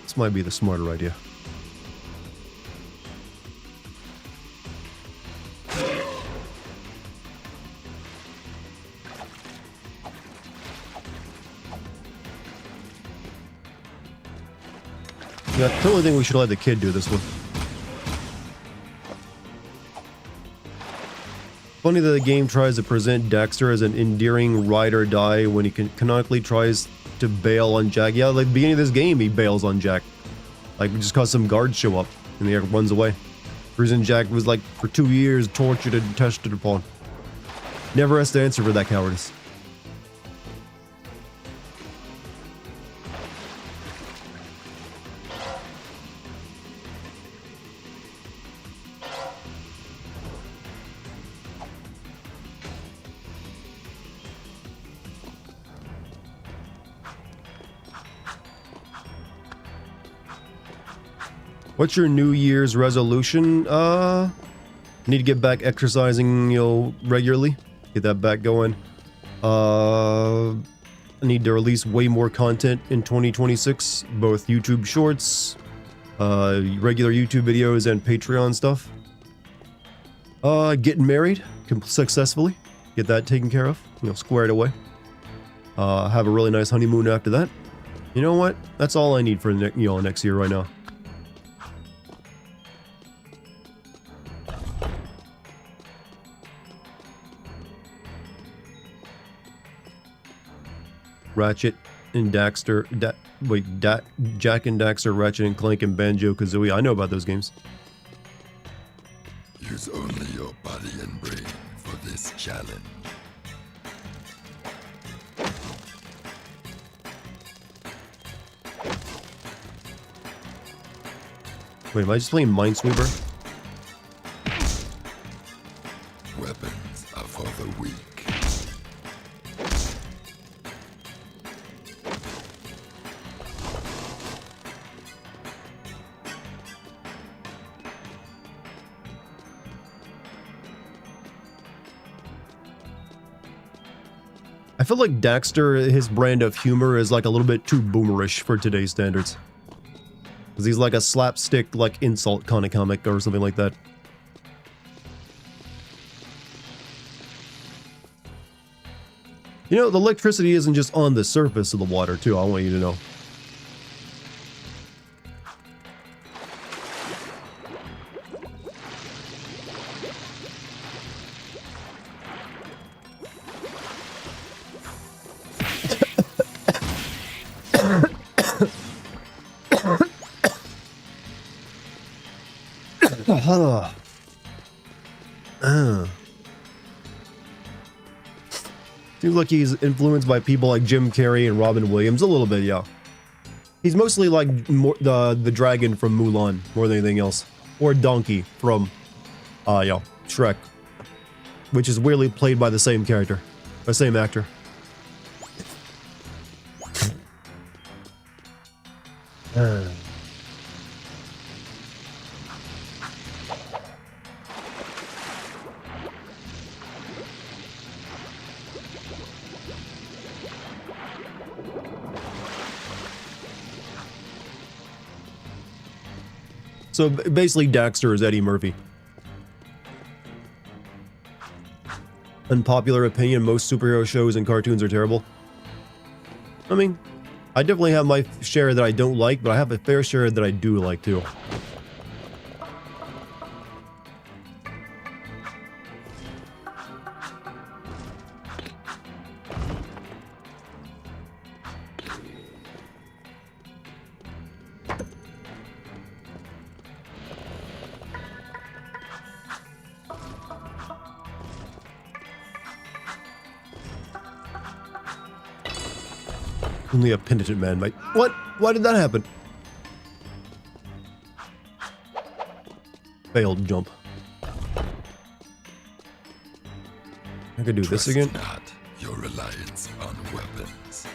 This might be the smarter idea. Yeah, I totally think we should let the kid do this one. Funny that the game tries to present Dexter as an endearing ride or die when he canonically tries to bail on Jack. Yeah, like the beginning of this game, he bails on Jack. Like, just cause some guards show up and he runs away. The reason Jack was like, for 2 years, tortured and tested upon. Never has to answer for that cowardice. What's your New Year's resolution? Need to get back exercising, you know, regularly. Get that back going. I need to release way more content in 2026, both YouTube shorts, regular YouTube videos, and Patreon stuff. Getting married successfully. Get that taken care of, you know, squared away. Have a really nice honeymoon after that. You know what? That's all I need for next year right now. Ratchet and Daxter, Jack and Daxter, Ratchet and Clank, and Banjo-Kazooie. I know about those games.
Use only your body and brain for this challenge.
Wait, am I just playing Minesweeper?
Weapons are for the weak.
I feel like Daxter, his brand of humor is like a little bit too boomerish for today's standards. Because he's like a slapstick, like insult kind of comic or something like that. You know, the electricity isn't just on the surface of the water too, I want you to know. Seems like he's influenced by people like Jim Carrey and Robin Williams a little bit, yeah. He's mostly like the dragon from Mulan more than anything else, or Donkey from, Shrek, which is weirdly played by the same character, the same actor. So basically Daxter is Eddie Murphy. Unpopular opinion, most superhero shows and cartoons are terrible. I mean, I definitely have my share that I don't like, but I have a fair share that I do like too. Only a penitent man might. What? Why did that happen? Failed jump. I could do this again.
Not your reliance on weapons.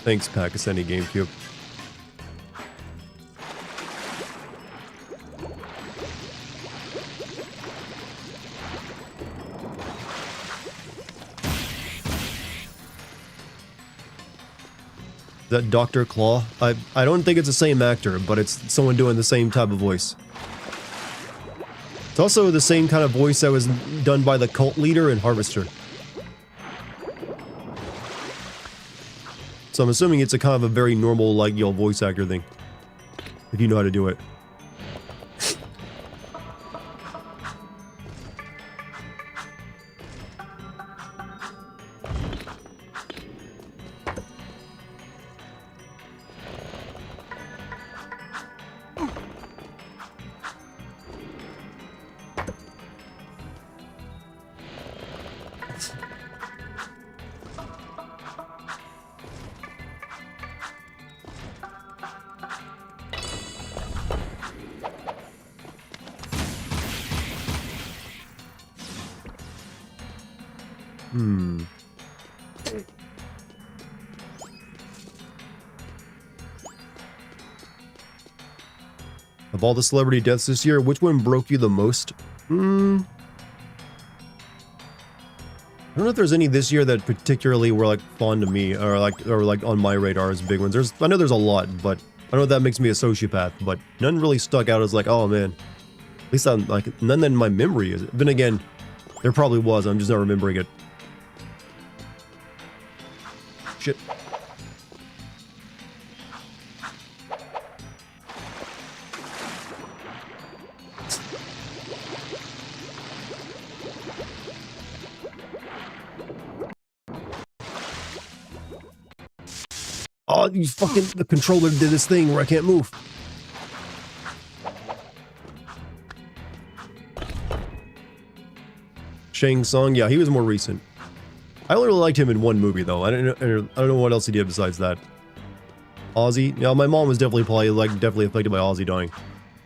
Thanks, Pakistani GameCube. That Dr. Claw? I don't think it's the same actor, but it's someone doing the same type of voice. It's also the same kind of voice that was done by the cult leader in Harvester. So I'm assuming it's a kind of a very normal, like, voice actor thing. If you know how to do it. Of all the celebrity deaths this year, which one broke you the most? I don't know if there's any this year that particularly were like fond to me or like on my radar as big ones. I know there's a lot, but I don't know if that makes me a sociopath, but none really stuck out as like, oh man. At least I'm like, none in my memory is. Then again, there probably was, I'm just not remembering it. Shit. Oh, you fucking, the controller did this thing where I can't move. Shang Tsung, yeah, he was more recent. I only really liked him in one movie though. I don't know what else he did besides that. Ozzy, yeah, my mom was definitely affected by Ozzy dying.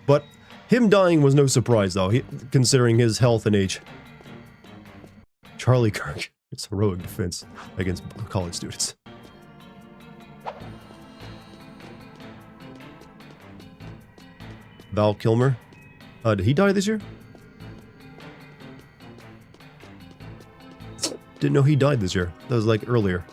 But him dying was no surprise though, considering his health and age. Charlie Kirk, it's heroic defense against college students. Val Kilmer. Did he die this year? Didn't know he died this year. That was like earlier.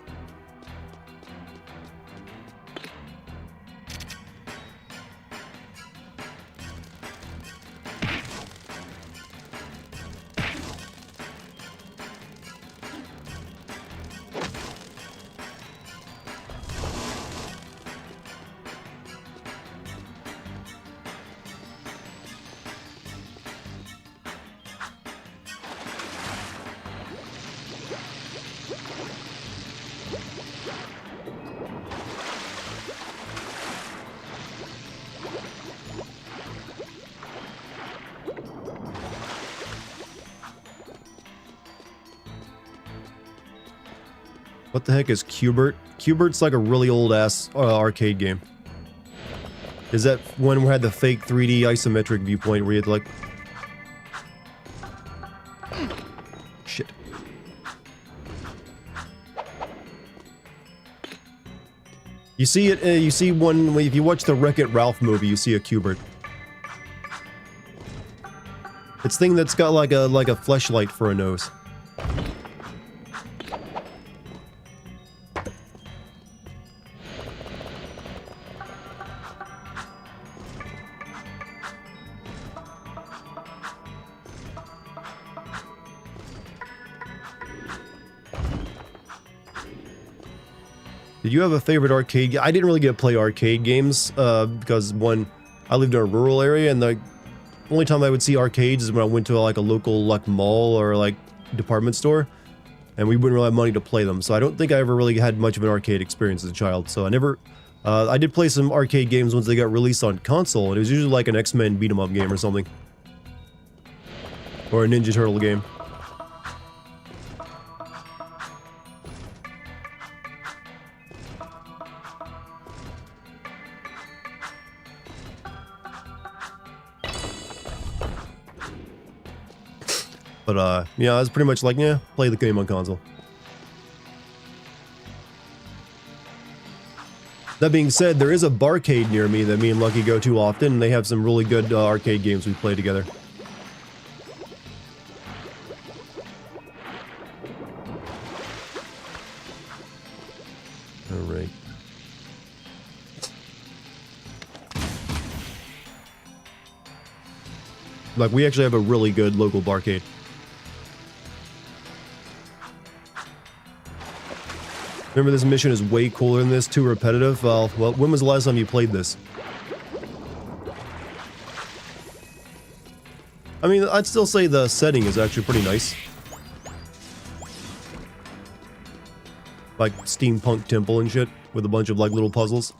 What the heck is Qbert? Qbert's like a really old-ass arcade game. Is that when we had the fake 3D isometric viewpoint where you had to like... Shit. You see it, you see one, if you watch the Wreck-It Ralph movie, you see a Qbert. It's thing that's got like a fleshlight for a nose. Did you have a favorite arcade game? I didn't really get to play arcade games because one, I lived in a rural area and the only time I would see arcades is when I went to like a local like mall or like department store and we wouldn't really have money to play them. So I don't think I ever really had much of an arcade experience as a child. So I never, I did play some arcade games once they got released on console and it was usually like an X-Men beat 'em up game or something. Or a Ninja Turtle game. But, yeah, I was pretty much like, yeah, play the game on console. That being said, there is a barcade near me that me and Lucky go to often, and they have some really good arcade games we play together. Alright. Like, we actually have a really good local barcade. Remember, this mission is way cooler than this, too repetitive. Well, when was the last time you played this? I mean, I'd still say the setting is actually pretty nice. Like, steampunk temple and shit, with a bunch of, like, little puzzles.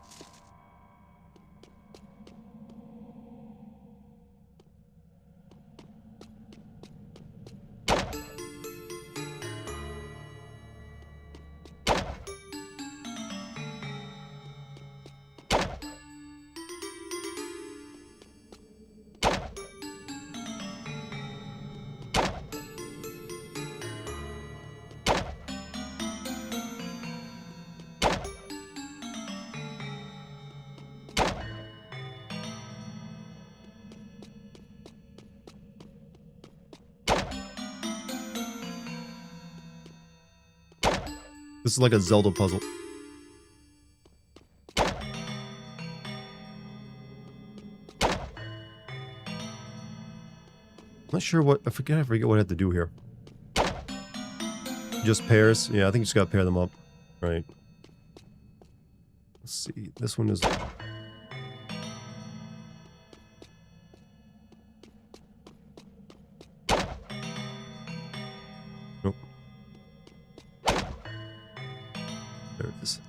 This is like a Zelda puzzle. Not sure what, I forget what I had to do here. Just pairs? Yeah, I think you just gotta pair them up. Right. Let's see, this one is... Nope. There it is.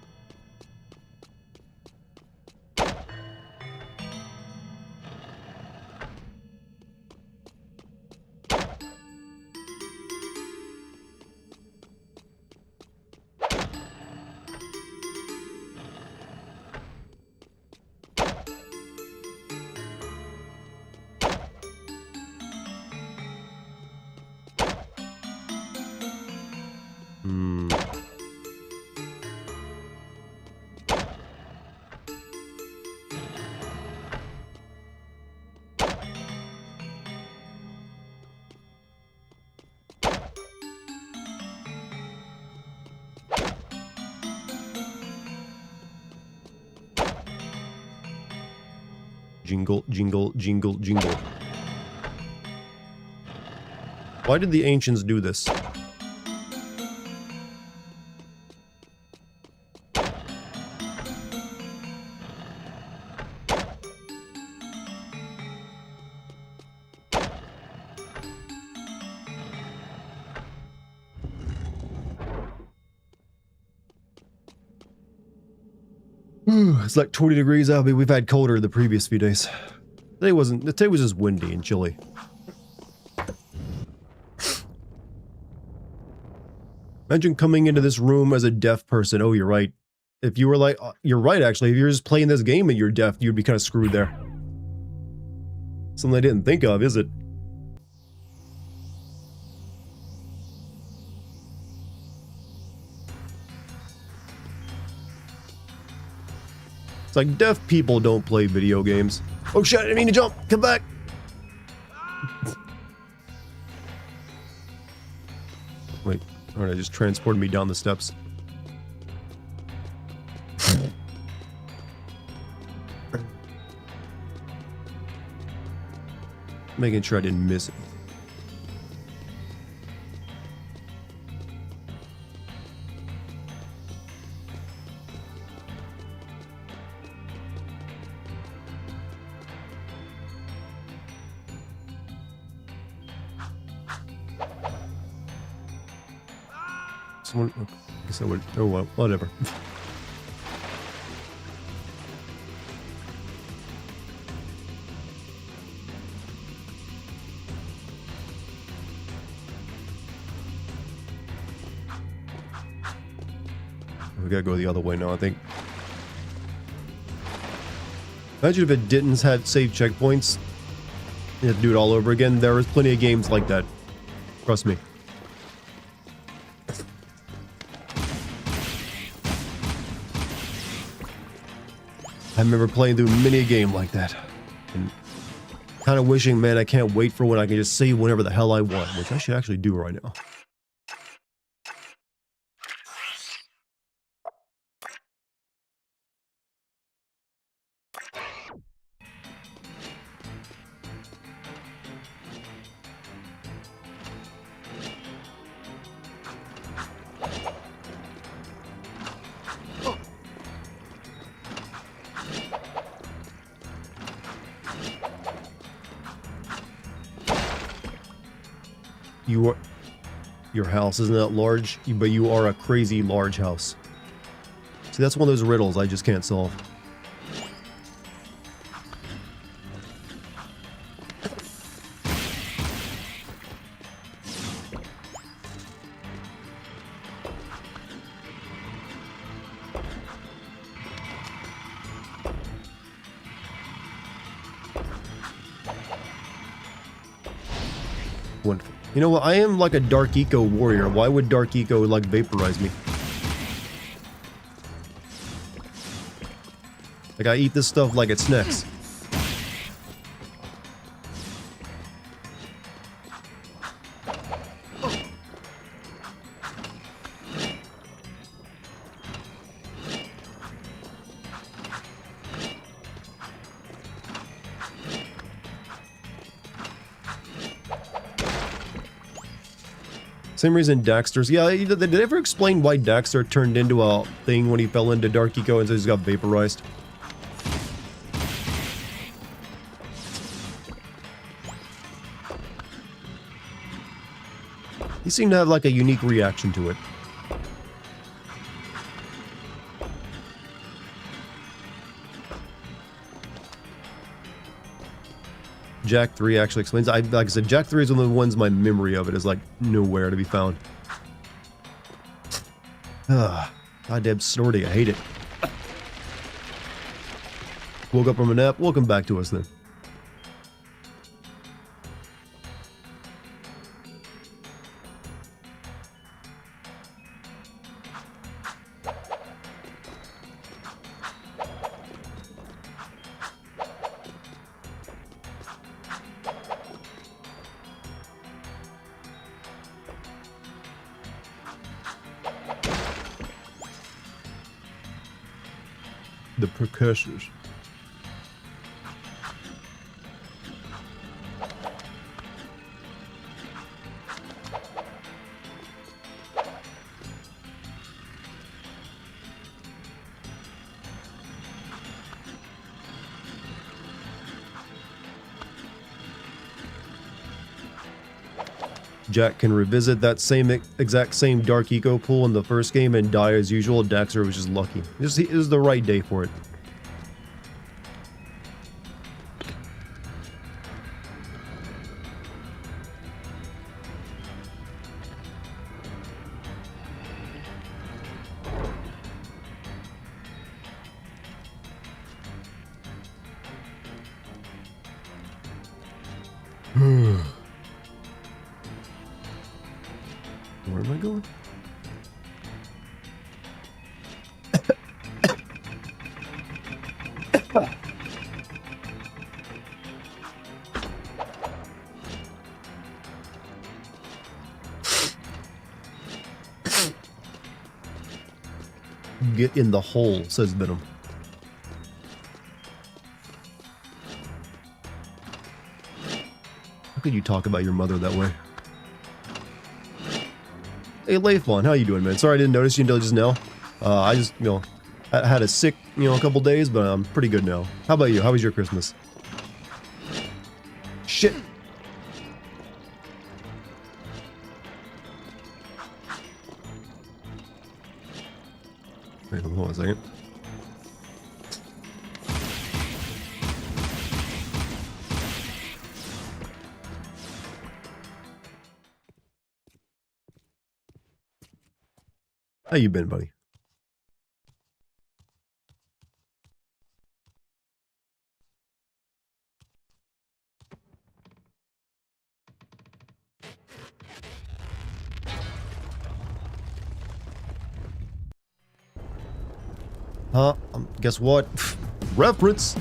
Jingle, jingle, jingle, jingle. Why did the ancients do this? It's like 20 degrees out, but we've had colder the previous few days. Today was just windy and chilly. Imagine coming into this room as a deaf person. Oh, you're right. If you were like, you're right actually, if you're just playing this game and you're deaf, you'd be kind of screwed there. Something I didn't think of, is it? It's like deaf people don't play video games. Oh shit, I didn't mean to jump. Come back. Wait, alright, it just transported me down the steps. Making sure I didn't miss it. Someone, I guess I would, oh well, whatever. We gotta go the other way now, I think. Imagine if it didn't have save checkpoints. You had to do it all over again. There was plenty of games like that. Trust me. I remember playing through many a game like that. And kind of wishing, man, I can't wait for when I can just save whenever the hell I want, which I should actually do right now. Your house isn't that large, but you are a crazy large house. See, that's one of those riddles I just can't solve. Wonderful. You know what? I am like a Dark Eco warrior. Why would Dark Eco like vaporize me? Like I eat this stuff like it's snacks. Same reason Daxter's... Yeah, did they ever explain why Daxter turned into a thing when he fell into Dark Eco and so he's got vaporized? He seemed to have like a unique reaction to it. Jack 3 actually explains. Like I said, Jack 3 is one of the ones my memory of it is like nowhere to be found. Goddamn snorting, I hate it. Woke up from a nap, welcome back to us then. The precursors. Jack can revisit that exact same Dark Eco pool in the first game and die as usual. Daxter was just lucky. It was the right day for it. Where am I going? Get in the hole, says Venom. How could you talk about your mother that way? Hey, Leifon, how you doing, man? Sorry I didn't notice you until just now. I just, I had a sick, a couple days, but I'm pretty good now. How about you? How was your Christmas? Shit. Wait, hold on a second. How you been, buddy? Guess what? Reference!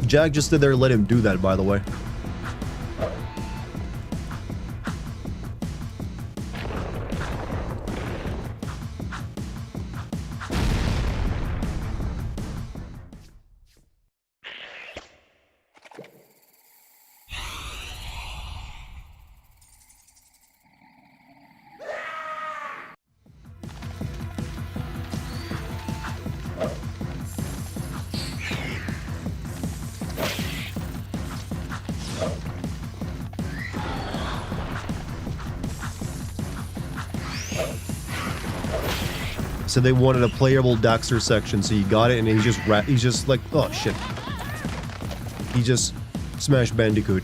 Jack just stood there and let him do that, by the way. So they wanted a playable Daxter section, so you got it, and he's just like, oh shit. He just smashed Bandicoot.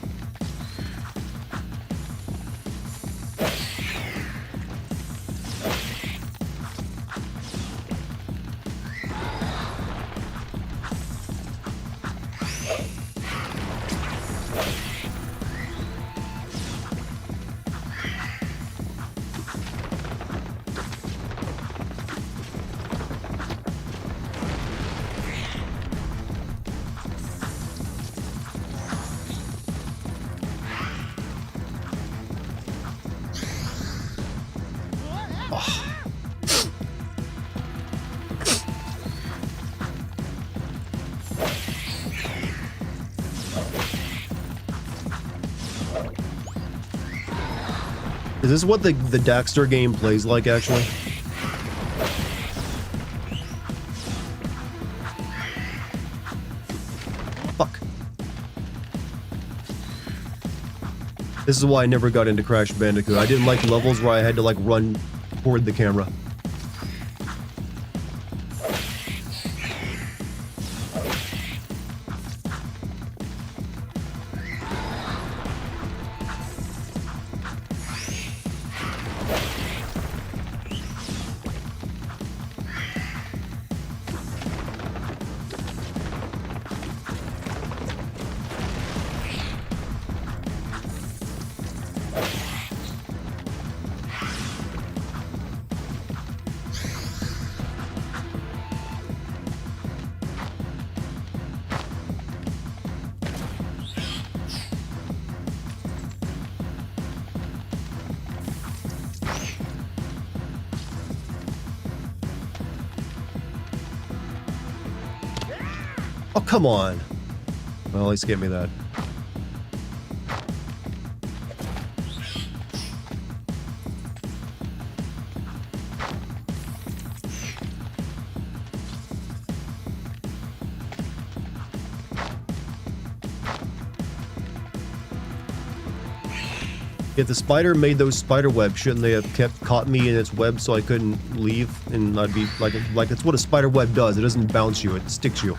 Is this what the Daxter game plays like, actually? Fuck. This is why I never got into Crash Bandicoot. I didn't like levels where I had to, like, run toward the camera. Oh, come on. Well, at least give me that. If the spider made those spider webs, shouldn't they have caught me in its web so I couldn't leave? And I'd be like it's what a spider web does. It doesn't bounce you, it sticks you.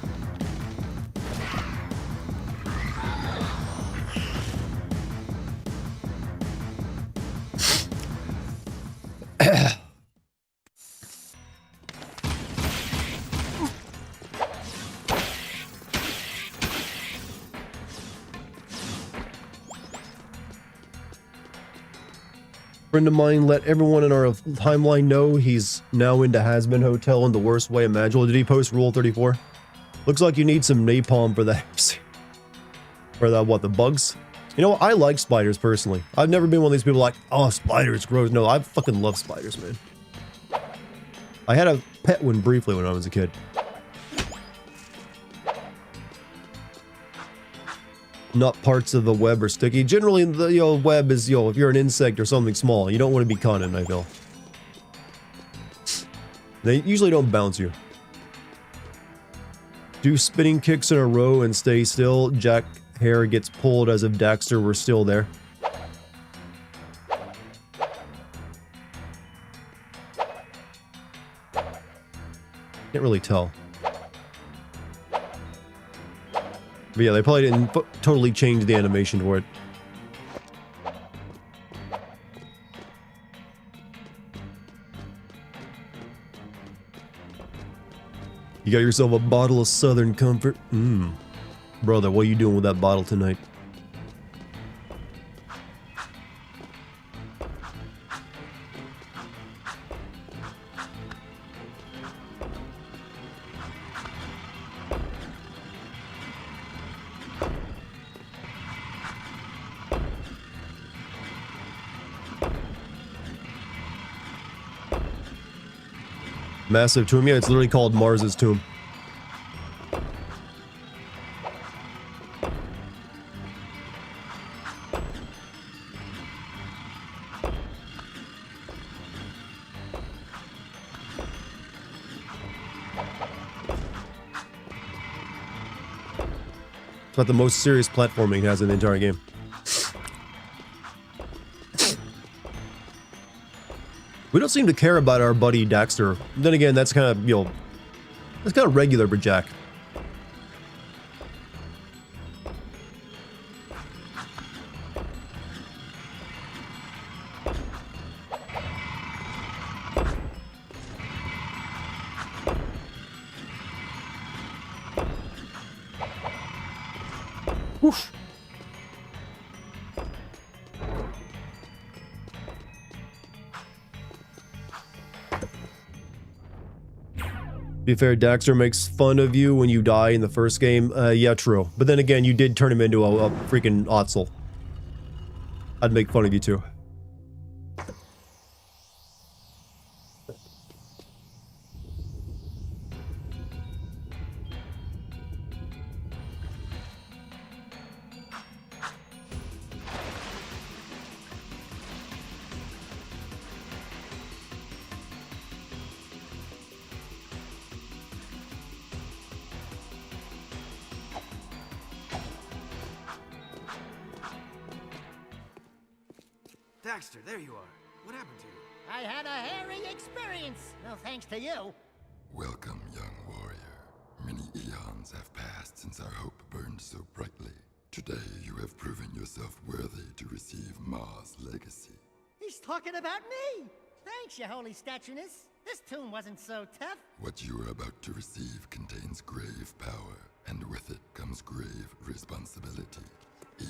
Friend of mine let everyone in our timeline know he's now into Has-Been Hotel in the worst way imaginable. Did he post Rule 34? Looks like you need some napalm for that. For that, what, the bugs? You know, I like spiders personally. I've never been one of these people like, oh, spiders, gross. No, I fucking love spiders, man. I had a pet one briefly when I was a kid. Not parts of the web are sticky. Generally, the web is, if you're an insect or something small, you don't want to be caught in, I feel. They usually don't bounce you. Do spinning kicks in a row and stay still. Jack hair gets pulled as if Daxter were still there. Can't really tell. But yeah, they probably didn't totally change the animation for it. You got yourself a bottle of Southern Comfort? Brother, what are you doing with that bottle tonight? Massive tomb. Yeah, it's literally called Mars's tomb. It's about the most serious platforming it has in the entire game. We don't seem to care about our buddy Daxter. Then again, that's kind of, that's kind of regular for Jack. Oof. To be fair, Daxter makes fun of you when you die in the first game. Yeah, true. But then again, you did turn him into a freaking Otzel. I'd make fun of you too.
Daxter, there you are. What happened to you?
I had a hairy experience. No thanks to you.
Welcome, young warrior. Many eons have passed since our hope burned so brightly. Today you have proven yourself worthy to receive Mars' legacy.
He's talking about me. Thanks, your holy statueness. This tomb wasn't so tough.
What you are about to receive contains grave power, and with it comes grave responsibility.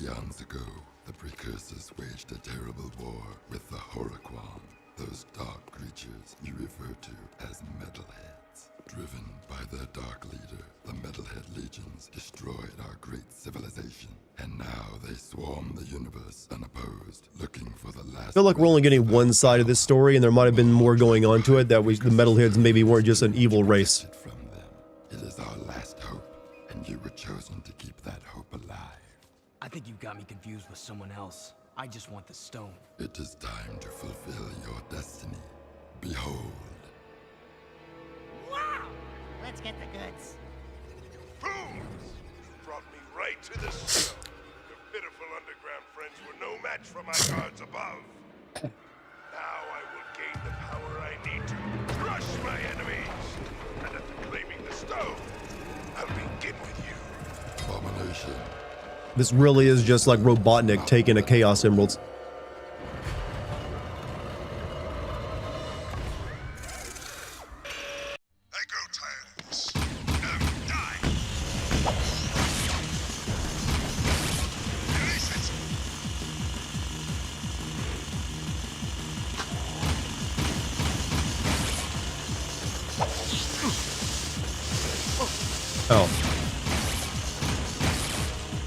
Eons ago, the Precursors waged a terrible war with the Horoquan, those dark creatures you refer to as Metalheads. Driven by their dark leader, the Metalhead Legions destroyed our great civilization, and now they swarm the universe unopposed, looking for the last...
I feel like we're only getting one side of this story, and there might have been more going on to it, that the Metalheads maybe weren't just an evil race.
From them. It is our last hope, and you were chosen to keep that hope alive.
I think you've got me confused with someone else. I just want the stone.
It is time to fulfill your destiny. Behold.
Wow! Let's get the goods.
Boom! You brought me right to the stone. Your pitiful underground friends were no match for my guards above. Now I will gain the power I need to crush my enemies. And after claiming the stone, I'll begin with you.
Abomination.
This really is just like Robotnik taking a Chaos Emeralds.
I grow tired of this. Now die! Release it!
Oh.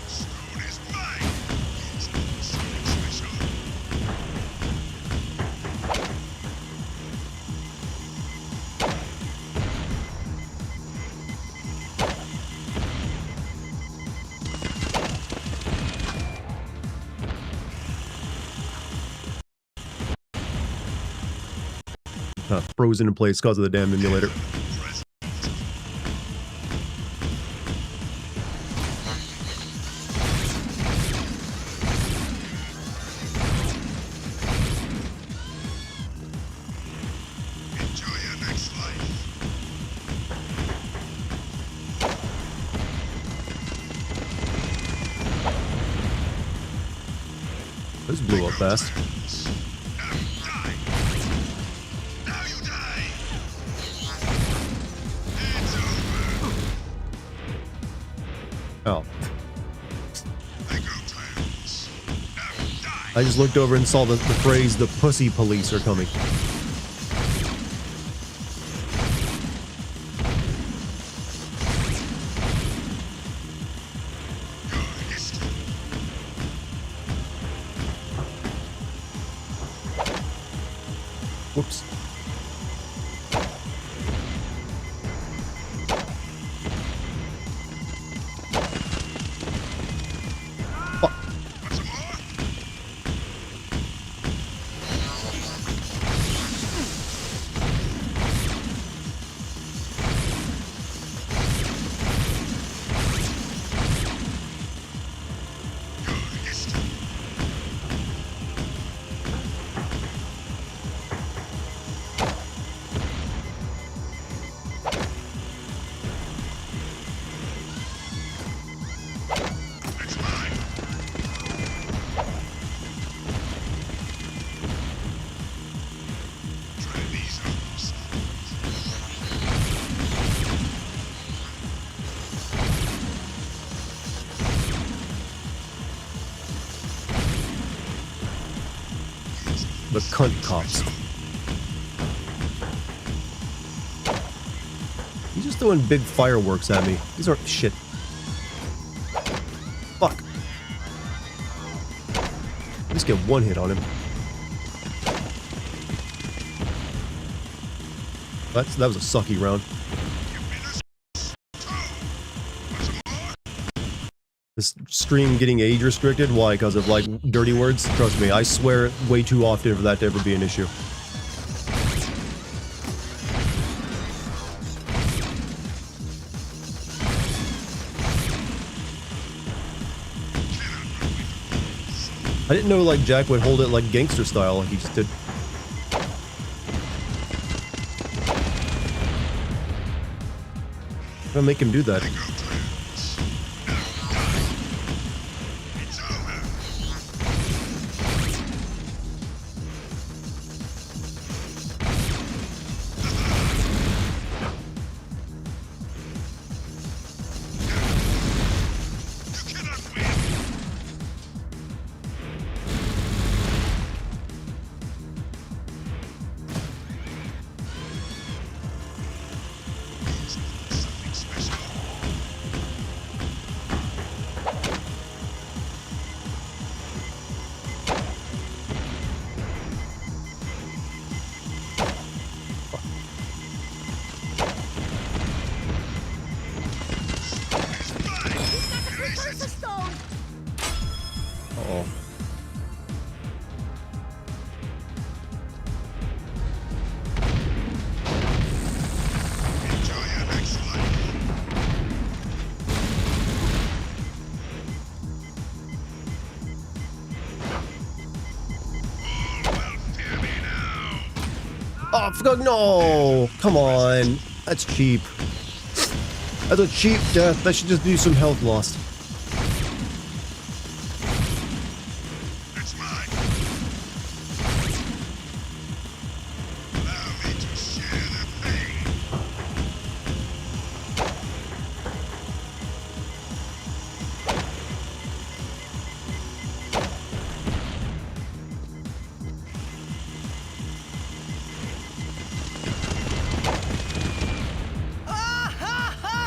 Stone is mine! It's something special.
Frozen in place because of the damn emulator.
Enjoy your next life.
This blew up fast.
Now you die! It's over!
Oh.
I grow tired of this. Now die!
I just looked over and saw the phrase, "the pussy police are coming."
Your history.
Whoops. Fuck.
Want some more? Your history. It's mine. Try these arms.
The cunt cops. He's just throwing big fireworks at me. These aren't shit. Fuck. At least get one hit on him. That was a sucky round. This stream getting age restricted? Why? Because of like dirty words? Trust me, I swear way too often for that to ever be an issue. I didn't know like Jack would hold it like gangster style like he just did. I'm gonna make him do that. Uh-oh. Oh, fuck, no! Come on. That's cheap. That's a cheap death. That should just be some health lost.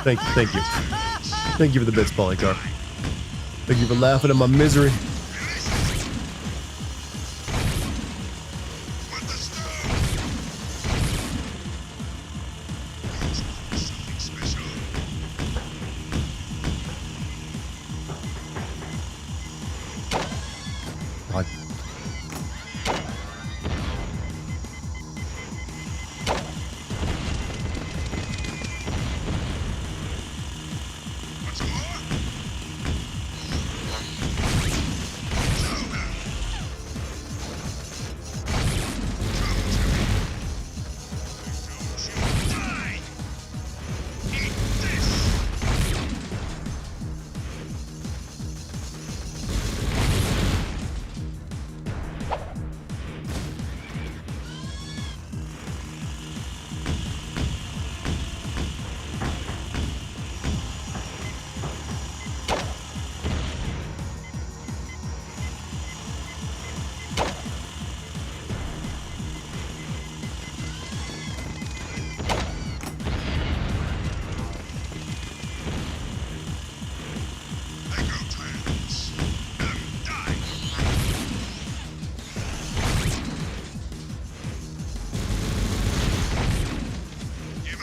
Thank you, thank you. Thank you for the bits, Polycarp. Thank you for laughing at my misery.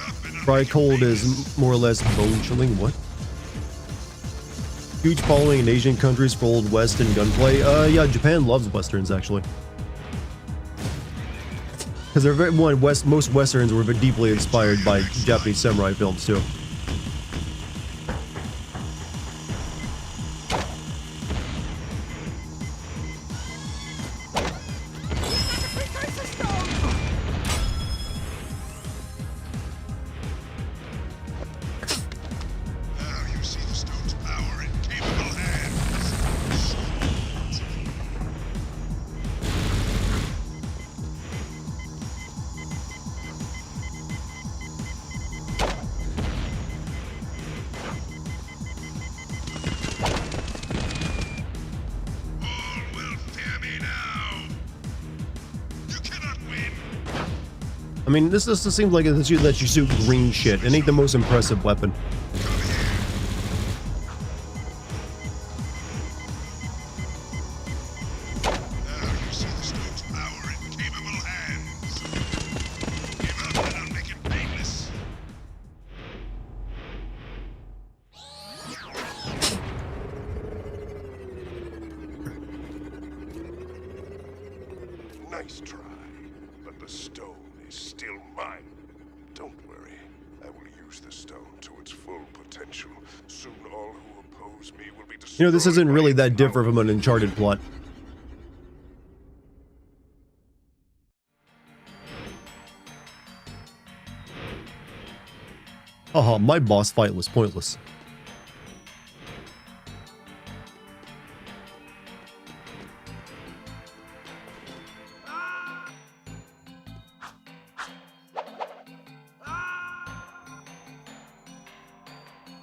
God. Fry cold is more or less bone chilling. What? Huge following in Asian countries for Old West and gunplay. Yeah, Japan loves westerns actually. Because they're most westerns were deeply inspired by Japanese samurai films too. I mean, this just seems like it lets you shoot green shit. It ain't the most impressive weapon.
Nice try, but the stone is still mine. Don't worry, I will use the stone to its full potential. Soon all who oppose me will be destroyed.
You know, this isn't really that different from an Uncharted plot. Oh, my boss fight was pointless.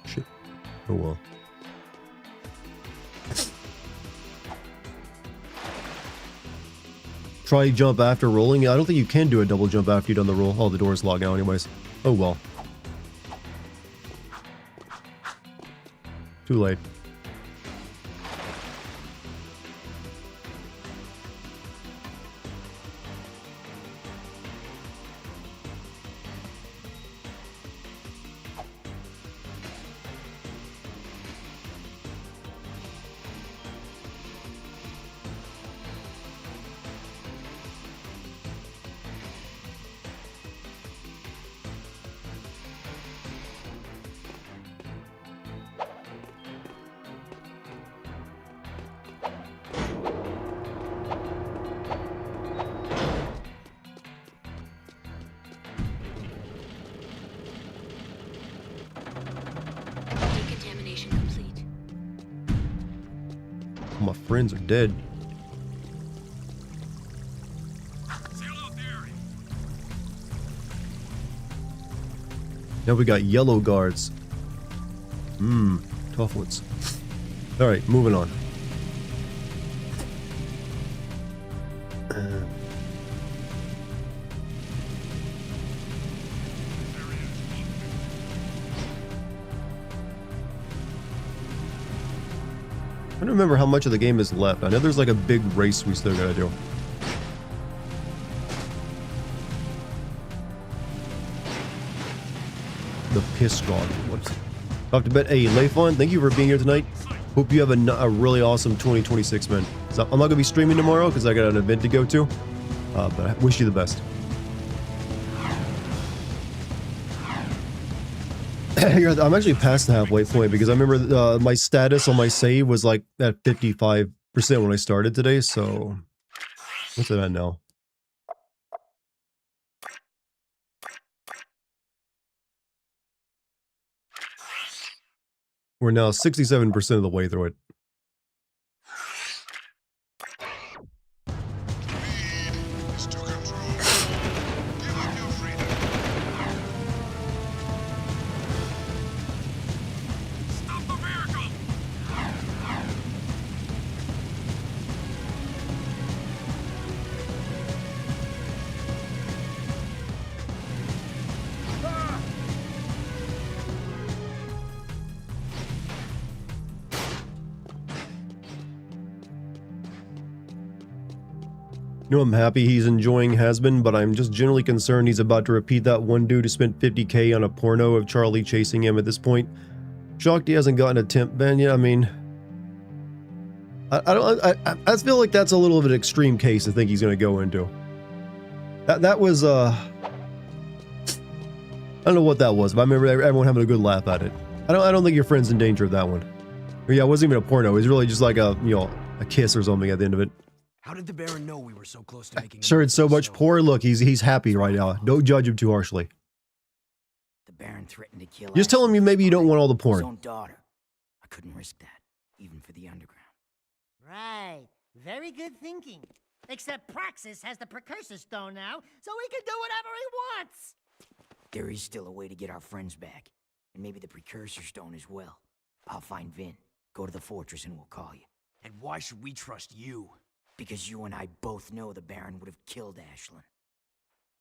Shit. Oh well. Try jump after rolling. I don't think you can do a double jump after you've done the roll. Oh, the door's locked now anyways. Oh well. Too late.
Decontamination complete.
My friends are dead. Now we got yellow guards. Tough ones. Alright, moving on. I don't remember how much of the game is left. I know there's like a big race we still gotta do. The piss squad. What's off to bed? Hey, Leifon, thank you for being here tonight. Hope you have a really awesome 2026, man. So I'm not gonna be streaming tomorrow because I got an event to go to. But I wish you the best. I'm actually past the halfway point because I remember my status on my save was like at 55% when I started today. So what's it at now? We're now 67% of the way through it. You know, I'm happy he's enjoying Has-Been, but I'm just generally concerned he's about to repeat that one dude who spent 50K on a porno of Charlie chasing him at this point. Shocked he hasn't gotten a temp ban yet. I mean, I feel like that's a little of an extreme case I think he's going to go into. That was, I don't know what that was, but I remember everyone having a good laugh at it. I don't think your friend's in danger of that one. Or yeah, it wasn't even a porno. It was really just like a, you know, a kiss or something at the end of it.
How did the Baron know we were so close to making?
Sure, it's so much poor. Look, he's happy right now. Don't judge him too harshly.
The Baron threatened to kill.
Just tell him maybe you don't want all the
his
porn.
own daughter. I couldn't risk that, even for the underground.
Right. Very good thinking. Except Praxis has the precursor stone now, so he can do whatever he wants.
There is still a way to get our friends back, and maybe the precursor stone as well. I'll find Vin. Go to the fortress and we'll call you.
And why should we trust you?
Because you and I both know the Baron would have killed Ashlyn.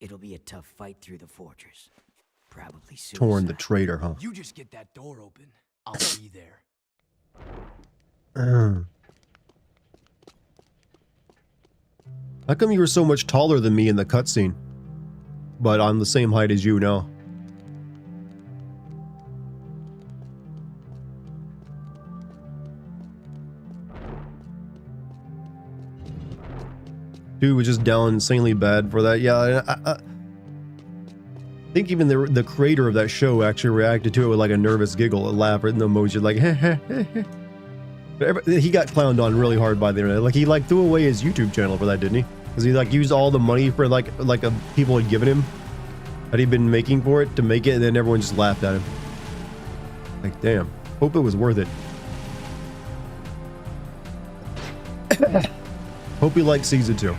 It'll be a tough fight through the fortress. Probably suicide.
Torn the traitor, huh?
You just get that door open. I'll be there.
How come you were so much taller than me in the cutscene? But I'm the same height as you now. Dude was just down insanely bad for that. Yeah, I think even the creator of that show actually reacted to it with like a nervous giggle, a laugh, or an emoji, like he got clowned on really hard by the internet. Like he like threw away his YouTube channel for that, didn't he? Because he like used all the money for like people had given him Had he been making for it to make it, and then everyone just laughed at him. Like, damn. Hope it was worth it. Hope he likes season 2.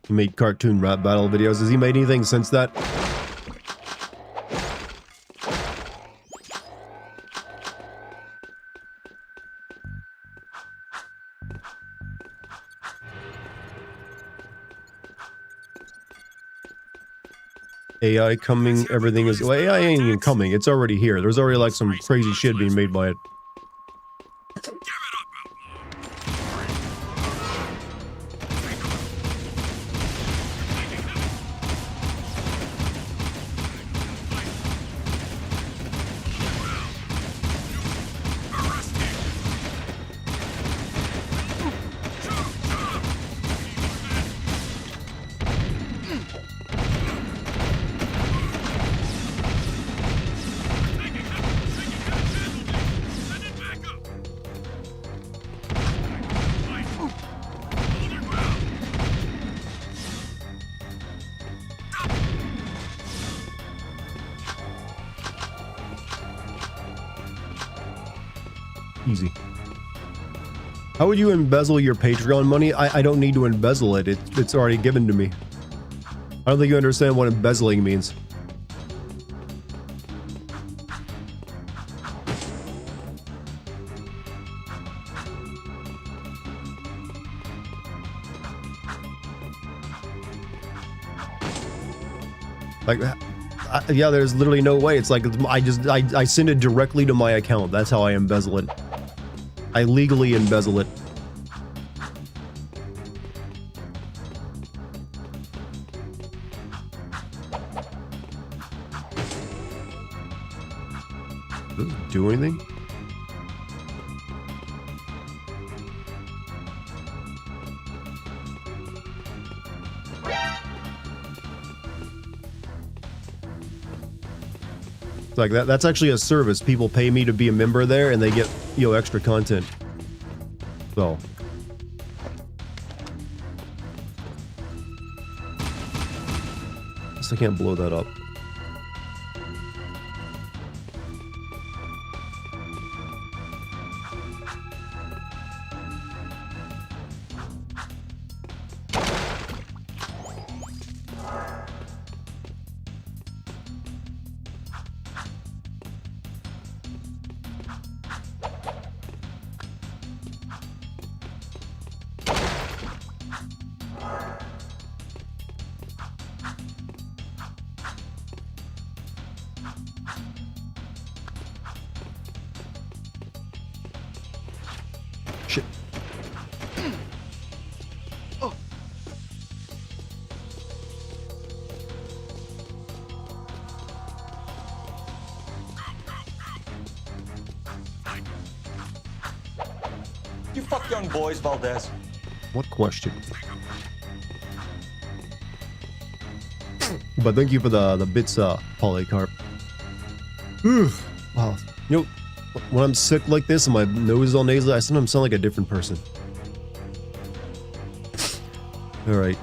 He made cartoon rap battle videos. Has he made anything since that? AI coming, everything is... Well, AI ain't even coming. It's already here. There's already like some crazy shit being made by it. Easy. How would you embezzle your Patreon money? I don't need to embezzle it. It's already given to me. I don't think you understand what embezzling means. Like, yeah, there's literally no way. It's like I send it directly to my account. That's how I embezzle it. I legally embezzle it. Does it do anything? Like that's actually a service. People pay me to be a member there and they get, you know, extra content. So guess I can't blow that up. Shit. Oh.
You fuck young boys, Valdez.
What question? But thank you for the bits, Polycarp. Wow. You know, when I'm sick like this and my nose is all nasally, I sometimes sound like a different person. Alright.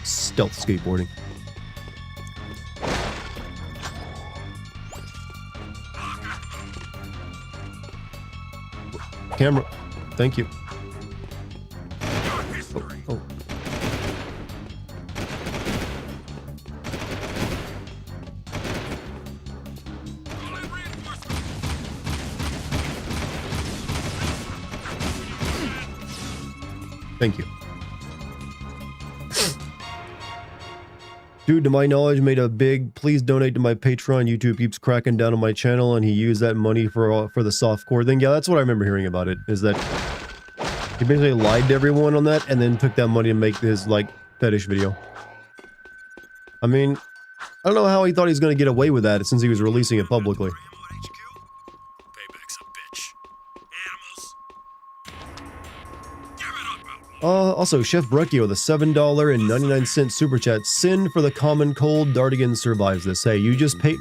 Stealth skateboarding. Camera. Thank you. Oh. Thank you. Dude, to my knowledge, made a big please donate to my Patreon. YouTube keeps cracking down on my channel, and he used that money for the softcore thing. Yeah, that's what I remember hearing about it, is that he basically lied to everyone on that and then took that money to make his, like, fetish video. I mean, I don't know how he thought he was going to get away with that since he was releasing it publicly. Also, Chef Brecchio, the $7.99 super chat. Sin for the common cold. Dartigan survives this. Hey, you just paid.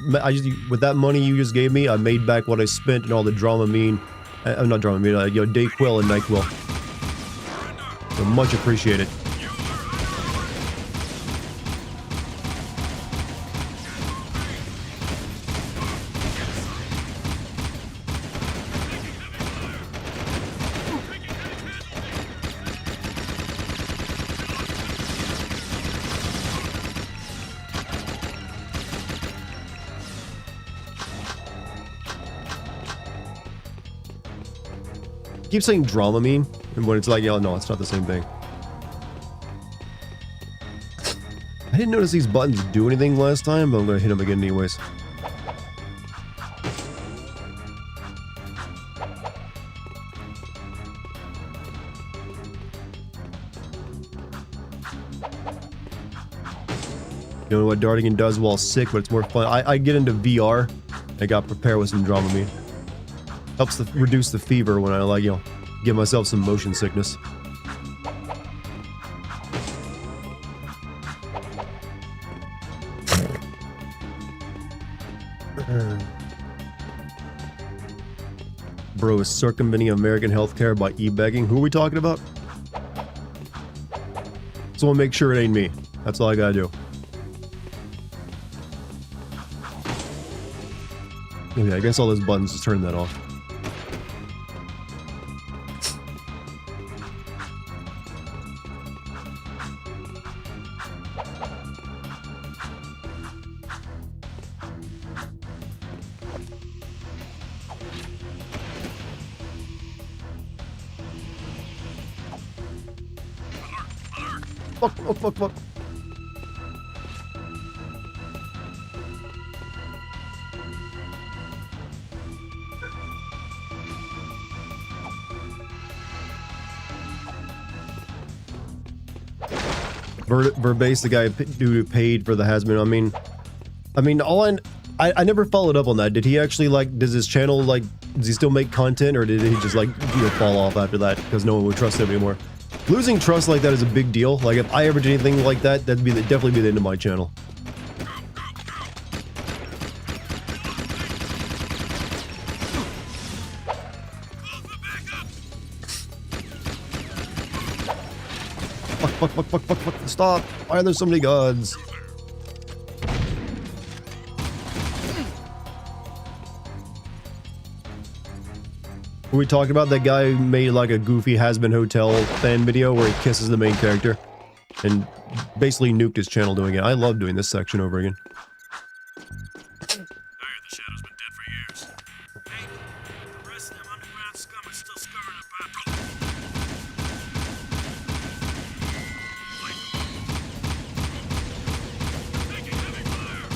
With that money you just gave me, I made back what I spent and all the Dramamine. Not Dramamine. Dayquil and Nyquil. So much appreciated. Keep saying Dramamine, and when it's like, yeah, no, it's not the same thing. I didn't notice these buttons do anything last time, but I'm gonna hit them again anyways. You know what Dartigan does while sick, but it's more fun. I get into VR. I got prepared with some Dramamine. Helps reduce the fever when I, like, you know, give myself some motion sickness. Bro is circumventing American healthcare by e-begging. Who are we talking about? Someone make sure it ain't me. That's all I gotta do. Okay, I guess all those buttons just turn that off. Fuck. Verbase, the guy who paid for the Hasbin. I mean, I never followed up on that. Did he actually, like, does his channel, like, does he still make content, or did he just, like, you know, fall off after that because no one would trust him anymore? Losing trust like that is a big deal. Like, if I ever did anything like that, that'd be definitely be the end of my channel. Fuck, stop. Why are there so many guns? Were we talking about that guy who made like a goofy Has-Been Hotel fan video where he kisses the main character and basically nuked his channel doing it? I love doing this section over again.
The Shadow's been dead for years. Hey, the rest of them underground scum are still scurrying about. Taking heavy fire.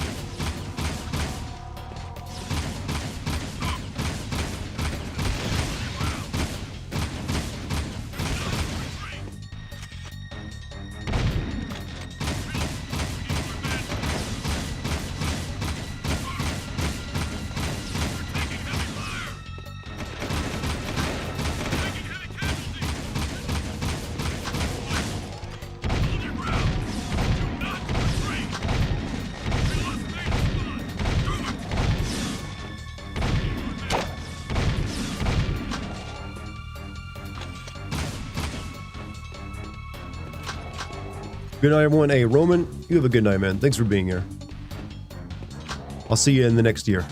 Good night, everyone. Hey, Roman, you have a good night, man. Thanks for being here. I'll see you in the next year.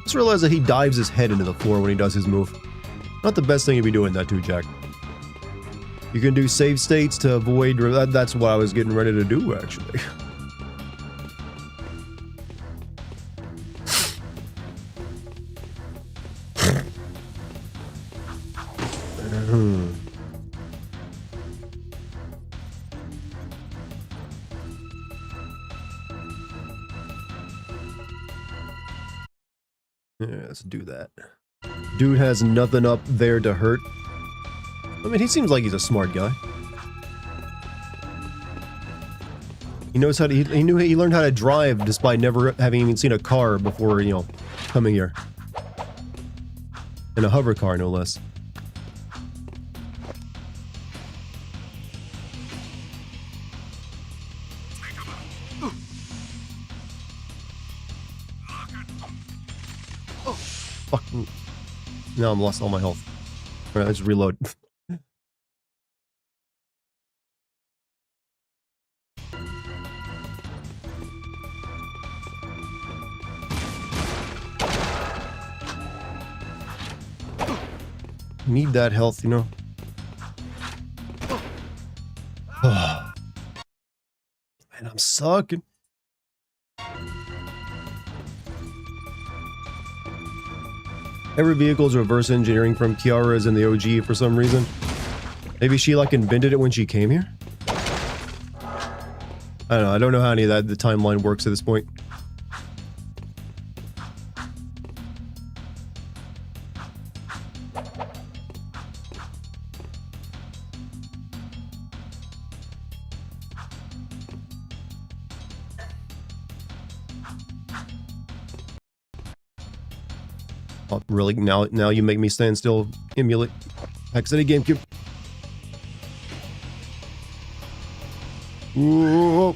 Just realized that he dives his head into the floor when he does his move. Not the best thing to be doing that too, Jack. You can do save states to avoid... That's what I was getting ready to do, actually. Yeah, let's do that. Dude has nothing up there to hurt. I mean, he seems like he's a smart guy. He knows how to. He learned how to drive despite never having even seen a car before, you know, coming here. In a hover car, no less. Fucking. Now I'm lost all my health. Alright, let's reload. Need that health, you know. Man, I'm sucking. Every vehicle's reverse engineering from Kiara's in the OG for some reason. Maybe she like invented it when she came here? I don't know. I don't know how any of that the timeline works at this point. Oh, really? Now you make me stand still. Emulate. Exit GameCube. Whoa.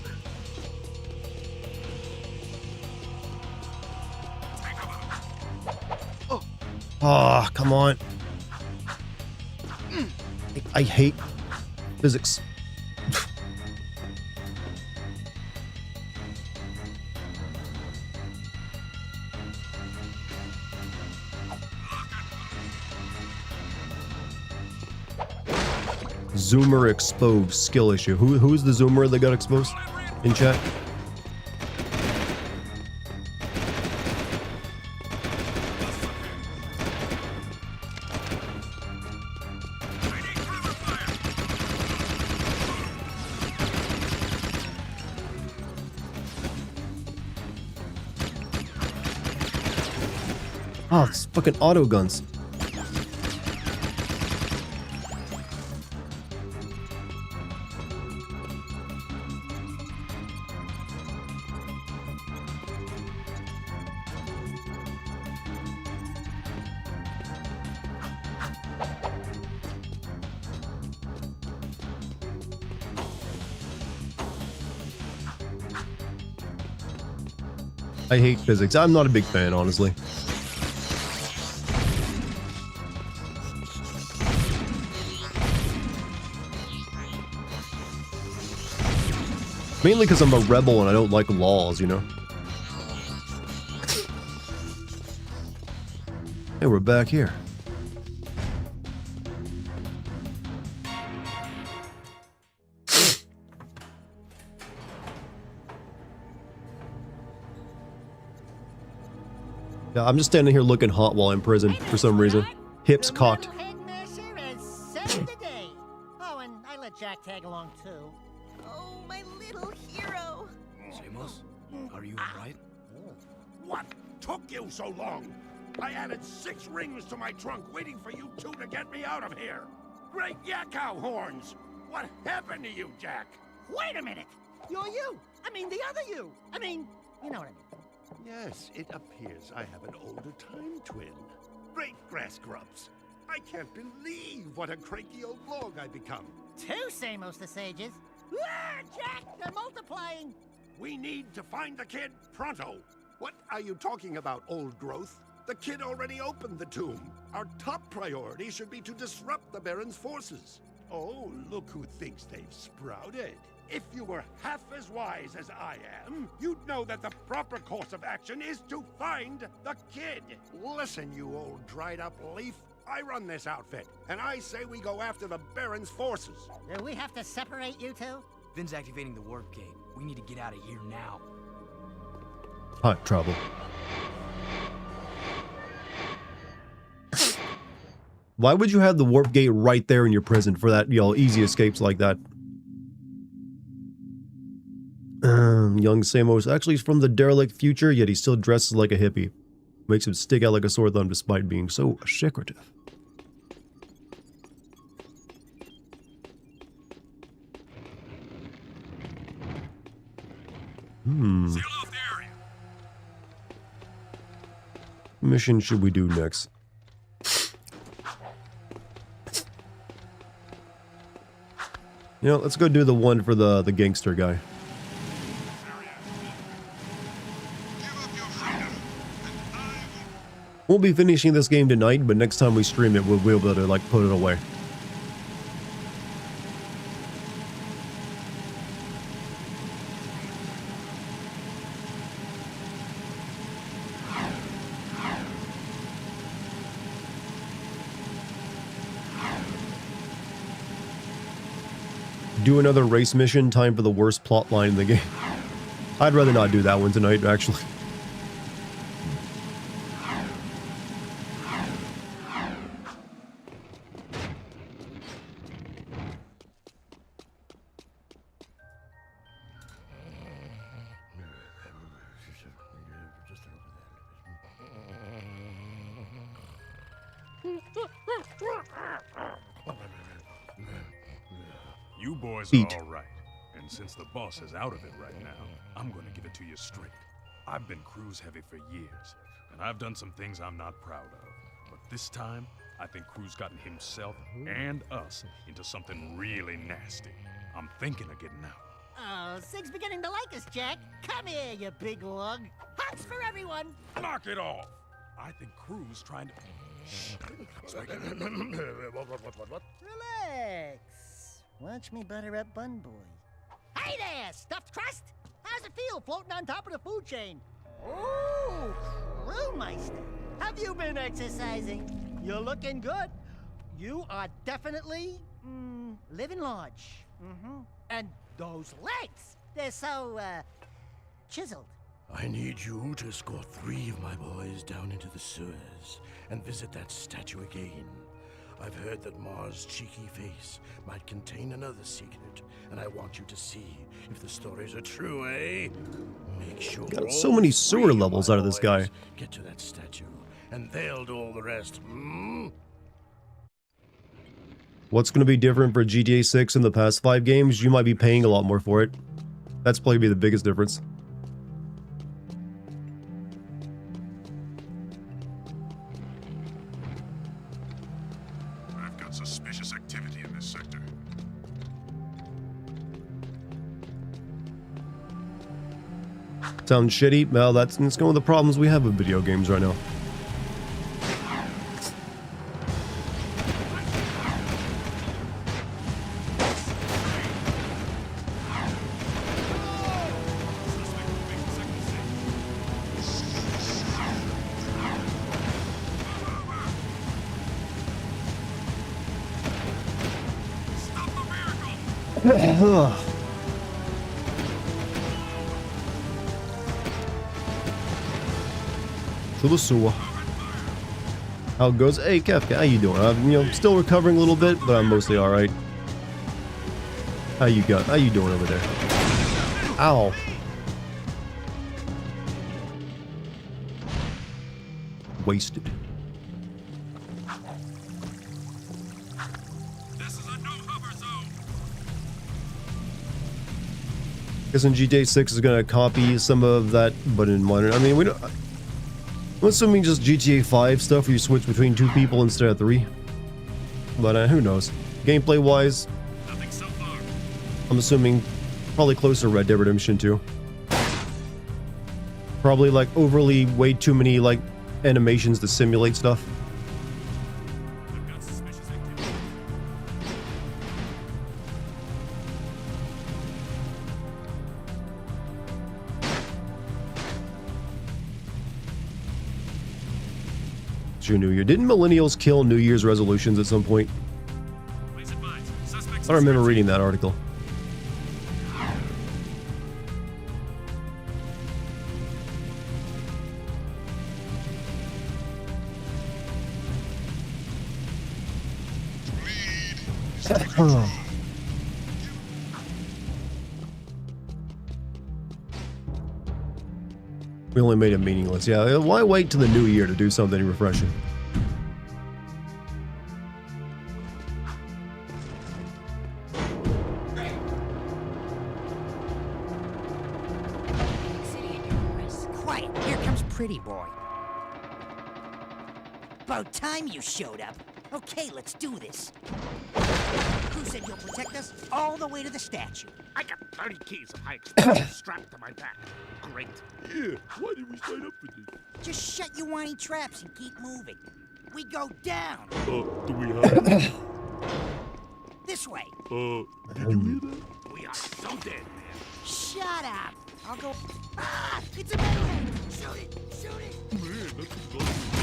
Oh, come on. I hate physics. Zoomer exposed skill issue. Who's the zoomer that got exposed in chat? Oh, it's fucking auto guns. I hate physics. I'm not a big fan, honestly. Mainly because I'm a rebel and I don't like laws, you know? Hey, we're back here. Yeah, I'm just standing here looking hot while in prison for some reason. Hips cocked.
Headmaster has saved the day. Oh, and I let Jack tag along too.
Oh, my little hero.
Seamus, are you alright?
What took you so long? I added 6 rings to my trunk waiting for you 2 to get me out of here. Great yakkow horns! What happened to you, Jack?
Wait a minute. You're you. I mean, the other you. I mean, you know what I mean.
Yes, it appears I have an older time twin. Great grass grubs. I can't believe what a cranky old log I become.
2 Samos the Sages. Ah, Jack, they're multiplying.
We need to find the kid pronto. What are you talking about, old growth? The kid already opened the tomb. Our top priority should be to disrupt the Baron's forces. Oh, look who thinks they've sprouted. If you were half as wise as I am, you'd know that the proper course of action is to find the kid. Listen, you old dried-up leaf. I run this outfit, and I say we go after the Baron's forces.
Do we have to separate you two?
Vin's activating the warp gate. We need to get out of here now.
Hot trouble. Why would you have the warp gate right there in your prison for that, you know, easy escapes like that? Young Samos actually is from the derelict future, yet he still dresses like a hippie. Makes him stick out like a sore thumb despite being so secretive.
Seal off the area.
Mission should we do next? You know, let's go do the one for the gangster guy. Won't be finishing this game tonight, but next time we stream it, we'll be able to, like, put it away. Do another race mission, time for the worst plot line in the game. I'd rather not do that one tonight, actually.
You boys
Eat.
are all right. And since the boss is out of it right now, I'm gonna give it to you straight. I've been cruise heavy for years, and I've done some things I'm not proud of. But this time, I think Crew's gotten himself and us into something really nasty. I'm thinking of getting out.
Oh, Sig's beginning to like us, Jack. Come here, you big lug. Hugs for everyone.
Knock it off! I think Crew's trying to...
What? Relax. Watch me butter up Bun Boy. Hey there, stuffed crust. How's it feel floating on top of the food chain? Ooh, Crewmeister. Have you been exercising? You're looking good. You are definitely living large. And those legs, they're so chiseled.
I need you to escort 3 of my boys down into the sewers and visit that statue again. I've heard that Mars' cheeky face might contain another secret, and I want you to see if the stories are true, eh? Make sure
Got so many sewer levels out of this guy.
Get to that statue, and they'll do all the rest.
What's going to be different for GTA 6 in the past 5 games? You might be paying a lot more for it. That's probably be the biggest difference.
I've got suspicious activity in this sector.
Sounds shitty? Well, that's one of the problems we have with video games right now. To the sewer. How it goes? Hey, Kefka, how you doing? I'm, still recovering a little bit, but I'm mostly all right. How you doing over there? Ow. Wasted. Guessing GTA 6 is gonna copy some of that, but in modern. I mean, we don't. I'm assuming just GTA 5 stuff where you switch between 2 people instead of 3. But who knows? Gameplay wise,
Nothing so far.
I'm assuming probably closer to Red Dead Redemption 2. Probably like overly way too many like animations to simulate stuff.
I've got suspicious activity.
It's your New Year. Didn't millennials kill New Year's resolutions at some point?
Please advise. Suspects
I remember reading that article. We only made it meaningless. Yeah, why wait till the new year to do something refreshing?
Quiet, here comes Pretty Boy. About time you showed up. Okay, let's do this. Who said you'll protect us all the way to the statue?
I got 30 keys of high explosives strapped to my back. Great. Yeah, why did we sign up for this?
Just shut your whiny traps and keep moving. We go down.
Do we have?
This way.
Did you hear that? We are so dead, man.
Shut up. I'll go. Ah! It's a metalhead! Shoot it! Shoot it!
Man, that's exhausting.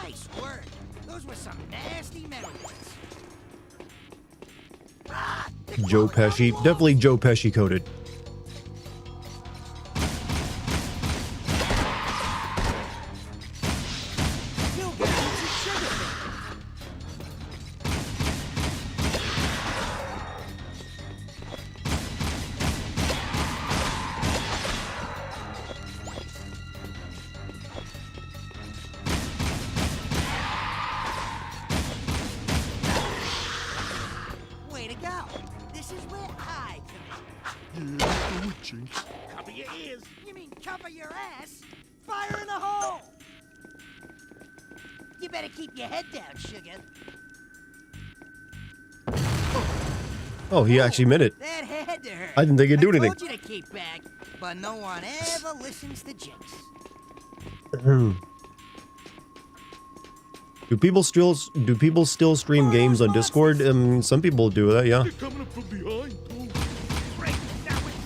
Nice work. Those were some nasty metalheads. Ah!
Joe Pesci. Definitely Joe Pesci coded.
You guys are sugar babies. Way to go. This is where I come in.
Yeah, do it, Jinx.
Cover your ears. You mean cover your ass? Fire in the hole! You better keep your head down, sugar.
Oh, he actually meant it.
That had to hurt.
I didn't think it'd do anything.
I told you to keep back, but no one ever listens to Jinx.
Do people still stream games on Discord? Some people do that, yeah.
They're coming up from behind, too.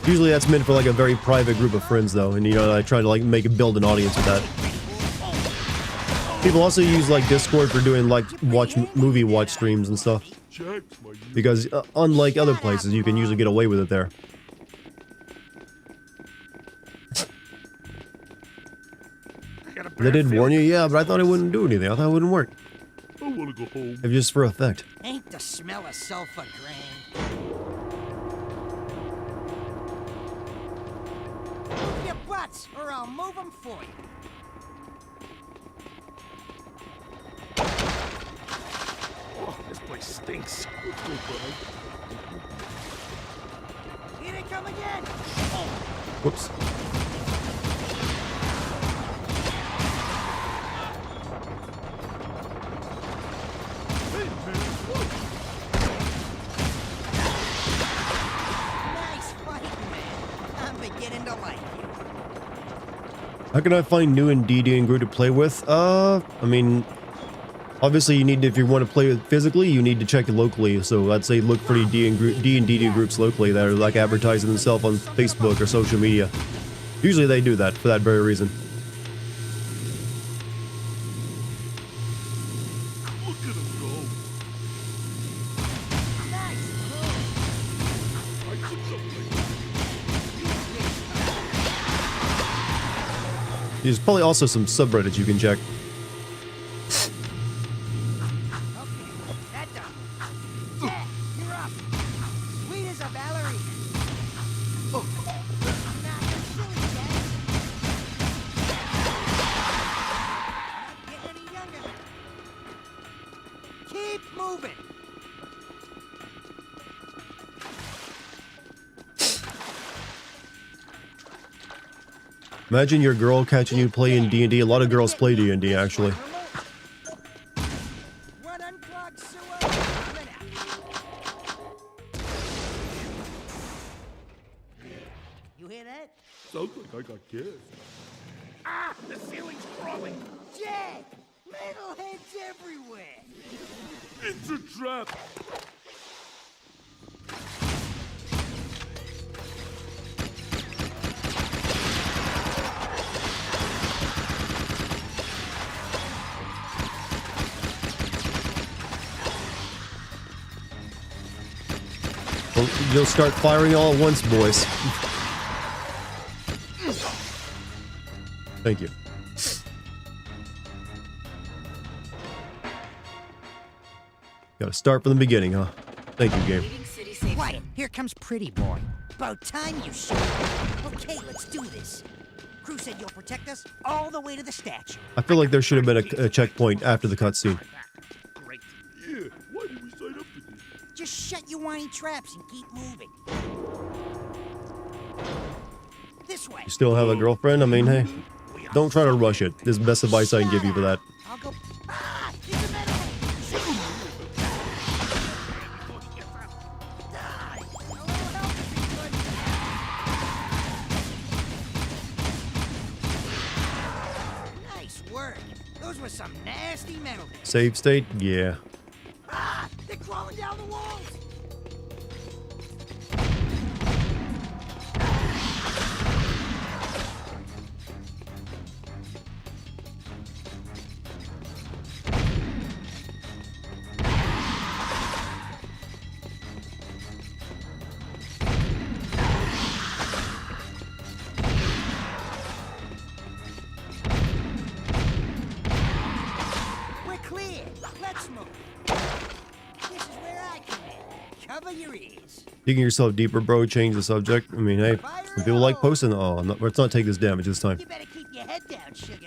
Usually that's meant for like a very private group of friends though, and you know, I try to like build an audience with that. People also use like Discord for doing like movie watch streams and stuff. Because unlike other places, you can usually get away with it there. They did warn you? Yeah, but I thought it wouldn't do anything. I thought it wouldn't work.
I want to go home.
If just for effect.
Ain't the smell of sulfur grand? Move your butts, or I'll move them for you.
Oh, this place stinks. Let's go, bud.
Here they come again!
Whoops.
Nice fight, man. I'm beginning to like you.
How can I find new and DD group to play with? I mean, obviously you need to, if you want to play it physically, you need to check it locally. So I'd say look for D and DD groups locally that are like advertising themselves on Facebook or social media. Usually they do that for that very reason.
Look at him go.
Nice move.
I took something.
There's probably also some subreddits you can check.
That done. Yeah, you're up. Sweet as a ballerina. Oh. Now you're silly, Jack. Not getting any younger now. Keep moving.
Imagine your girl catching you playing D&D. A lot of girls play D&D actually.
One unclogged sewer. Coming out. You hear that?
Sounds like I got kissed. Ah, the ceiling's crawling.
Jack! Metalheads everywhere!
It's a trap.
Well, you'll start firing all at once, boys. Thank you. Gotta start from the beginning, huh? Thank you, game.
Quiet, here comes Pretty Boy. About time you showed up. Okay, let's do this. Crew said you'll protect us all the way to the statue.
I feel like there should have been a checkpoint after the cutscene.
Great. Yeah, why did we sign up for this?
Just shut your whiny traps and keep moving. This way.
You still have a girlfriend? I mean, hey, don't try to rush it. This is the best advice I can give you for that.
I'll go. Ah, in the middle. Nice work. Those were some nasty metal hits.
Save state? Yeah.
Ah, they're crawling down the walls. We're clear. Let's move. This is where I come in. Cover your ears.
Digging yourself deeper, bro. Change the subject. I mean, hey, some people like posting. Oh, no, let's not take this damage this time.
You better keep your head down, sugar.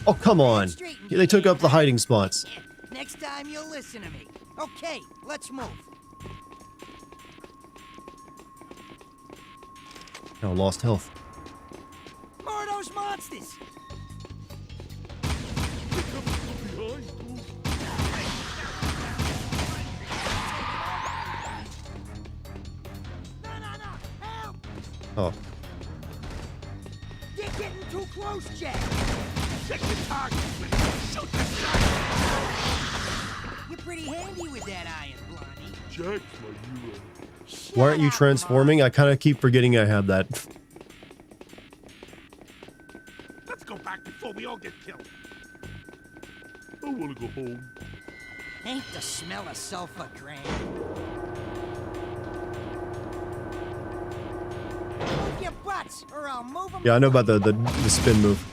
Oh, come on. Yeah, they took up the hiding spots.
Next time you'll listen to me. Okay, let's move.
Now lost health.
More of those monsters. No, help!
Oh,
You're getting too close, Jack.
Check the target. Shoot the shot.
You're pretty handy with that iron, Blondie.
Jack's my hero.
why aren't you
Shut up,
transforming? I kind of keep forgetting I have that.
Let's go back before we all get killed.
I want to go home.
Ain't the smell of sulfur grand? Move your butts, or I'll move them.
Yeah, I know about the spin move.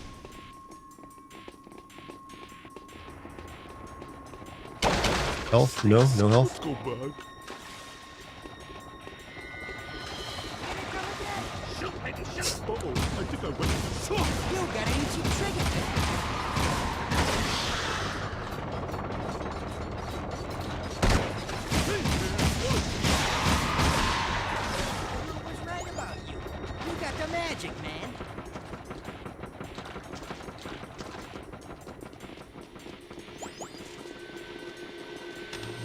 Health? No, no health.
Let's go back.
Shoot, baby, shoot.
Uh-oh, I think I went.
You got an itchy trigger finger. Who was right about you? You got the magic, man.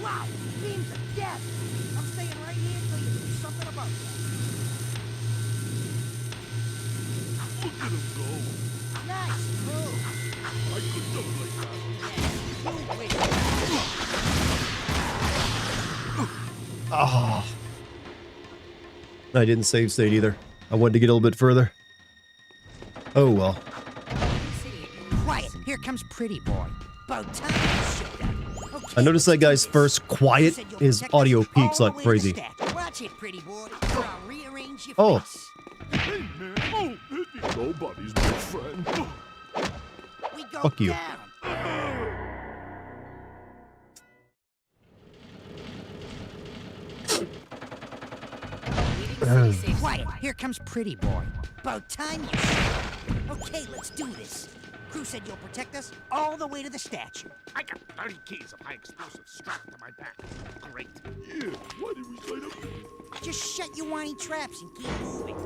Wow, beams of death. I'm staying right here until you do something about that.
Look at him go.
Nice move.
I could do like that.
You win.
Oh. I didn't save state either. I wanted to get a little bit further. Oh well.
Quiet, here comes Pretty Boy. About time you showed up. Okay,
I noticed that guy's first quiet,
said you'll
his
protect
audio
us
peaks
all
like
the way to
crazy.
stat. Watch it, Pretty Boy, or I'll rearrange your
Oh.
face.
Hey, man. Oh, hit me. Nobody's my friend.
We go
Fuck you.
down. Quiet, here comes Pretty Boy. About time you showed up. Okay, let's do this. Crew said you'll protect us all the way to the statue.
I got 30 keys of high explosives strapped to my back. Great.
Yeah, why did we sign up for this?
Just shut your whiny traps and keep moving.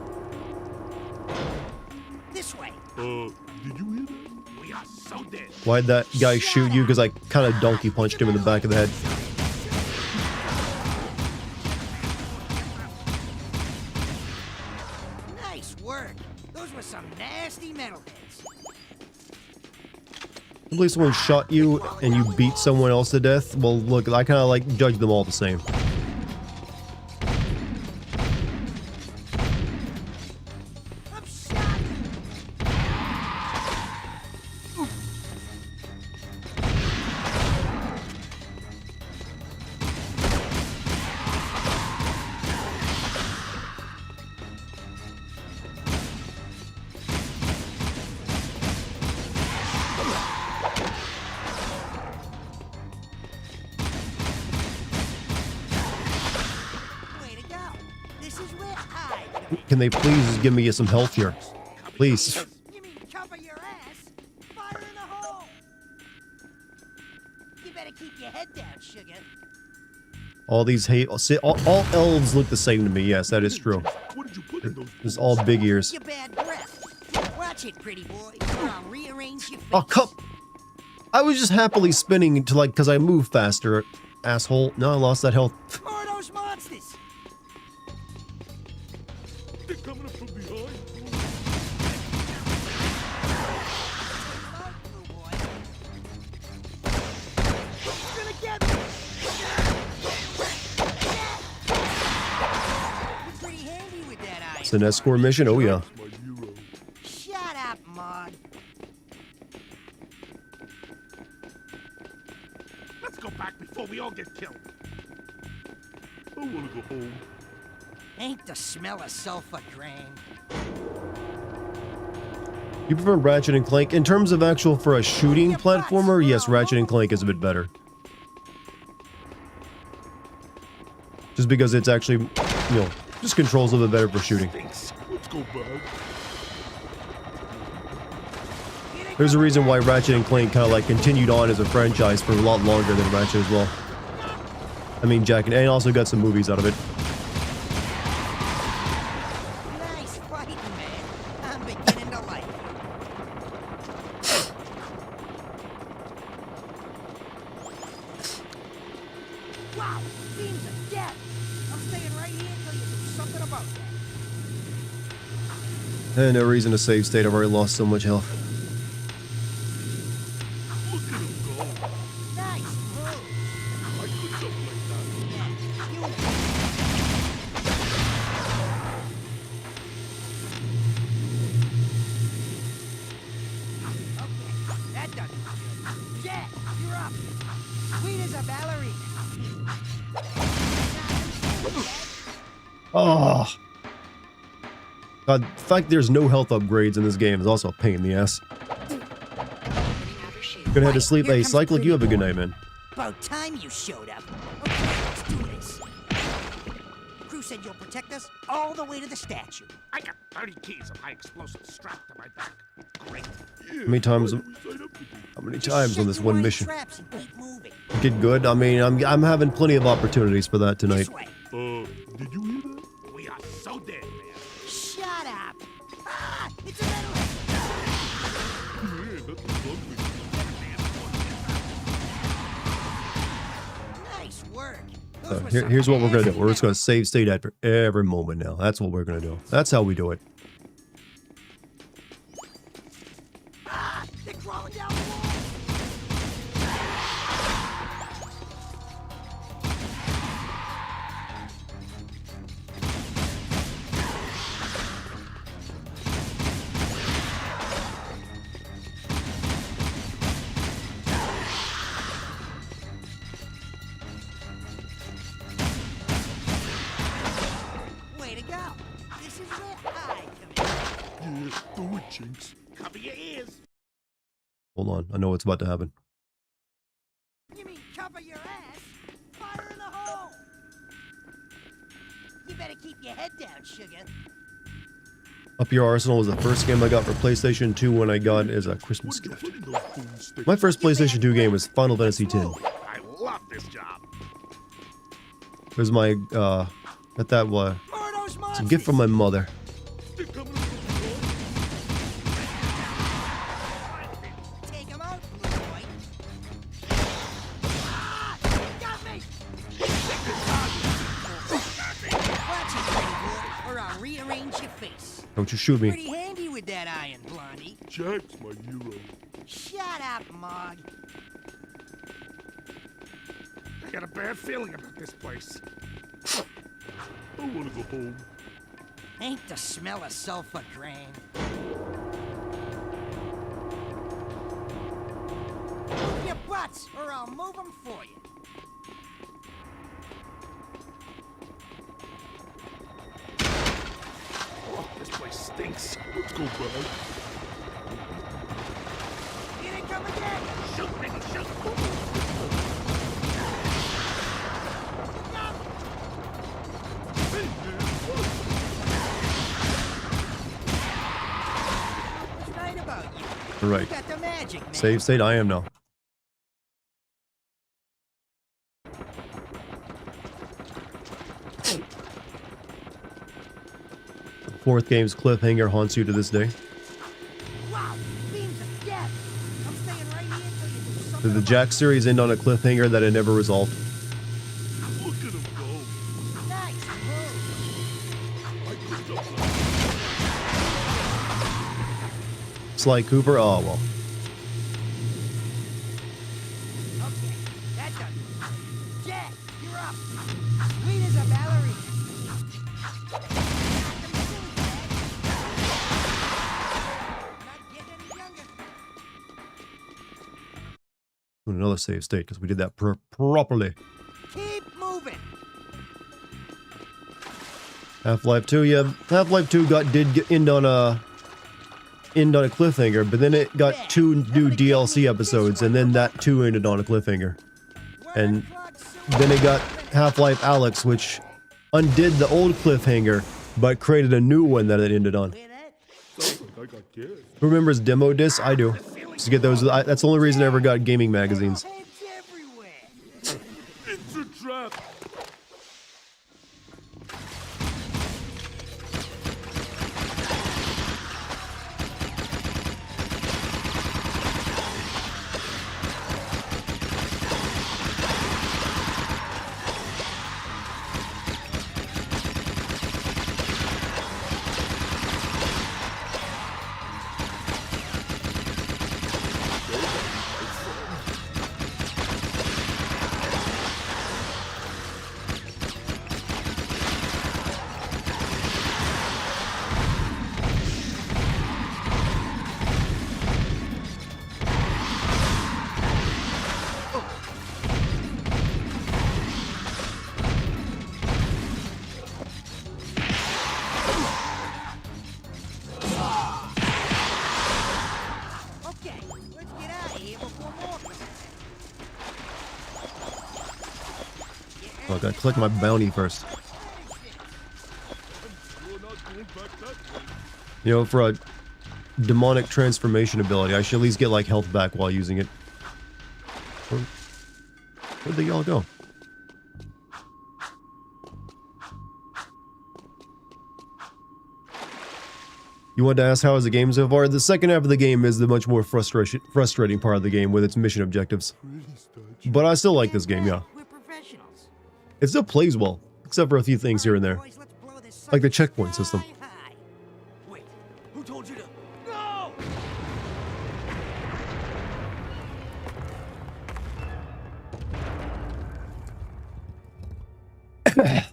This way.
Did you hear that?
We are so dead.
Why'd that guy shoot you? Because I kind of donkey punched him in the back of the head.
Nice work. Those were some nasty metal hits.
I believe someone shot you and you beat someone else to death. Well, look, I kind of like judge them all the same.
I'm shot.
This is where I...
Can they please give me some health here? Please.
You mean cover your ass? Fire in the hole! You better keep your head down, sugar.
All these all elves look the same to me. Yes, that is true. It's all big ears.
Your bad breath. Watch it, pretty boy, or I'll rearrange your face.
Oh, come. I was just happily spinning to like, because I move faster, asshole. No, I lost that health.
More of those monsters!
They're coming up from behind.
He's gonna get me! You're pretty handy with that eye.
It's an escort mission. Oh yeah.
Shut up, Mog.
Let's go back before we all get killed. I want to go home.
Ain't the smell of sulfur grain.
You prefer Ratchet and Clank in terms of actual for a shooting platformer? Yes, Ratchet and Clank is a bit better. Just because it's actually, you know, just controls a bit better for shooting.
Let's go back.
There's a reason why Ratchet and Clank kind of like continued on as a franchise for a lot longer than Ratchet as well. I mean, Jack, and also got some movies out of it.
Nice fighting, man. I'm beginning to like it. Wow, beams of death. I'm staying right here until you do something about that.
No reason to save state. I've already lost so much health.
Nice move.
I could jump like that.
You... Okay, that doesn't good. Jet, you're up. Sweet as a ballerina.
Oh. God, the fact there's no health upgrades in this game is also a pain in the ass. Gonna head to sleep. Hey, Cyclic, you have a good night, man.
About time you showed up. Okay, let's do this. Crew said you'll protect us all the way to the statue.
I got 30 keys of high explosives strapped to my back. Great.
How many times on this one mission?
Traps and keep moving.
Get good. I mean, I'm having plenty of opportunities for that tonight.
This way.
Did you hear that?
We are so dead, man.
Shut up. Ah, it's a metal.
Yeah, that's lovely.
Nice work.
Here's what we're gonna do. We're just gonna save state after every moment now. That's what we're gonna do. That's how we do it.
Ah, they're crawling down the wall. Way to go. This is where I come in.
Yeah, do it, Jinx.
Cover your ears.
Hold on. I know what's about to happen.
You mean cover your ass? Fire in the hole! You better keep your head down, sugar.
Up Your Arsenal was the first game I got for PlayStation 2 when I got it as a Christmas gift. My first PlayStation 2 game was Final Fantasy X.
I love this job.
It was my, got that, it's a gift from my mother.
They're coming up from behind.
Take him out, blue boy. Ah! Got me! Watch it, pretty boy, or I'll rearrange your face.
Don't you shoot me.
Pretty handy with that iron, Blondie.
Jack's my hero.
Shut up, Mog.
I got a bad feeling about this place.
I want to go home.
Ain't the smell of sulfur grain. Move your butts, or I'll move them for you.
Oh, this place stinks.
Let's go back.
Here they come again.
Shoot, nigga, shoot.
Hey, man, what?
Right.
You got the magic, man.
Save state, I am now. Fourth game's cliffhanger haunts you to this day.
Wow, beams of death. I'm staying right here until you do something.
Did the Jack series end on a cliffhanger that it never resolved?
Look at him go.
Nice move.
Sly Cooper? Oh, well.
Okay, that does it. Jack, you're up. Sweet as a ballerina. Not getting any younger.
Doing another save state because we did that properly.
Keep moving.
Half-Life 2, yeah. Half-Life 2 did end on a cliffhanger, but then it got 2 new DLC episodes, and then that too ended on a cliffhanger. And then it got Half-Life Alyx, which undid the old cliffhanger, but created a new one that it ended on. Who remembers demo discs? I do. Just to get those. That's the only reason I ever got gaming magazines.
It's a trap.
Okay, let's get out of here before more.
Oh, I gotta collect my bounty first. You know, for a demonic transformation ability, I should at least get like health back while using it. Where'd they all go? You wanted to ask how is the game so far? The second half of the game is the much more frustrating part of the game with its mission objectives. But I still like this game, yeah.
We're professionals.
It still plays well, except for a few things here and there.
Boys, let's blow this
Like the
sucker
checkpoint system.
high.
Wait, who told you to... No!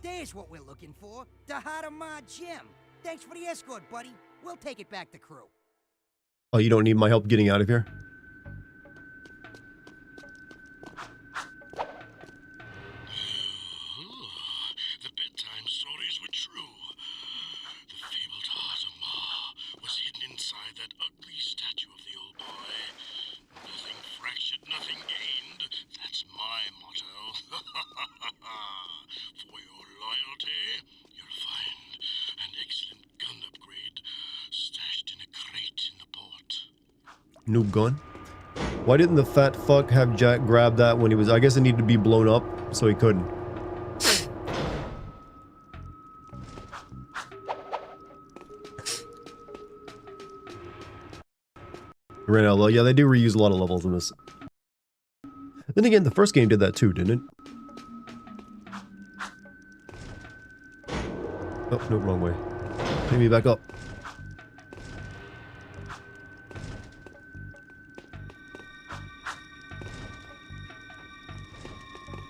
There's what we're looking for. The Hadamar Gym. Thanks for the escort, buddy. We'll take it back to crew.
Oh, you don't need my help getting out of here?
The bedtime stories were true. The fabled Hadamar was hidden inside that ugly statue of the old boy. Nothing fractured, nothing gained. That's my motto. For your loyalty, you'll find an excellent gun upgrade stashed in a crate in the port.
New gun? Why didn't the fat fuck have Jack grab that when he was... I guess it needed to be blown up, so he couldn't. Ran out of level. Yeah, they do reuse a lot of levels in this. Then again, the first game did that too, didn't it? Oh, no, wrong way. Take me back up.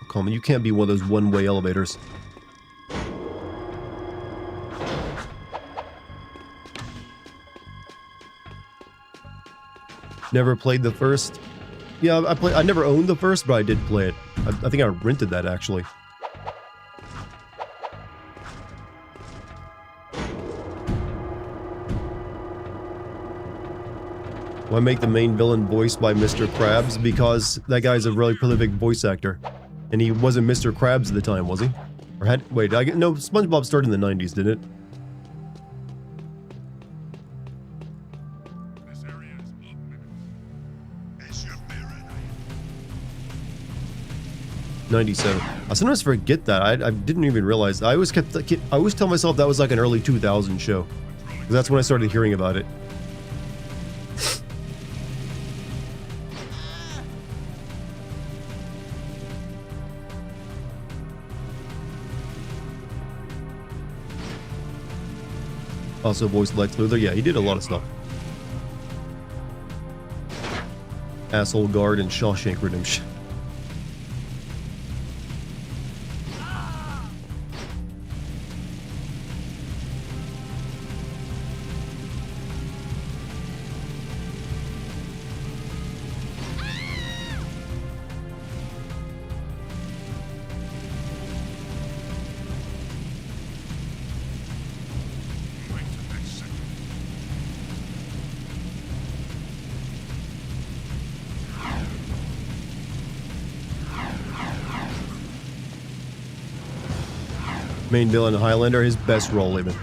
Coleman, you can't be one of those one-way elevators. Never played the first. Yeah, I never owned the first, but I did play it. I think I rented that actually. Why make the main villain voiced by Mr. Krabs? Because that guy's a really prolific voice actor. And he wasn't Mr. Krabs at the time, was he? Or had... Wait, no, SpongeBob started in the 90s, didn't it? 97. I sometimes forget that. I didn't even realize. I always tell myself that was like an early 2000 show. Because that's when I started hearing about it. Also voiced Lex Luthor. Yeah, he did a lot of stuff. Asshole Guard and Shawshank Redemption. Main villain Highlander, his best role even.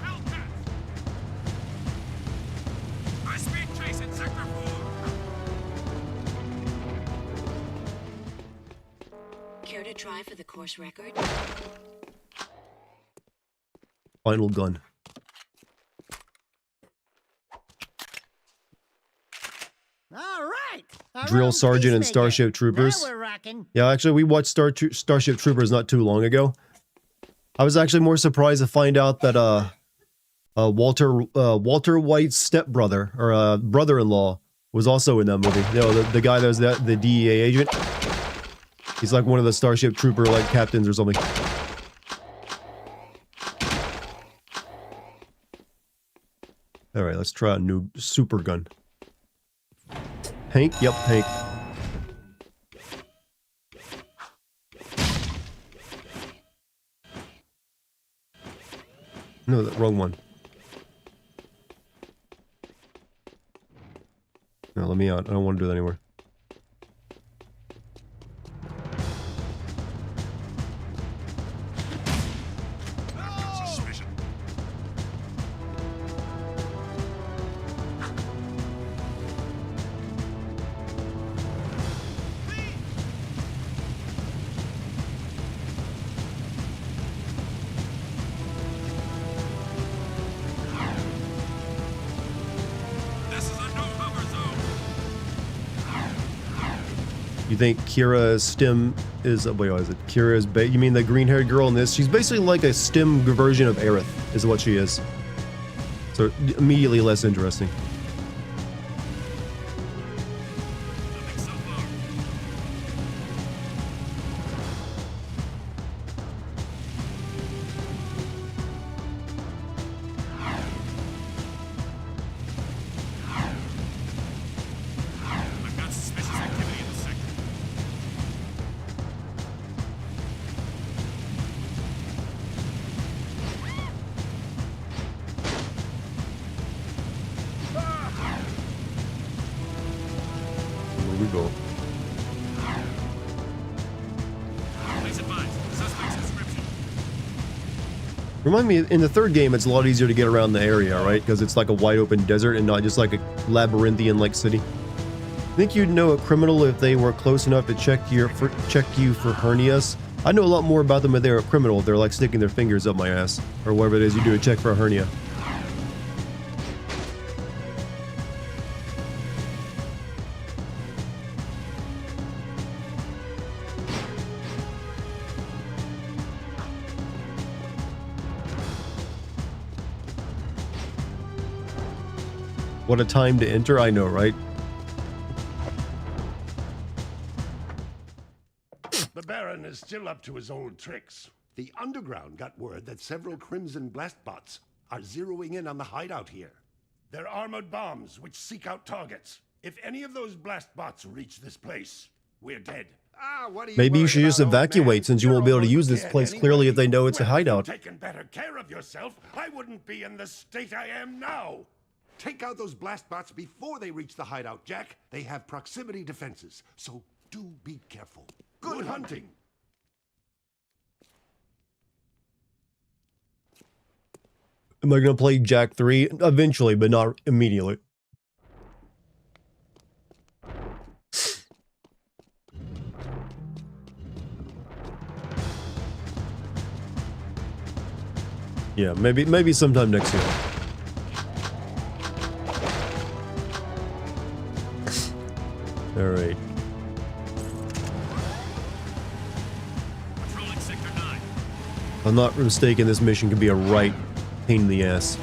Care to try for the course record?
Final gun.
All right.
Drill Sergeant and Starship Troopers. Yeah, actually, we watched Starship Troopers not too long ago. I was actually more surprised to find out that Walter White's stepbrother or brother-in-law was also in that movie. You know, the guy that was the DEA agent. He's like one of the Starship Trooper like captains or something. All right, let's try a new super gun. Hank, yep, Hank. No, the wrong one. No, let me out. I don't want to do that anymore. You think Kira's stim is... Wait, what is it? Kira's... You mean the green-haired girl in this? She's basically like a stim version of Aerith, is what she is. So, immediately less interesting. We go. Remind me, in the third game, it's a lot easier to get around the area, right? Because it's like a wide open desert and not just like a labyrinthian-like city. Think you'd know a criminal if they were close enough to check you for hernias? I know a lot more about them if they're a criminal. If they're like sticking their fingers up my ass or whatever it is you do to check for a hernia. What a time to enter, I know, right?
The Baron is still up to his old tricks. The Underground got word that several Crimson Blast bots are zeroing in on the hideout here. They're armored bombs which seek out targets. If any of those blast bots reach this place, we're dead.
Maybe you should just evacuate since you won't be able to use this place clearly if they know it's a hideout.
If you'd taken better care of yourself, I wouldn't be in the state I am now. Take out those blast bots before they reach the hideout, Jack. They have proximity defenses, so do be careful. Good hunting!
Am I gonna play Jack 3? Eventually, but not immediately. Yeah, maybe sometime next year. All right. If I'm not mistaken, this mission can be a right pain in the ass.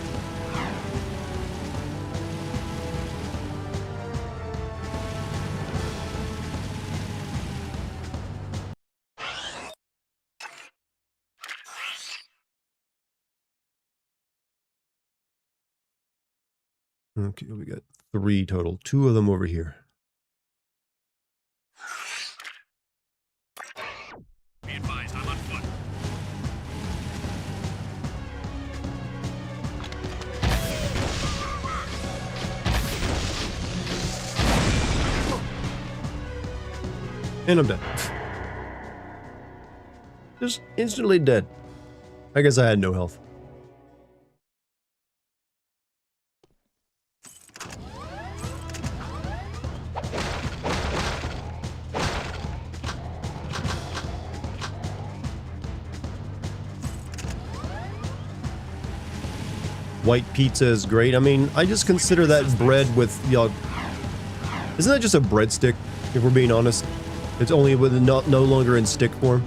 Okay, we got 3 total. 2 of them over here.
Be advised, I'm on foot.
And I'm dead. Just instantly dead. I guess I had no health. White pizza is great. I mean, I just consider that bread with, you know, isn't that just a breadstick, if we're being honest? It's only with no longer in stick form.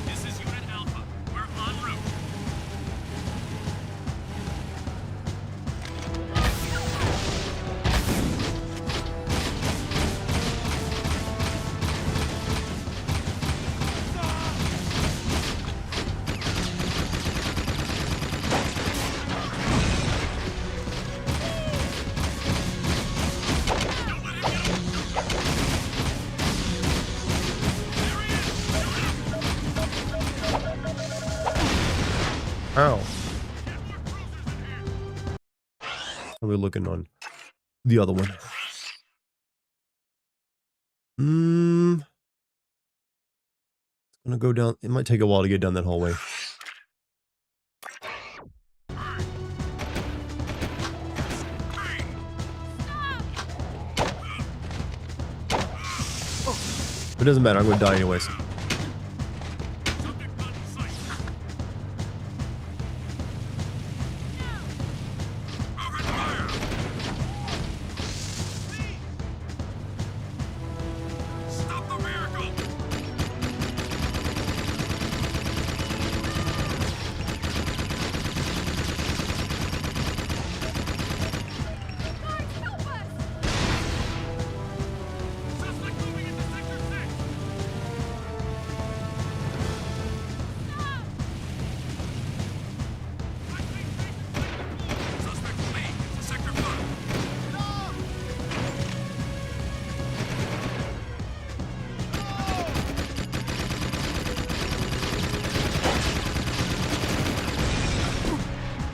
This is Unit Alpha. We're en route.
Ow. How are we looking on the other one? It's gonna go down. It might take a while to get down that hallway. It doesn't matter. I'm gonna die anyways.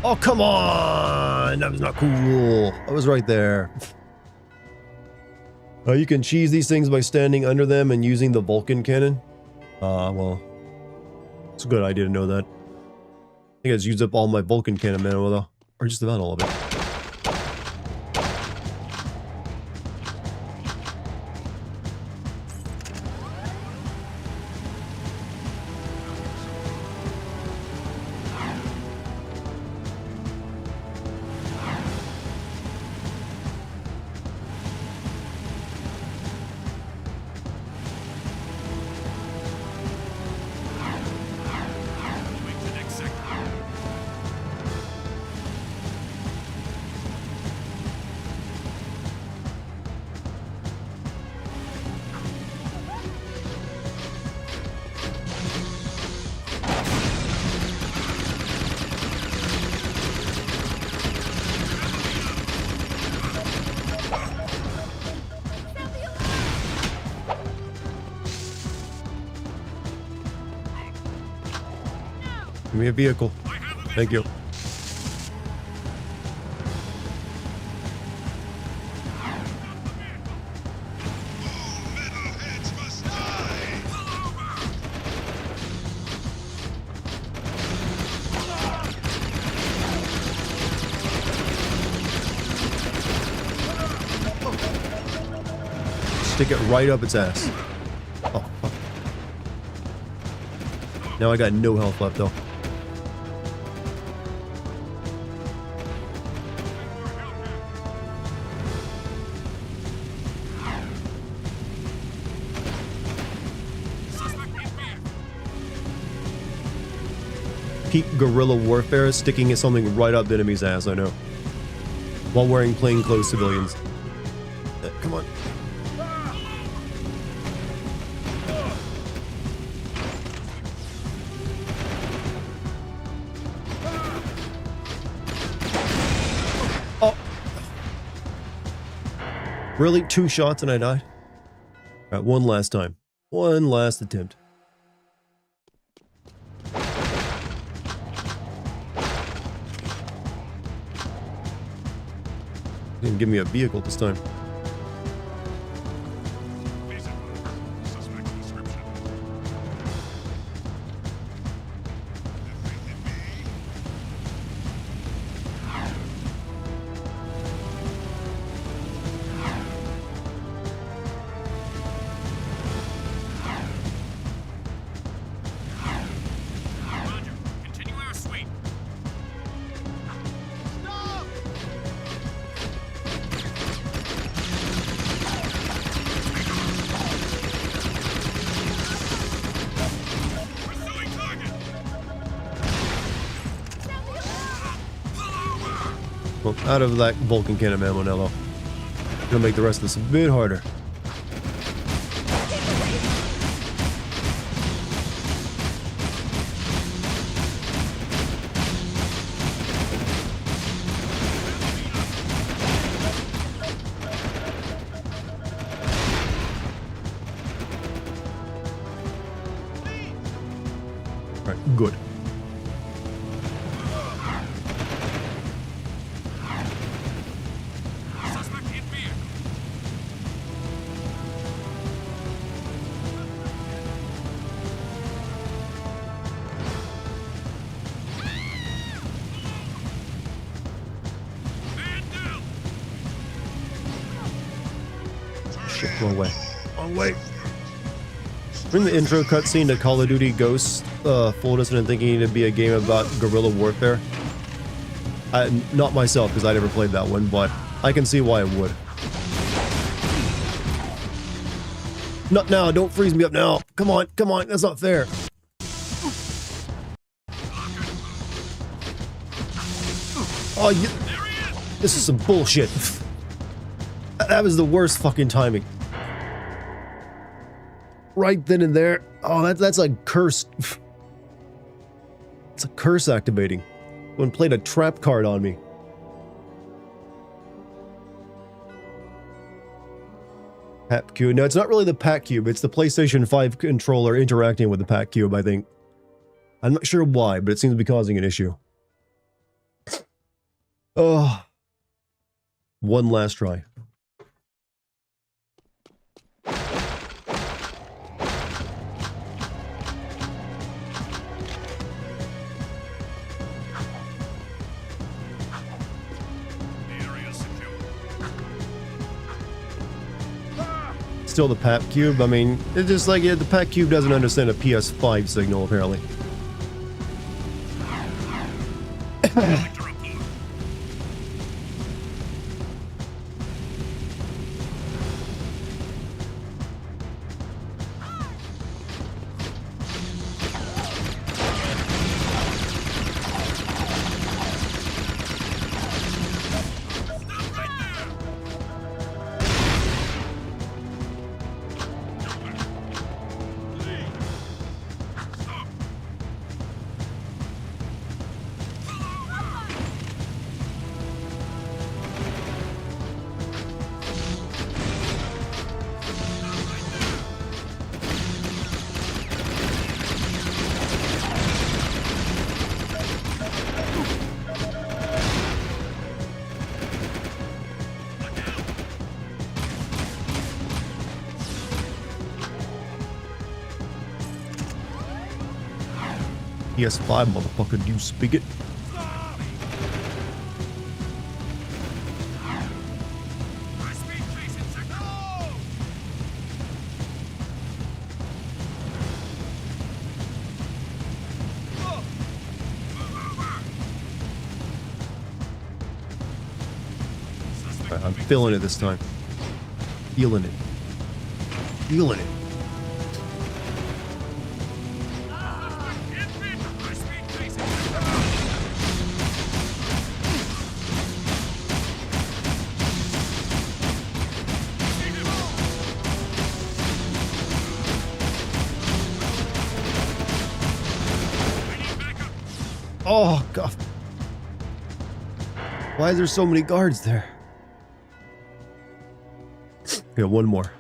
Oh, come on! That was not cool. I was right there. You can cheese these things by standing under them and using the Vulcan cannon. Well, it's a good idea to know that. I think I just used up all my Vulcan cannon ammo though. Or just about all of it. Give me a vehicle. Thank you. Stick it right up its ass. Oh, fuck. Now I got no health left though. Peak guerrilla warfare is sticking something right up the enemy's ass, I know. While wearing plainclothes civilians. Come on. Oh. Really? 2 shots and I died? Alright, one last time. One last attempt. Didn't give me a vehicle this time. Well, out of that Vulcan cannon ammo, Nello. Gonna make the rest of this a bit harder. Right, good. Shit, wrong way. Wrong way. Bring the intro cutscene to Call of Duty Ghosts fooled us into thinking it'd be a game about guerrilla warfare. Not myself, because I never played that one, but I can see why it would. Not now, don't freeze me up now. Come on, that's not fair. Oh, this is some bullshit. That was the worst fucking timing. Right then and there. Oh, that's a curse. It's a curse activating. Someone played a trap card on me. Pat Cube. No, it's not really the Pat Cube. It's the PlayStation 5 controller interacting with the Pat Cube, I think. I'm not sure why, but it seems to be causing an issue. Oh. One last try. Still the Pat Cube. I mean, it's just like the Pat Cube doesn't understand a PS5 signal, apparently. PS5, motherfucker, do you speak it? Right, I'm feeling it this time. Feeling it. Feeling it. Oh, God. Why is there so many guards there? Okay, one more.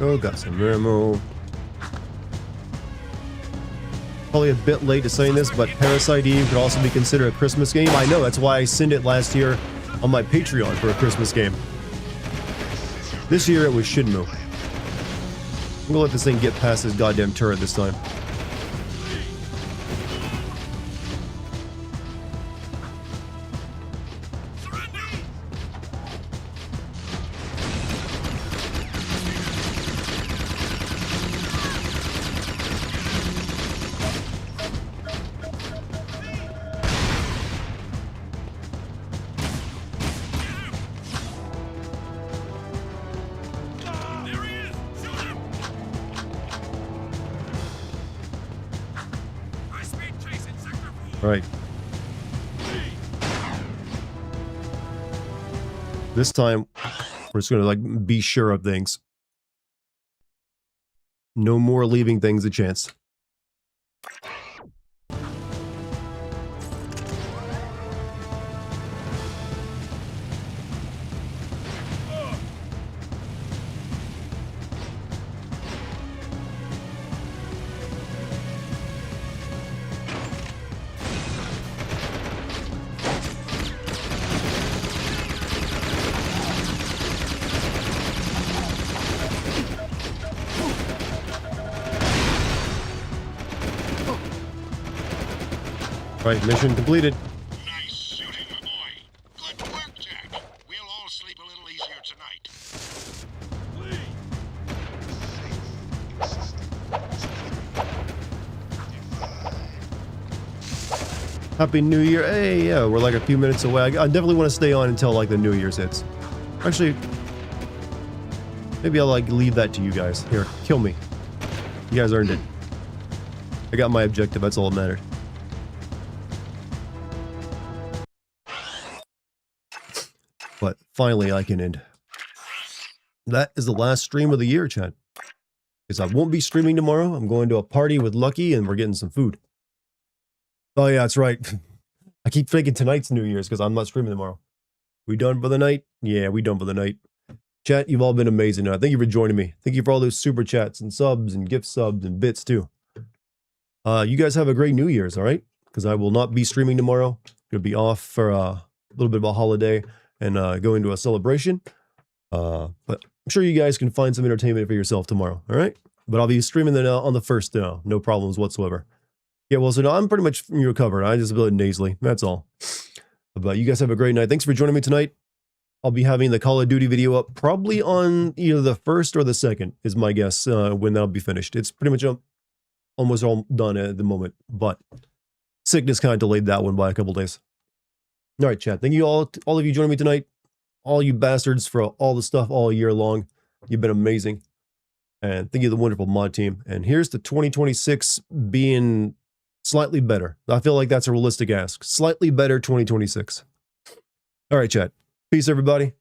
Oh, got some ammo. Probably a bit late to saying this, but Parasite Eve could also be considered a Christmas game. I know, that's why I sent it last year on my Patreon for a Christmas game. This year it was Shinmu. I'm gonna let this thing get past this goddamn turret this time. Right. This time, we're just gonna like be sure of things. No more leaving things a chance. Right, mission completed.
Nice shooting, my boy. Good work, Jack. We'll all sleep a little easier tonight.
Happy New Year. Hey, yeah, we're like a few minutes away. I definitely want to stay on until like the New Year's hits. Actually, maybe I'll like leave that to you guys. Here, kill me. You guys earned it. I got my objective, that's all that mattered. But finally I can end. That is the last stream of the year, chat. Because I won't be streaming tomorrow. I'm going to a party with Lucky and we're getting some food. Oh yeah, that's right. I keep thinking tonight's New Year's because I'm not streaming tomorrow. We done for the night? Yeah, we done for the night. Chat, you've all been amazing. Thank you for joining me. Thank you for all those super chats and subs and gift subs and bits too. You guys have a great New Year's, all right? Because I will not be streaming tomorrow. Gonna be off for a little bit of a holiday and go into a celebration. But I'm sure you guys can find some entertainment for yourself tomorrow, all right? But I'll be streaming that on the 1st, no problems whatsoever. Yeah, well, so no, I'm pretty much recovered. I just a bit nasally, that's all. But you guys have a great night. Thanks for joining me tonight. I'll be having the Call of Duty video up probably on either the 1st or the 2nd is my guess when that'll be finished. It's pretty much almost all done at the moment, but sickness kind of delayed that one by a couple days. All right, chat. Thank you all of you joining me tonight. All you bastards for all the stuff all year long. You've been amazing. And thank you to the wonderful mod team. And here's to 2026 being slightly better. I feel like that's a realistic ask. Slightly better 2026. All right, chat. Peace, everybody.